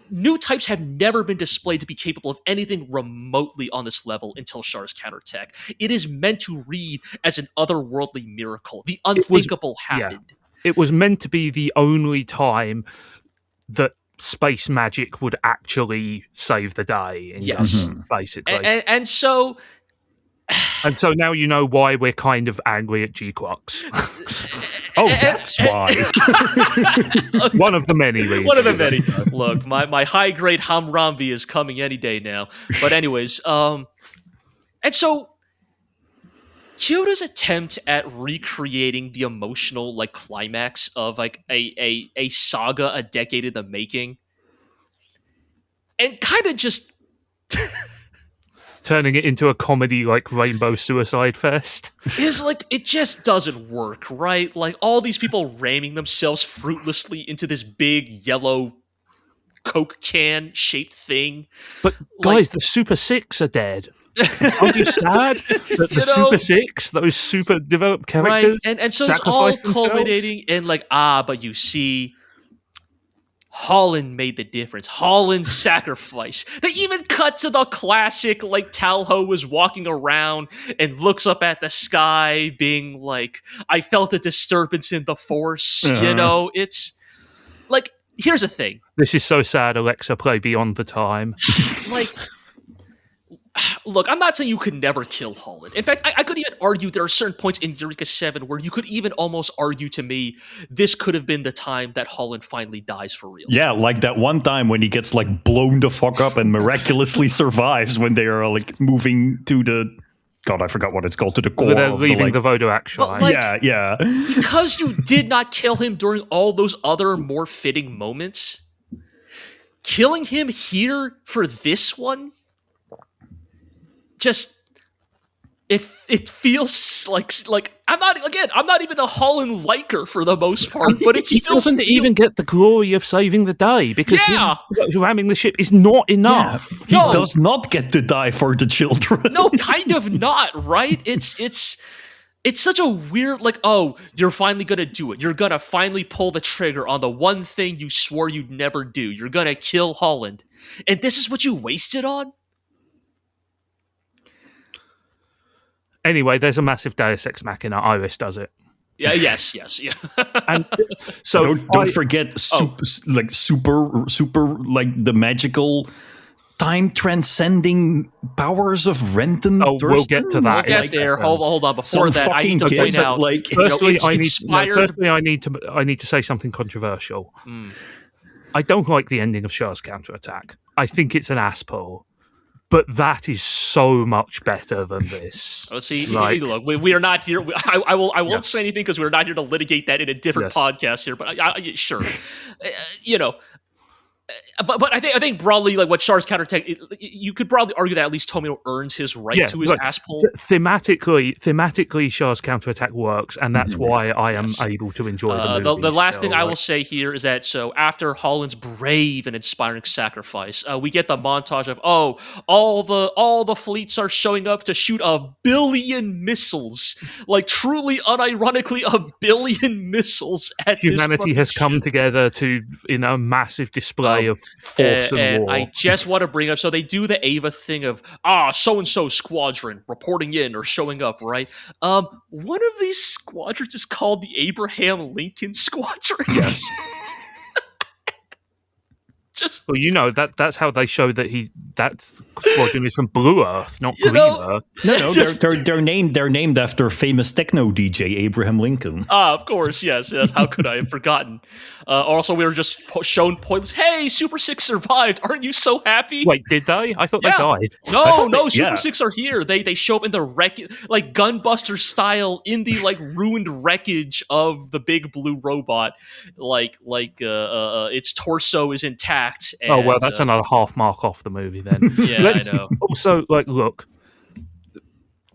new types have never been displayed to be capable of anything remotely on this level until Char's counterattack. It is meant to read as an otherworldly miracle. The unthinkable happened. It was meant to be the only time that space magic would actually save the day. Basically. And so... And so now you know why we're kind of angry at G-Quox. Oh, that's why. One of the many reasons. One of the many. Look, my high-grade Hamrambi is coming any day now. But anyways, and so Kyoto's attempt at recreating the emotional, like, climax of, like, a saga a decade in the making, and kind of just turning it into a comedy like Rainbow Suicide Fest is, like, it just doesn't work, right? Like, all these people ramming themselves fruitlessly into this big yellow Coke can shaped thing. But guys, the Super Six are dead. Aren't you sad that the Super Six, those super developed characters, right? And so it's all culminating in like, but you see, Holland made the difference. Holland's sacrifice. They even cut to the classic, like, Talho was walking around and looks up at the sky, being like, I felt a disturbance in the Force. You know, it's like, here's the thing. This is so sad, Alexa, play Beyond the Time. Like, look, I'm not saying you could never kill Holland. In fact, I could even argue there are certain points in Eureka 7 where you could even almost argue to me this could have been the time that Holland finally dies for real. Yeah, like that one time when he gets like blown the fuck up and miraculously survives when they are like moving to the... God, I forgot what it's called, to the core. They're leaving the Voodoo Actual. Like, yeah. Because you did not kill him during all those other more fitting moments, killing him here for this one... just it feels like I'm not even a Holland liker for the most part, but it still doesn't even get the glory of saving the day because ramming the ship is not enough. Yeah, he does not get to die for the children. No, kind of not, right? It's such a weird, like, oh, you're finally gonna do it. You're gonna finally pull the trigger on the one thing you swore you'd never do. You're gonna kill Holland, and this is what you wasted on. Anyway, there's a massive Deus Ex Machina. Iris does it. Yeah. Yes. Yeah. And so don't forget super like the magical time transcending powers of Renton. Oh, we'll get to that. We'll get there. Hold on. Before that, I need to point out. Firstly, I need to say something controversial. I don't like the ending of Shah's counterattack. I think it's an ass pull. But that is so much better than this. Oh, see, look, we are not here. I won't say anything because we're not here to litigate that in a different podcast here. But sure, you know. But I think broadly, like what Char's counterattack, you could probably argue that at least Tomino earns his right to his ass pull. Thematically, Char's counterattack works, and that's why I am able to enjoy the movie. The last thing I will say here is that after Holland's brave and inspiring sacrifice, we get the montage of all the fleets are showing up to shoot 1 billion missiles, like truly unironically 1 billion missiles at humanity has come together in a massive display of force and war. I just want to bring up, so they do the Ava thing of so-and-so squadron reporting in or showing up, right? One of these squadrons is called the Abraham Lincoln Squadron. Yes. Well, you know that's how they show that squadron is from Blue Earth, not Green Earth. No, they're named after famous techno DJ Abraham Lincoln. Of course, yes. How could I have forgotten? Also, we were just shown pointless. Hey, Super 6 survived. Aren't you so happy? Wait, did they? I thought they died. No, Super 6 are here. They show up in the like Gunbuster style in the like ruined wreckage of the big blue robot. Like its torso is intact. And, that's another half mark off the movie then. I know. Also, look,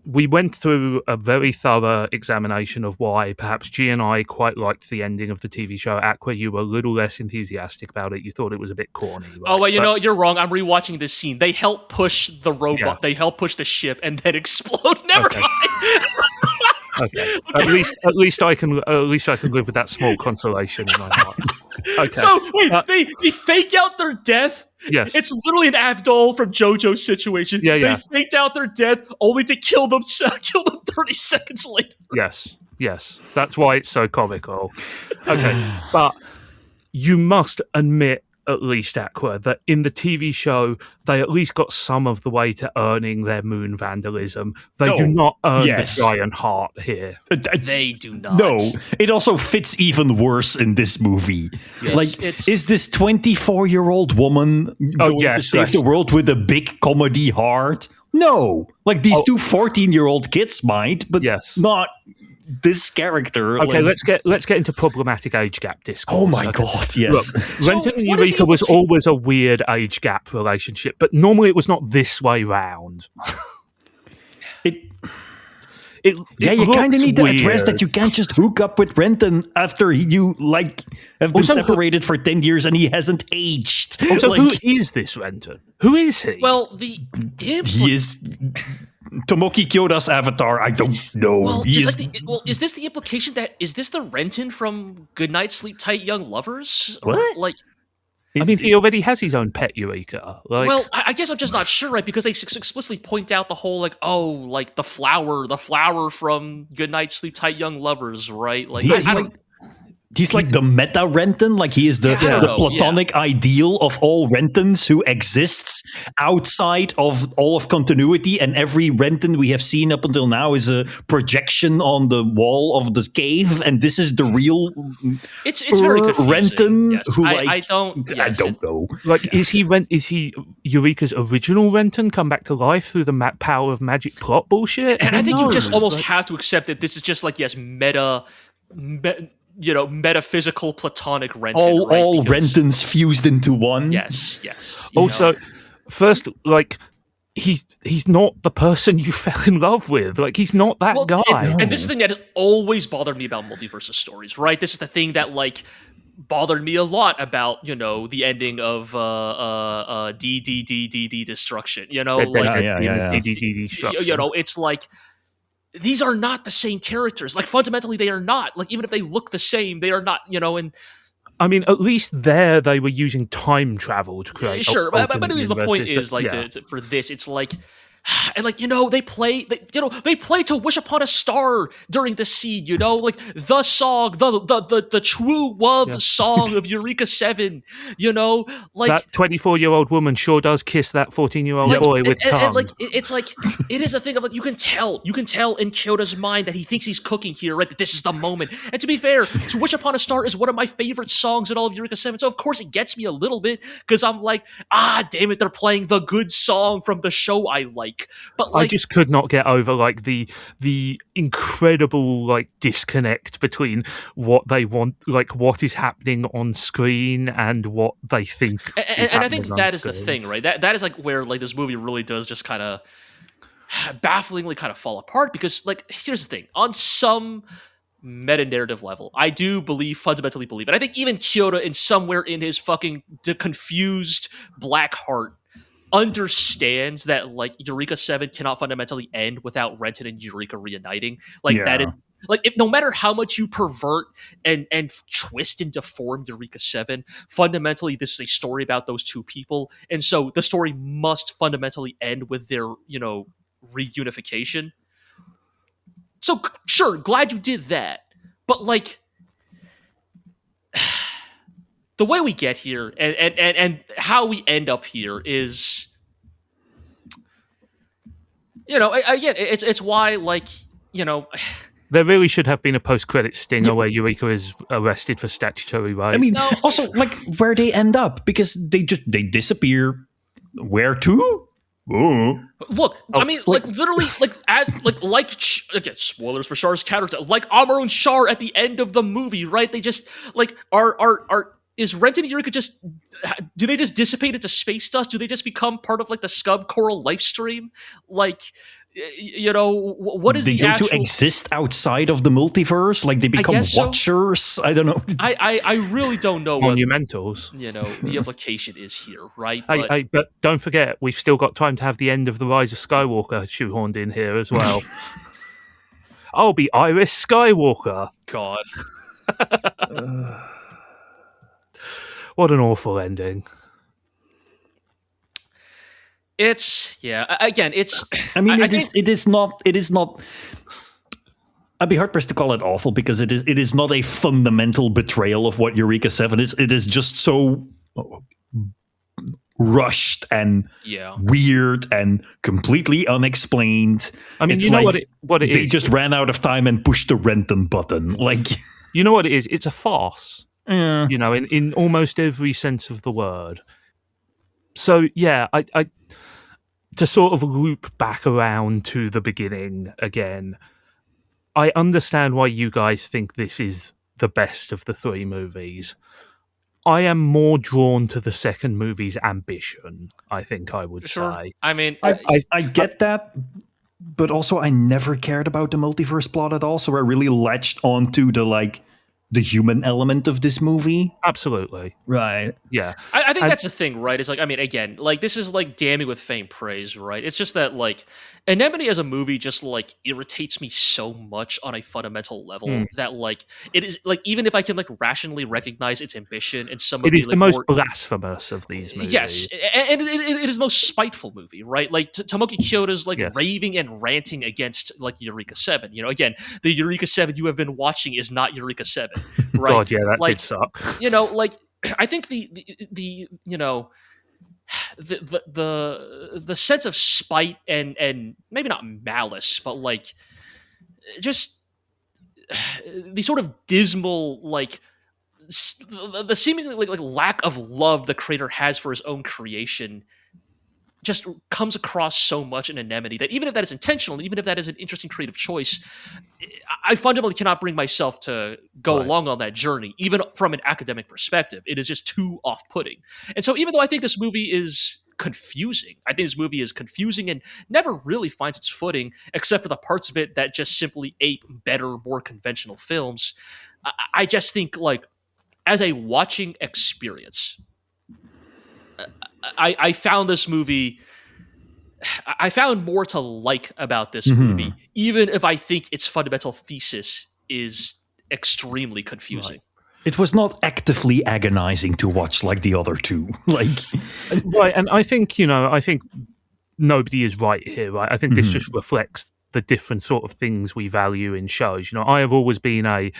we went through a very thorough examination of why perhaps G and I quite liked the ending of the TV show Aqua. You were a little less enthusiastic about it. You thought it was a bit corny. Right? Oh, well, you're wrong. I'm rewatching this scene. They help push the robot. Yeah. They help push the ship and then explode. Never mind. Okay. At least I can live with that small consolation in my heart. Okay. So wait, they fake out their death. Yes. It's literally an Avdol from JoJo's situation. Yeah. They faked out their death only to kill them 30 seconds later. Yes. That's why it's so comical. Okay. But you must admit, at least Aqua, that in the TV show, they at least got some of the way to earning their moon vandalism. They do not earn the giant heart here. They do not. No, it also fits even worse in this movie. Yes, is this 24-year-old woman going to save the world with a big comedy heart? No. Like these two 14-year-old kids might, but not this character. Okay, let's get into problematic age gap discourse. Oh my god, yes. Look, Renton and Eureka was always a weird age gap relationship, but normally it was not this way round. Yeah, you kind of need to address that you can't just hook up with Renton after you have been separated for 10 years and he hasn't aged. Also, who is this Renton? Who is he? Well, he is Tomoki Kyoda's avatar. I don't know. Well, is this the implication that is this the Renton from Goodnight Sleep Tight Young Lovers? What? I mean, he already has his own pet Eureka. Well, I guess I'm just not sure, right? Because they explicitly point out the whole, the flower from Goodnight Sleep Tight Young Lovers, right? He's like the meta Renton, like he is the platonic ideal of all Rentons who exists outside of all of continuity, and every Renton we have seen up until now is a projection on the wall of the cave, and this is the real it's very confusing. Renton yes. who I don't know. Is he Eureka's original Renton come back to life through the power of magic plot bullshit? And I think you just almost have to accept that this is just metaphysical platonic Renton. All Rentons fused into one. Yes. Also, first, he's not the person you fell in love with. Like, he's not that guy. And this is the thing that has always bothered me about Multiversal stories, right? This is the thing that bothered me a lot about the ending of DDDDD Destruction. DDD Destruction. It's like, these are not the same characters. Like, fundamentally, they are not. Like, even if they look the same, they are not, and... I mean, at least there they were using time travel to create... Sure, but anyways, the point is, for this, it's like... And they play to Wish Upon a Star during the scene, the song, the true love song of Eureka 7, that 24-year-old woman sure does kiss that 14-year-old boy with tongue. It is a thing of you can tell in Kyoda's mind that he thinks he's cooking here, right? That this is the moment. And to be fair, To Wish Upon a Star is one of my favorite songs in all of Eureka 7, so of course it gets me a little bit because I'm like, damn it, they're playing the good song from the show I like. But I just could not get over the incredible disconnect between what they want, what is happening on screen and what they think. And I think that is the thing, right? That is where this movie really does just kind of bafflingly kind of fall apart because here's the thing: on some meta-narrative level, I do fundamentally believe, and I think even Kyoda, in somewhere in his fucking confused black heart, understands that Eureka 7 cannot fundamentally end without Renton and Eureka reuniting. That is, if no matter how much you pervert and twist and deform Eureka 7, fundamentally this is a story about those two people, and so the story must fundamentally end with their reunification. So sure, glad you did that, but the way we get here and how we end up here is, again, it's why, There really should have been a post-credit stinger where Eureka is arrested for statutory rape. I mean, also, where they end up, because they disappear. Where to? Ooh. Look, I mean, literally, again, spoilers for Char's character, Amuro Char at the end of the movie, right? They just, is Renton and Eureka do they just dissipate into space dust? Do they just become part of the Scub Coral life stream? What is they the go actual... to exist outside of the multiverse? They become watchers? So. I don't know. I really don't know Monumentals. The implication is here, right? But don't forget, we've still got time to have the end of The Rise of Skywalker shoehorned in here as well. I'll be Iris Skywalker. God. What an awful ending. I mean, it is not. I'd be hard pressed to call it awful because it is not a fundamental betrayal of what Eureka 7 is. It is just so rushed and weird and completely unexplained. I mean, it's what it is? They just ran out of time and pushed the Renton button. You know what it is? It's a farce. In almost every sense of the word. So yeah, I to sort of loop back around to the beginning again, I understand why you guys think this is the best of the three movies. I am more drawn to the second movie's ambition, I think I would say. I mean, I get that, but also I never cared about the multiverse plot at all, so I really latched onto the human element of this movie. Absolutely. Right. Yeah. I think that's the thing, right? Is like, I mean, again, like this is like damning with faint praise, right? It's just that like Anemone as a movie just like irritates me so much on a fundamental level that like it is like even if I can like rationally recognize its ambition and some of It is the the like most more, blasphemous of these movies. yes, and it is the most spiteful movie, right? Like Tomoki Kyoto's like Yes. raving and ranting against like Eureka 7. You know, again, the Eureka 7 you have been watching is not Eureka 7, right? God, yeah, that like, did suck. You know, like I think the you know the sense of spite and maybe not malice, but like just the sort of dismal like the seemingly like lack of love the creator has for his own creation just comes across so much in Anemone that even if that is intentional, even if that is an interesting creative choice, I fundamentally cannot bring myself to go along on that journey, even from an academic perspective. It is just too off-putting. And so even though I think this movie is confusing, I think this movie is confusing and never really finds its footing, except for the parts of it that just simply ape better, more conventional films. I just think, like, as a watching experience, I found this movie. I found more to like about this movie, even if I think its fundamental thesis is extremely confusing. Right. It was not actively agonizing to watch like the other two. Like, right, and I think nobody is right here, right? I think this just reflects the different sort of things we value in shows. You know, I have always been a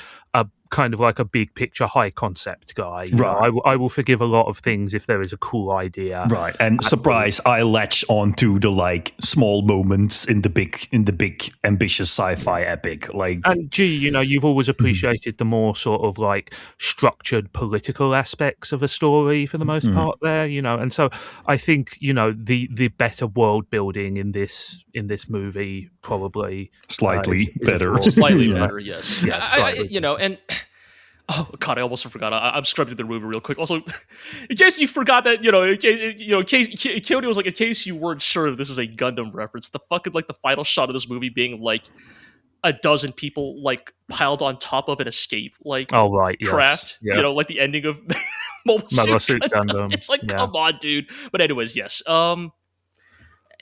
kind of like a big picture, high concept guy. You know, I will forgive a lot of things if there is a cool idea. Right, and surprise, I latch onto the like small moments in the big ambitious sci-fi epic. Like, and you know, you've always appreciated the more sort of like structured political aspects of a story for the most part there. You know, and so I think, you know, the better world building in this movie probably slightly better, slightly better, yes. Yeah, slightly. You know, and oh God, I almost forgot. I'm scrubbing through the movie real quick. Also, in case you forgot that, you know, in case Kyoto was like, in case you weren't sure if this is a Gundam reference, the fucking like the final shot of this movie being like a dozen people like piled on top of an escape like craft. Yes. You know, like the ending of Mobile Suit Gundam. It's like, come on, dude. But anyways, yes.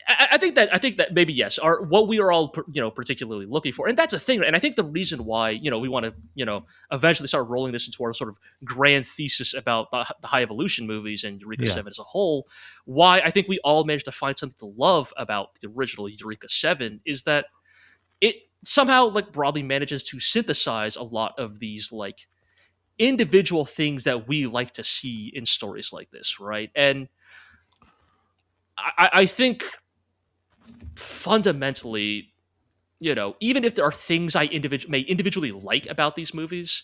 I think that maybe yes, are what we are all, you know, particularly looking for, and that's a thing. And I think the reason why, you know, we want to, you know, eventually start rolling this into our sort of grand thesis about the High Evolution movies and Eureka 7 as a whole, why I think we all managed to find something to love about the original Eureka 7 is that it somehow like broadly manages to synthesize a lot of these like individual things that we like to see in stories like this, right? And I think fundamentally, you know, even if there are things I may individually like about these movies,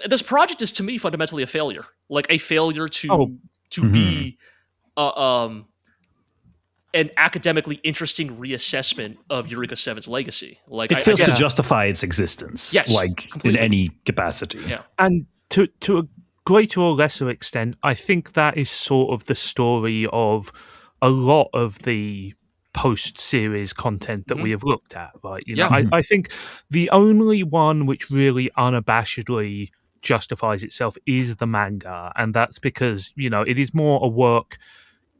this project is to me fundamentally a failure. Like a failure to be an academically interesting reassessment of Eureka 7's legacy. Like it fails to justify its existence, yes, like completely. in any capacity. Yeah, and to a greater or lesser extent, I think that is sort of the story of a lot of the post-series content that we have looked at, right? You know, I think the only one which really unabashedly justifies itself is the manga, and that's because, you know, it is more a work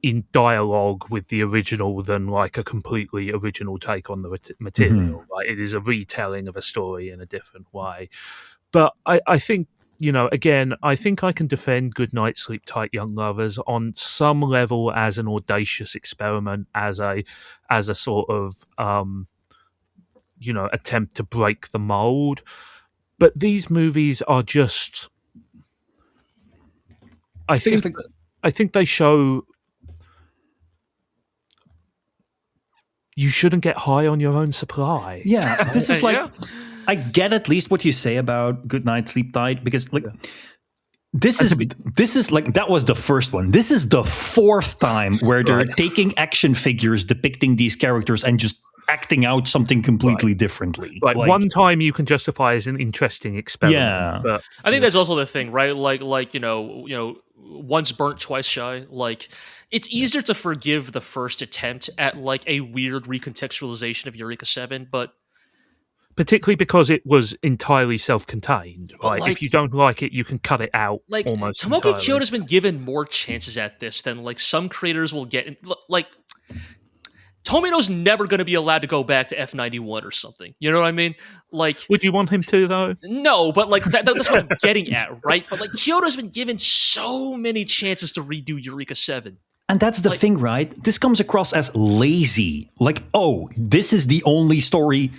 in dialogue with the original than like a completely original take on the material. Right? It is a retelling of a story in a different way. But I think, you know, again, I think I can defend Good Night, Sleep Tight, Young Lovers on some level as an audacious experiment, as a sort of, you know, attempt to break the mold. But these movies are just, I think they show you shouldn't get high on your own supply. Yeah, this is like, I get at least what you say about Good Night, Sleep Tight, because like this is like, that was the first one. This is the fourth time where they're taking action figures depicting these characters and just acting out something completely differently. Like one time you can justify as an interesting experiment. Yeah, but I think that's also the thing, right? Like you know, once burnt, twice shy. Like, it's easier to forgive the first attempt at like a weird recontextualization of Eureka 7, but particularly because it was entirely self-contained. Right? If you like don't like it, you can cut it out almost Tomoki entirely. Kyoto's been given more chances at this than like some creators will get. Like, Tomino's never going to be allowed to go back to F91 or something. You know what I mean? Like, would you want him to though? No, but like that's what I'm getting at, right? But like, Kyoto's been given so many chances to redo Eureka 7. And that's the thing, right? This comes across as lazy. Like, oh, this is the only story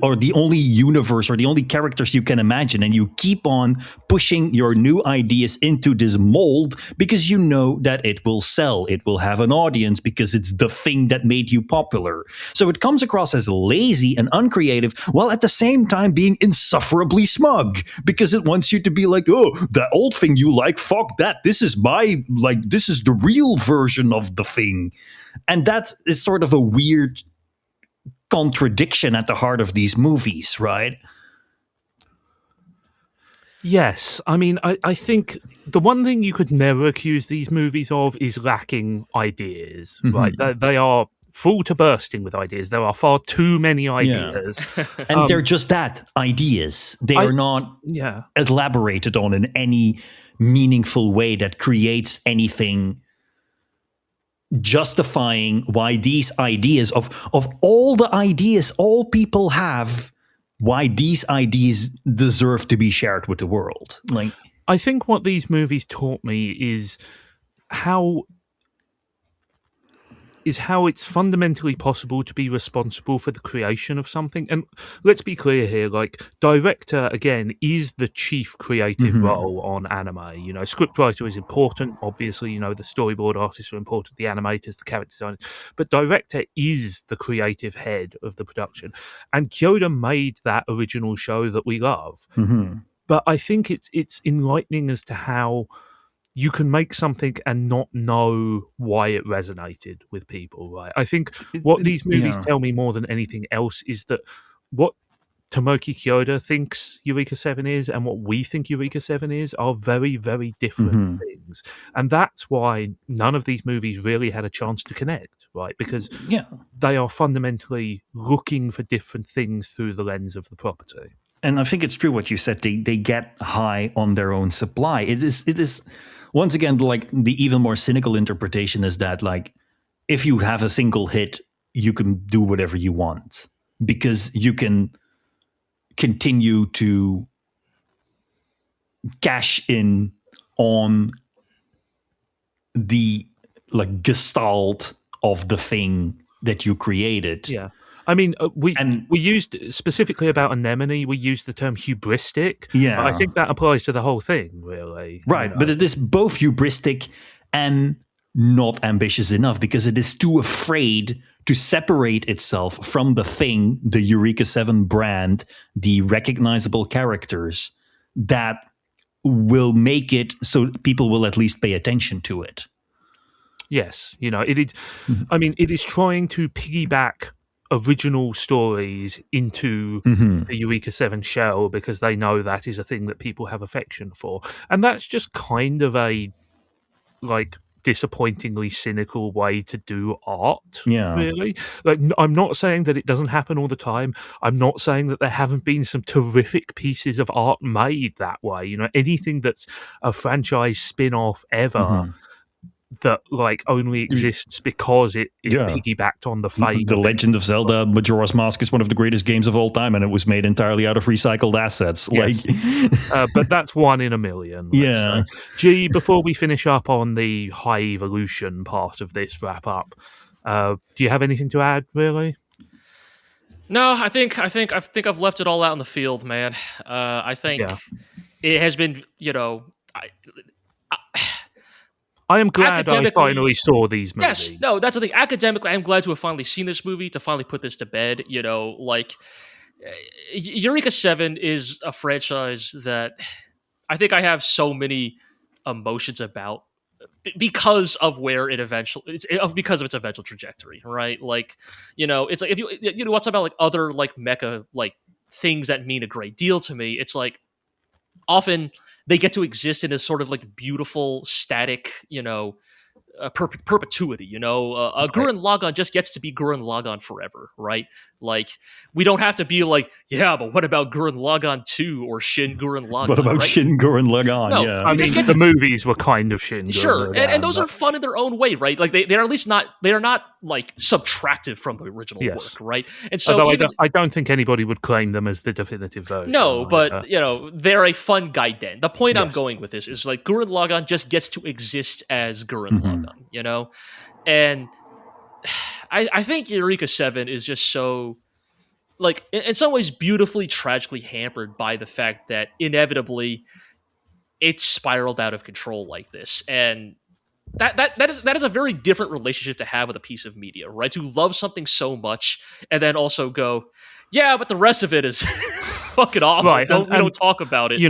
or the only universe or the only characters you can imagine, and you keep on pushing your new ideas into this mold because you know that it will sell, it will have an audience because it's the thing that made you popular. So it comes across as lazy and uncreative, while at the same time being insufferably smug because it wants you to be like, oh, that old thing you like, fuck that, this is the real version of the thing. And that is sort of a weird contradiction at the heart of these movies, right? Yes. I mean, I think the one thing you could never accuse these movies of is lacking ideas, right? They are full to bursting with ideas. There are far too many ideas. Yeah. And they're just that, ideas. They are not elaborated on in any meaningful way that creates anything justifying why these ideas of all the ideas all people have, why these ideas deserve to be shared with the world. Like, I think what these movies taught me is how it's fundamentally possible to be responsible for the creation of something. And let's be clear here, like, director, again, is the chief creative role on anime. You know, scriptwriter is important, obviously, you know, the storyboard artists are important, the animators, the character designers, but director is the creative head of the production. And Kyoto made that original show that we love. But I think it's enlightening as to how you can make something and not know why it resonated with people, right? I think what these movies tell me more than anything else is that what Tomoki Kyoto thinks Eureka 7 is and what we think Eureka 7 is are very, very different things. And that's why none of these movies really had a chance to connect, right? Because they are fundamentally looking for different things through the lens of the property. And I think it's true what you said. They get high on their own supply. It is once again, like, the even more cynical interpretation is that, like, if you have a single hit, you can do whatever you want because you can continue to cash in on the, like, gestalt of the thing that you created. Yeah. I mean, we used, specifically about Anemone, we used the term hubristic. Yeah. But I think that applies to the whole thing, really. Right. You know? But it is both hubristic and not ambitious enough because it is too afraid to separate itself from the thing, the Eureka 7 brand, the recognizable characters that will make it so people will at least pay attention to it. Yes. You know, it is, I mean, it is trying to piggyback original stories into the Eureka 7 shell because they know that is a thing that people have affection for. And that's just kind of a, like, disappointingly cynical way to do art, really. Like, I'm not saying that it doesn't happen all the time. I'm not saying that there haven't been some terrific pieces of art made that way. You know, anything that's a franchise spin-off ever that, like, only exists because it piggybacked on the fame. The Legend of Zelda Majora's Mask is one of the greatest games of all time, and it was made entirely out of recycled assets. Yes. But that's one in a million. Say. G, before we finish up on the high evolution part of this wrap up, do you have anything to add, really? No, I think I've left it all out in the field, man. I think it has been, you know, I am glad I finally saw these movies. Yes, no, that's the thing. Academically, I'm glad to have finally seen this movie, to finally put this to bed. You know, like, Eureka 7 is a franchise that I think I have so many emotions about because of where it because of its eventual trajectory, right? Like, you know, it's like, if you know what's about, like, other, like, mecha, like, things that mean a great deal to me, it's like often they get to exist in a sort of like beautiful, static, perpetuity. Gurren Lagann just gets to be Gurren Lagann forever, right? Like, we don't have to be like, yeah, but what about Gurren Lagann 2 or Shin Gurren Lagann? What about right? Shin Gurren Lagann? No, Yeah. I mean, the movies were kind of Shin. Sure, Gurren and those Lagann, are fun in their own way, right? Like they are at least not like subtractive from the original Yes. work, right? And so although I don't think anybody would claim them as the definitive version. no, but either. they're a fun guide. The point I'm Yes. going with this is like Gurren Lagann just gets to exist as Gurren Lagann, and I think Eureka 7 is just so, like, in some ways beautifully tragically hampered by the fact that inevitably it spiraled out of control like this, and that is a very different relationship to have with a piece of media, right? To love something so much and then also go, yeah, but the rest of it is fucking awful. Right, We don't talk about it.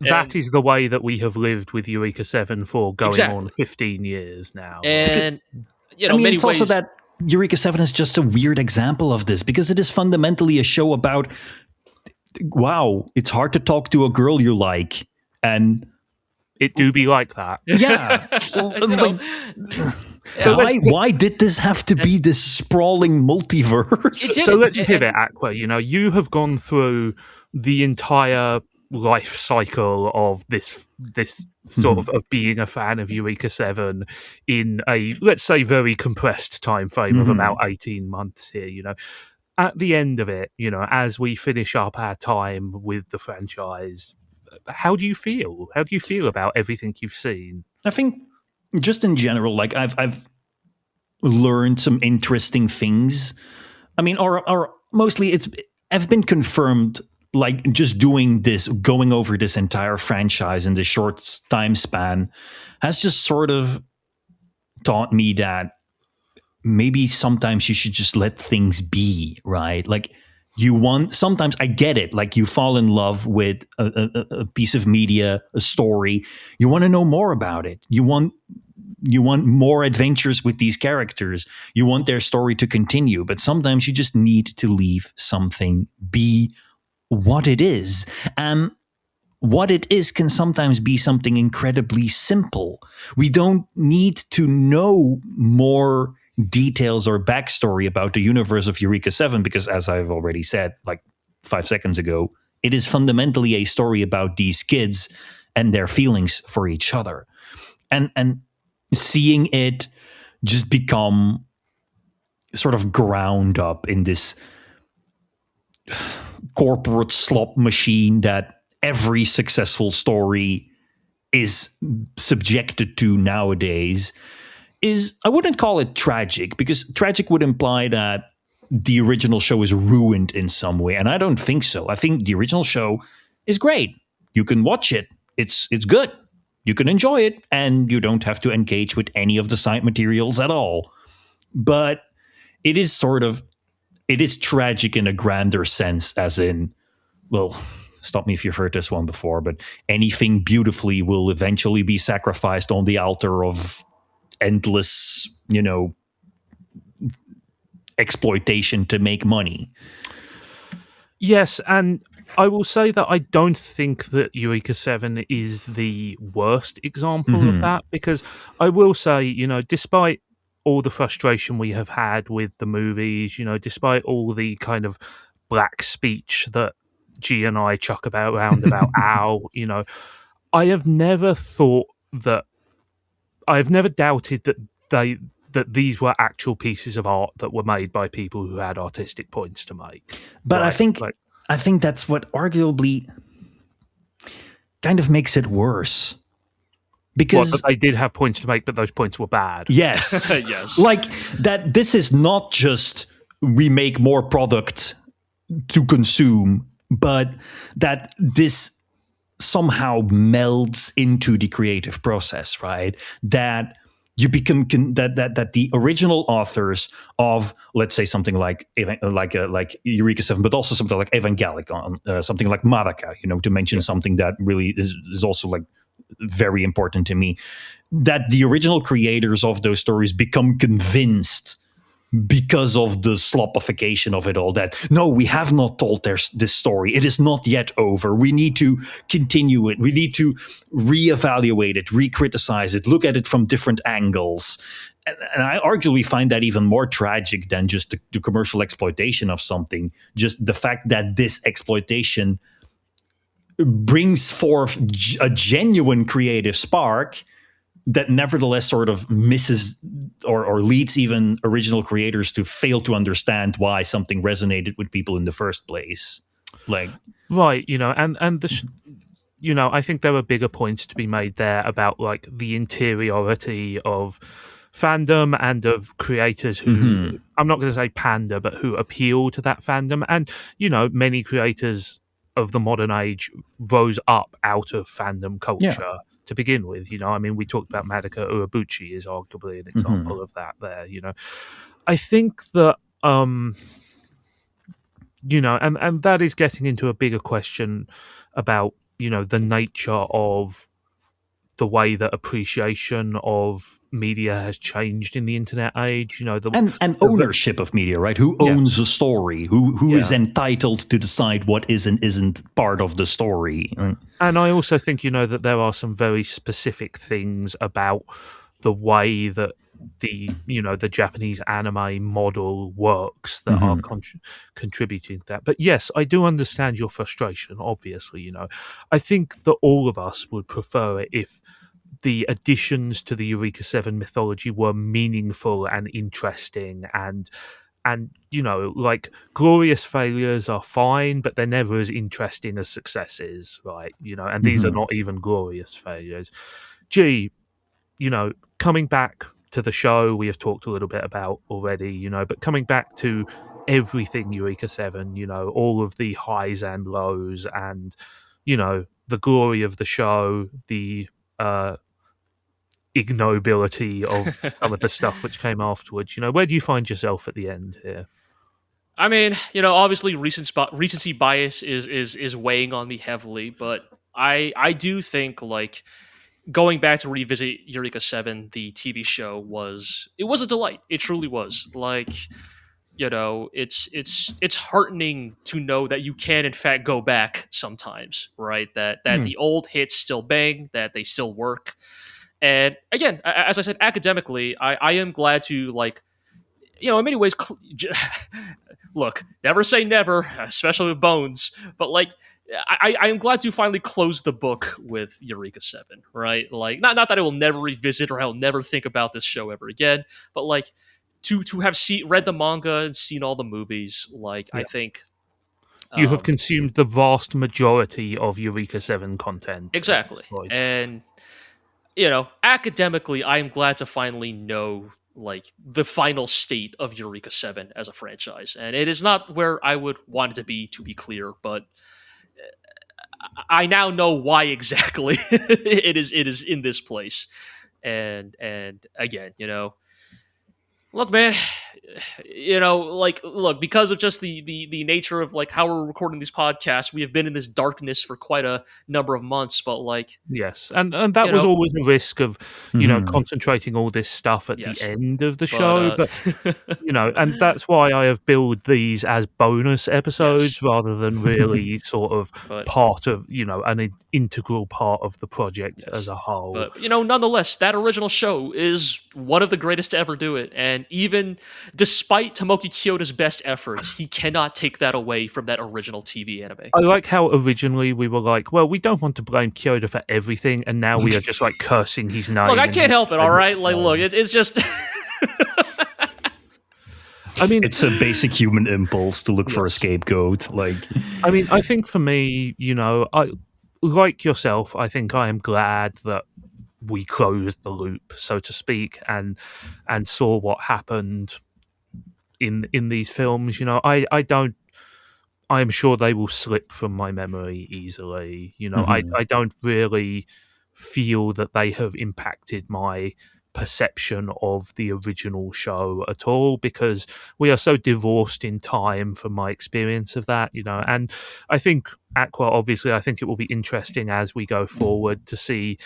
That is the way that we have lived with Eureka 7 for going on 15 years now. And many it's ways, also ways, that Eureka 7 is just a weird example of this, because it is fundamentally a show about, wow, it's hard to talk to a girl you like, and it do be like that. yeah. So why did this have to be this sprawling multiverse? So let's pivot, Aqua. You have gone through the entire life cycle of this sort of being a fan of Eureka 7 in a, let's say, very compressed time frame of about 18 months here. At the end of it, as we finish up our time with the franchise, how do you feel? How do you feel about everything you've seen? I think just in general, like I've learned some interesting things. I mean, or mostly I've been confirmed, like just doing this, going over this entire franchise in the short time span has just sort of taught me that maybe sometimes you should just let things be, right? Like, sometimes I get it. Like, you fall in love with a piece of media, a story. You want to know more about it. You want more adventures with these characters. You want their story to continue. But sometimes you just need to leave something be what it is. And what it is can sometimes be something incredibly simple. We don't need to know more details or backstory about the universe of Eureka 7, because, as I've already said like 5 seconds ago, it is fundamentally a story about these kids and their feelings for each other, and seeing it just become sort of ground up in this corporate slop machine that every successful story is subjected to nowadays is, I wouldn't call it tragic, because tragic would imply that the original show is ruined in some way, and I don't think so. I think the original show is great. You can watch it. It's good. You can enjoy it, and you don't have to engage with any of the side materials at all. But it is tragic in a grander sense, as in, well, stop me if you've heard this one before, but anything beautifully will eventually be sacrificed on the altar of endless, exploitation to make money. Yes, and I will say that I don't think that Eureka 7 is the worst example of that, because I will say, despite all the frustration we have had with the movies, despite all the kind of black speech that G and I chuck around about Al, I have never doubted that these were actual pieces of art that were made by people who had artistic points to make. But right? I think that's what arguably kind of makes it worse. Because they did have points to make, but those points were bad. Yes. Yes. Like, that this is not just we make more product to consume, but that this somehow melds into the creative process, right? That you become that the original authors of, let's say, something like Eureka 7, but also something like Evangelion, something like Maraka, to mention something that really is also like very important to me, that the original creators of those stories become convinced because of the slopification of it all, that no, we have not told this story. It is not yet over. We need to continue it. We need to reevaluate it, re-criticize it, look at it from different angles. And I arguably find that even more tragic than just the commercial exploitation of something. Just the fact that this exploitation brings forth a genuine creative spark that nevertheless sort of misses or leads even original creators to fail to understand why something resonated with people in the first place. Like, right, and I think there are bigger points to be made there about like the interiority of fandom and of creators who I'm not going to say pander, but who appeal to that fandom. And many creators of the modern age rose up out of fandom culture to begin with. We talked about Madoka Urabuchi is arguably an example of that there. I think that and that is getting into a bigger question about the nature of the way that appreciation of media has changed in the internet age, and ownership of media, right? Who owns a story? Who is entitled to decide what is and isn't part of the story? And I also think, that there are some very specific things about the way that the Japanese anime model works that are contributing to that. But yes, I do understand your frustration, obviously. I think that all of us would prefer it if the additions to the Eureka 7 mythology were meaningful and interesting and like glorious failures are fine, but they're never as interesting as successes, right? And these are not even glorious failures. Coming back to the show we have talked a little bit about already, but coming back to everything Eureka 7, all of the highs and lows and, the glory of the show, the ignobility of some of the stuff which came afterwards. Where do you find yourself at the end here? I mean, obviously recency bias is weighing on me heavily, but I do think like going back to revisit Eureka 7, the TV show was a delight. It truly was. Like, it's heartening to know that you can in fact go back sometimes, right? That the old hits still bang, that they still work. And again, as I said, academically, I am glad to like, in many ways, look, never say never, especially with Bones, but like, I am glad to finally close the book with Eureka 7, right? Like, not that I will never revisit or I'll never think about this show ever again, but like to have read the manga and seen all the movies, like I think you have consumed the vast majority of Eureka 7 content. Exactly. And academically, I am glad to finally know like the final state of Eureka 7 as a franchise. And it is not where I would want it to be clear, but I now know why exactly it is in this place. And again, look, man, look, because of just the nature of like how we're recording these podcasts, we have been in this darkness for quite a number of months, but like, yes, and that was always a risk of concentrating all this stuff at the end of the show, but and that's why I have billed these as bonus episodes rather than really sort of part of an integral part of the project as a whole. But nonetheless, that original show is one of the greatest to ever do it, and even despite Tomoki Kyoto's best efforts, he cannot take that away from that original TV anime. I like how originally we were like, well, we don't want to blame Kyoto for everything, and now we are just like cursing his name. Look, I can't help it, all right? Like, look, it's just... I mean, it's a basic human impulse to look for a scapegoat. Like, I mean, I think for me, I like yourself, I think I am glad that we closed the loop, so to speak, and saw what happened in these films. I am sure they will slip from my memory easily. I don't really feel that they have impacted my perception of the original show at all, because we are so divorced in time from my experience of that, and I think Aqua, obviously, I think it will be interesting as we go forward to see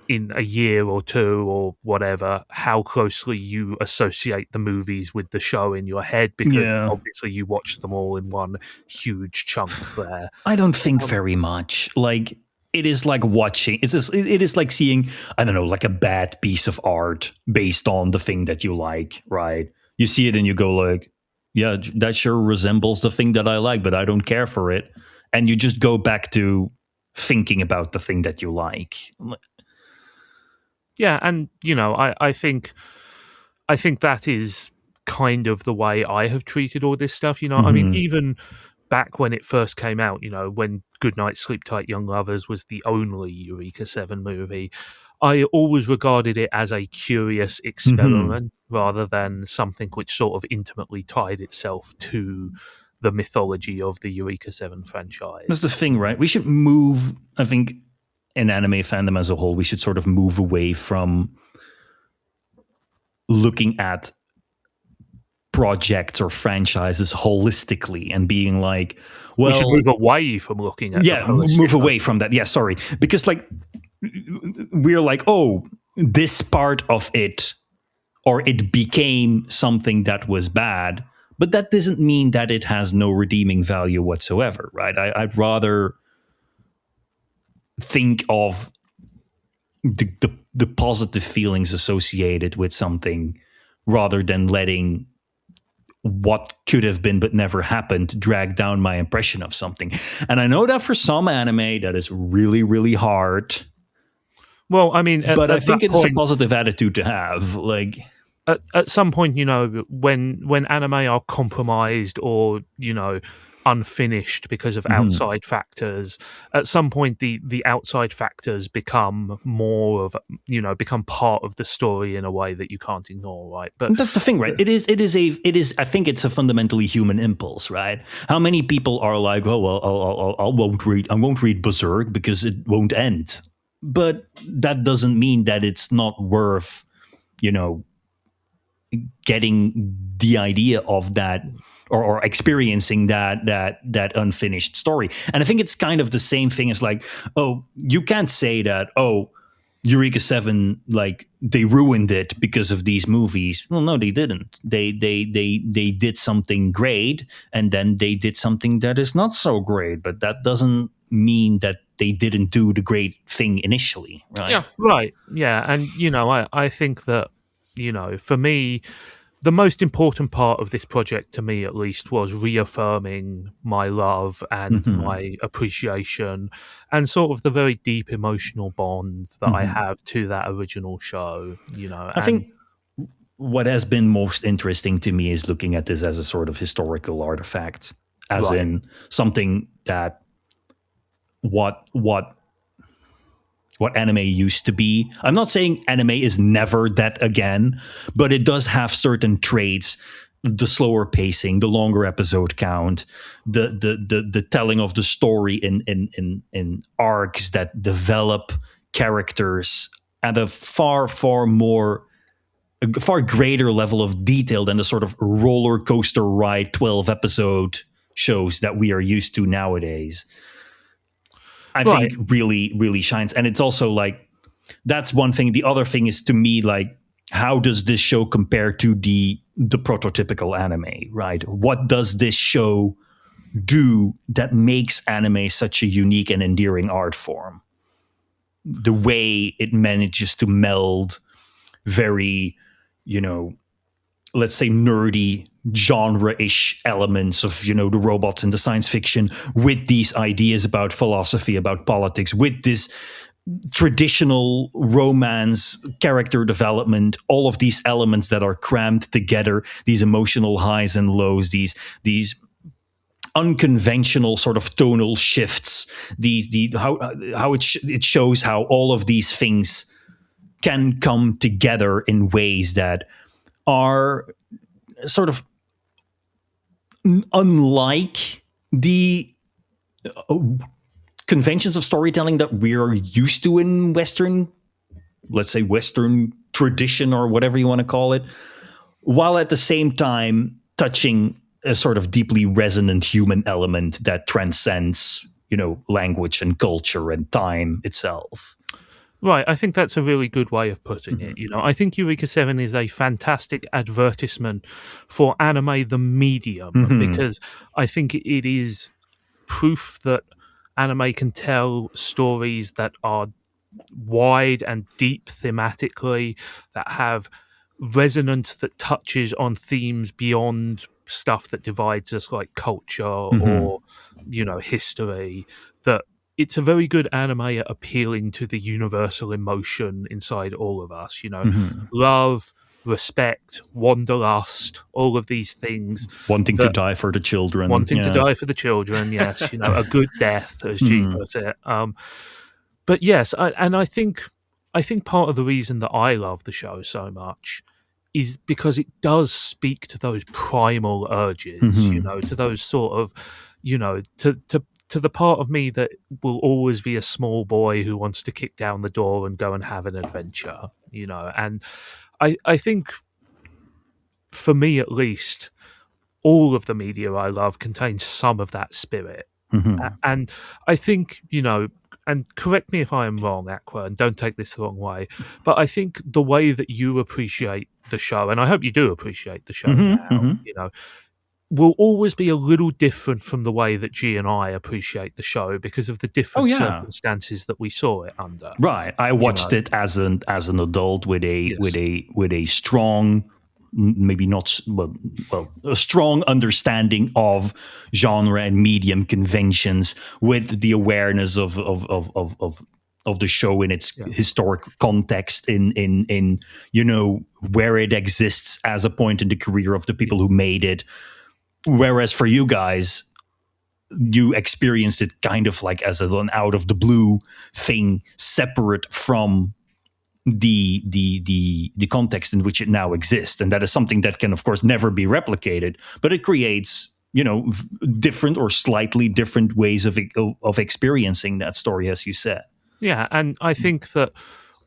in a year or two or whatever, how closely you associate the movies with the show in your head, because Yeah. obviously you watch them all in one huge chunk there. I don't think very much. Like, it is like watching. It is like seeing, I don't know, like a bad piece of art based on the thing that you like, right? You see it and you go like, yeah, that sure resembles the thing that I like, but I don't care for it. And you just go back to thinking about the thing that you like. Yeah, and I think that is kind of the way I have treated all this stuff. I mean, even back when it first came out, when Goodnight Sleep Tight Young Lovers was the only Eureka 7 movie, I always regarded it as a curious experiment rather than something which sort of intimately tied itself to the mythology of the Eureka 7 franchise. That's the thing, right? We should move, I think, in anime fandom as a whole, we should sort of move away from looking at projects or franchises holistically and being like, well, we should move away from looking at move away from that. Yeah, sorry, because like we're like, oh, this part of it, or it became something that was bad, but that doesn't mean that it has no redeeming value whatsoever, right? I'd rather think of the positive feelings associated with something rather than letting what could have been but never happened drag down my impression of something. And I know that for some anime that is really, really hard. Well, I mean, but I think it's a positive attitude to have. Like, at some point, when anime are compromised or unfinished because of outside factors, at some point the outside factors become more of become part of the story in a way that you can't ignore, right? But that's the thing, right? It is I think it's a fundamentally human impulse, right? How many people are like, oh well, I won't read Berserk because it won't end. But that doesn't mean that it's not worth getting the idea of that or experiencing that unfinished story. And I think it's kind of the same thing as like, oh, you can't say that, oh, Eureka 7, like, they ruined it because of these movies. Well, no, they didn't. They did something great, and then they did something that is not so great, but that doesn't mean that they didn't do the great thing initially, right? Yeah, right. Yeah, and I think that for me, the most important part of this project, to me at least, was reaffirming my love and my appreciation and sort of the very deep emotional bond that I have to that original show. I think what has been most interesting to me is looking at this as a sort of historical artifact, as in something that what anime used to be. I'm not saying anime is never that again, but it does have certain traits: the slower pacing, the longer episode count, the telling of the story in arcs that develop characters at a far greater level of detail than the sort of roller coaster ride 12 episode shows that we are used to nowadays. I think really, really shines. And it's also like, that's one thing. The other thing is, to me, like, how does this show compare to the prototypical anime, right? What does this show do that makes anime such a unique and endearing art form? The way it manages to meld very, let's say nerdy genre-ish elements of the robots and the science fiction with these ideas about philosophy, about politics, with this traditional romance, character development, all of these elements that are crammed together, these emotional highs and lows, these unconventional sort of tonal shifts, how it shows how all of these things can come together in ways that are sort of unlike the conventions of storytelling that we're used to in Western, let's say Western tradition or whatever you want to call it, while at the same time touching a sort of deeply resonant human element that transcends, language and culture and time itself. Right, I think that's a really good way of putting it. I think Eureka 7 is a fantastic advertisement for anime the medium, because I think it is proof that anime can tell stories that are wide and deep thematically, that have resonance that touches on themes beyond stuff that divides us, like culture or history. That it's a very good anime at appealing to the universal emotion inside all of us. Love, respect, wanderlust, all of these things. Wanting to die for the children. Wanting to die for the children, yes. A good death, as G puts it. But yes, I think part of the reason that I love the show so much is because it does speak to those primal urges, to those sort of, to the part of me that will always be a small boy who wants to kick down the door and go and have an adventure, and I think, for me at least, all of the media I love contains some of that spirit. And I think, and correct me if I am wrong, Aqua, and don't take this the wrong way, but I think the way that you appreciate the show, and I hope you do appreciate the show now, will always be a little different from the way that G and I appreciate the show because of the different circumstances that we saw it under. Right. I watched it as an adult with a strong, maybe not a strong understanding of genre and medium conventions, with the awareness of the show in its historic context, in where it exists as a point in the career of the people who made it. Whereas for you guys, you experienced it kind of like as an out of the blue thing, separate from the context in which it now exists, and that is something that can, of course, never be replicated. But it creates, different or slightly different ways of experiencing that story, as you said. Yeah, and I think that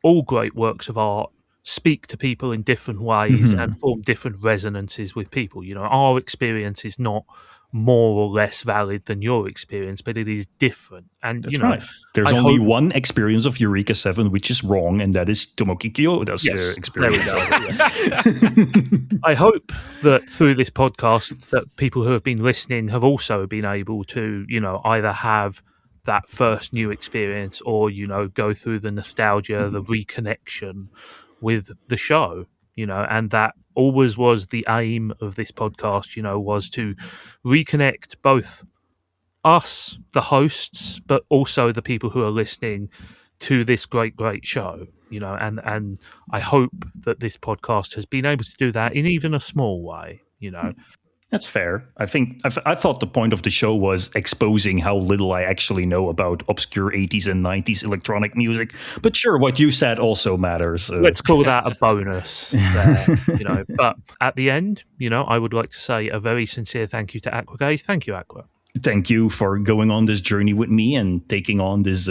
all great works of art speak to people in different ways and form different resonances with people. Our experience is not more or less valid than your experience, but it is different. And that's right. There's only one experience of Eureka 7 which is wrong, and that is Tomoki Kyoda's experience. I hope that through this podcast that people who have been listening have also been able to, either have that first new experience or, go through the nostalgia, the reconnection with the show, and that always was the aim of this podcast, was to reconnect both us, the hosts, but also the people who are listening to this great show, and I hope that this podcast has been able to do that in even a small way, That's fair. I thought the point of the show was exposing how little I actually know about obscure 80s and 90s electronic music. But sure, what you said also matters. Let's call that a bonus there, But at the end, I would like to say a very sincere thank you to Aqua Gay. Thank you, Aqua. Thank you for going on this journey with me and taking on this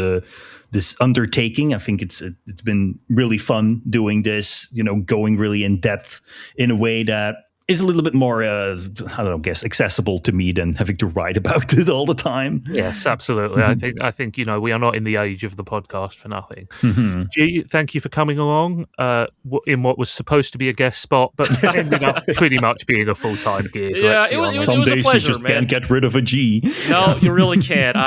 undertaking. I think it's been really fun doing this, going really in depth in a way that is a little bit more, accessible to me than having to write about it all the time. Yes, absolutely. I think we are not in the age of the podcast for nothing. G, thank you for coming along in what was supposed to be a guest spot, but ended up pretty much being a full-time gig. Yeah, it was Some a days pleasure, you just man. can't get rid of a G. No, you really can't.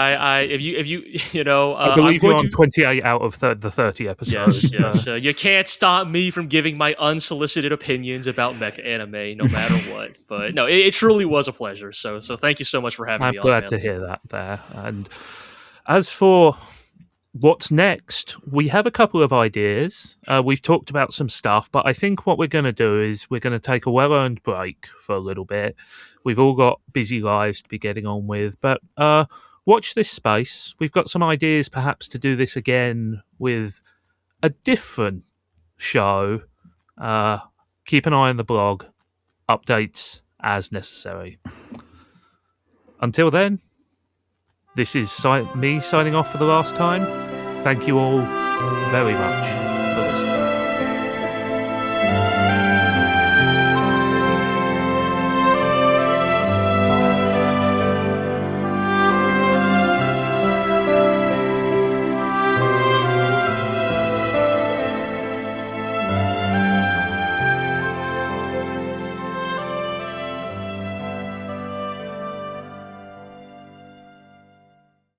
If you I believe you're on 28 out of the 30 episodes. Yes. You can't stop me from giving my unsolicited opinions about mecha anime, no matter what. But no, it truly was a pleasure. So thank you so much for having me on. I'm glad to hear that there. And as for what's next, we have a couple of ideas. We've talked about some stuff, but I think what we're going to do is we're going to take a well-earned break for a little bit. We've all got busy lives to be getting on with, but watch this space. We've got some ideas perhaps to do this again with a different show. Keep an eye on the blog. Updates as necessary. Until then, this is me signing off for the last time. Thank you all very much.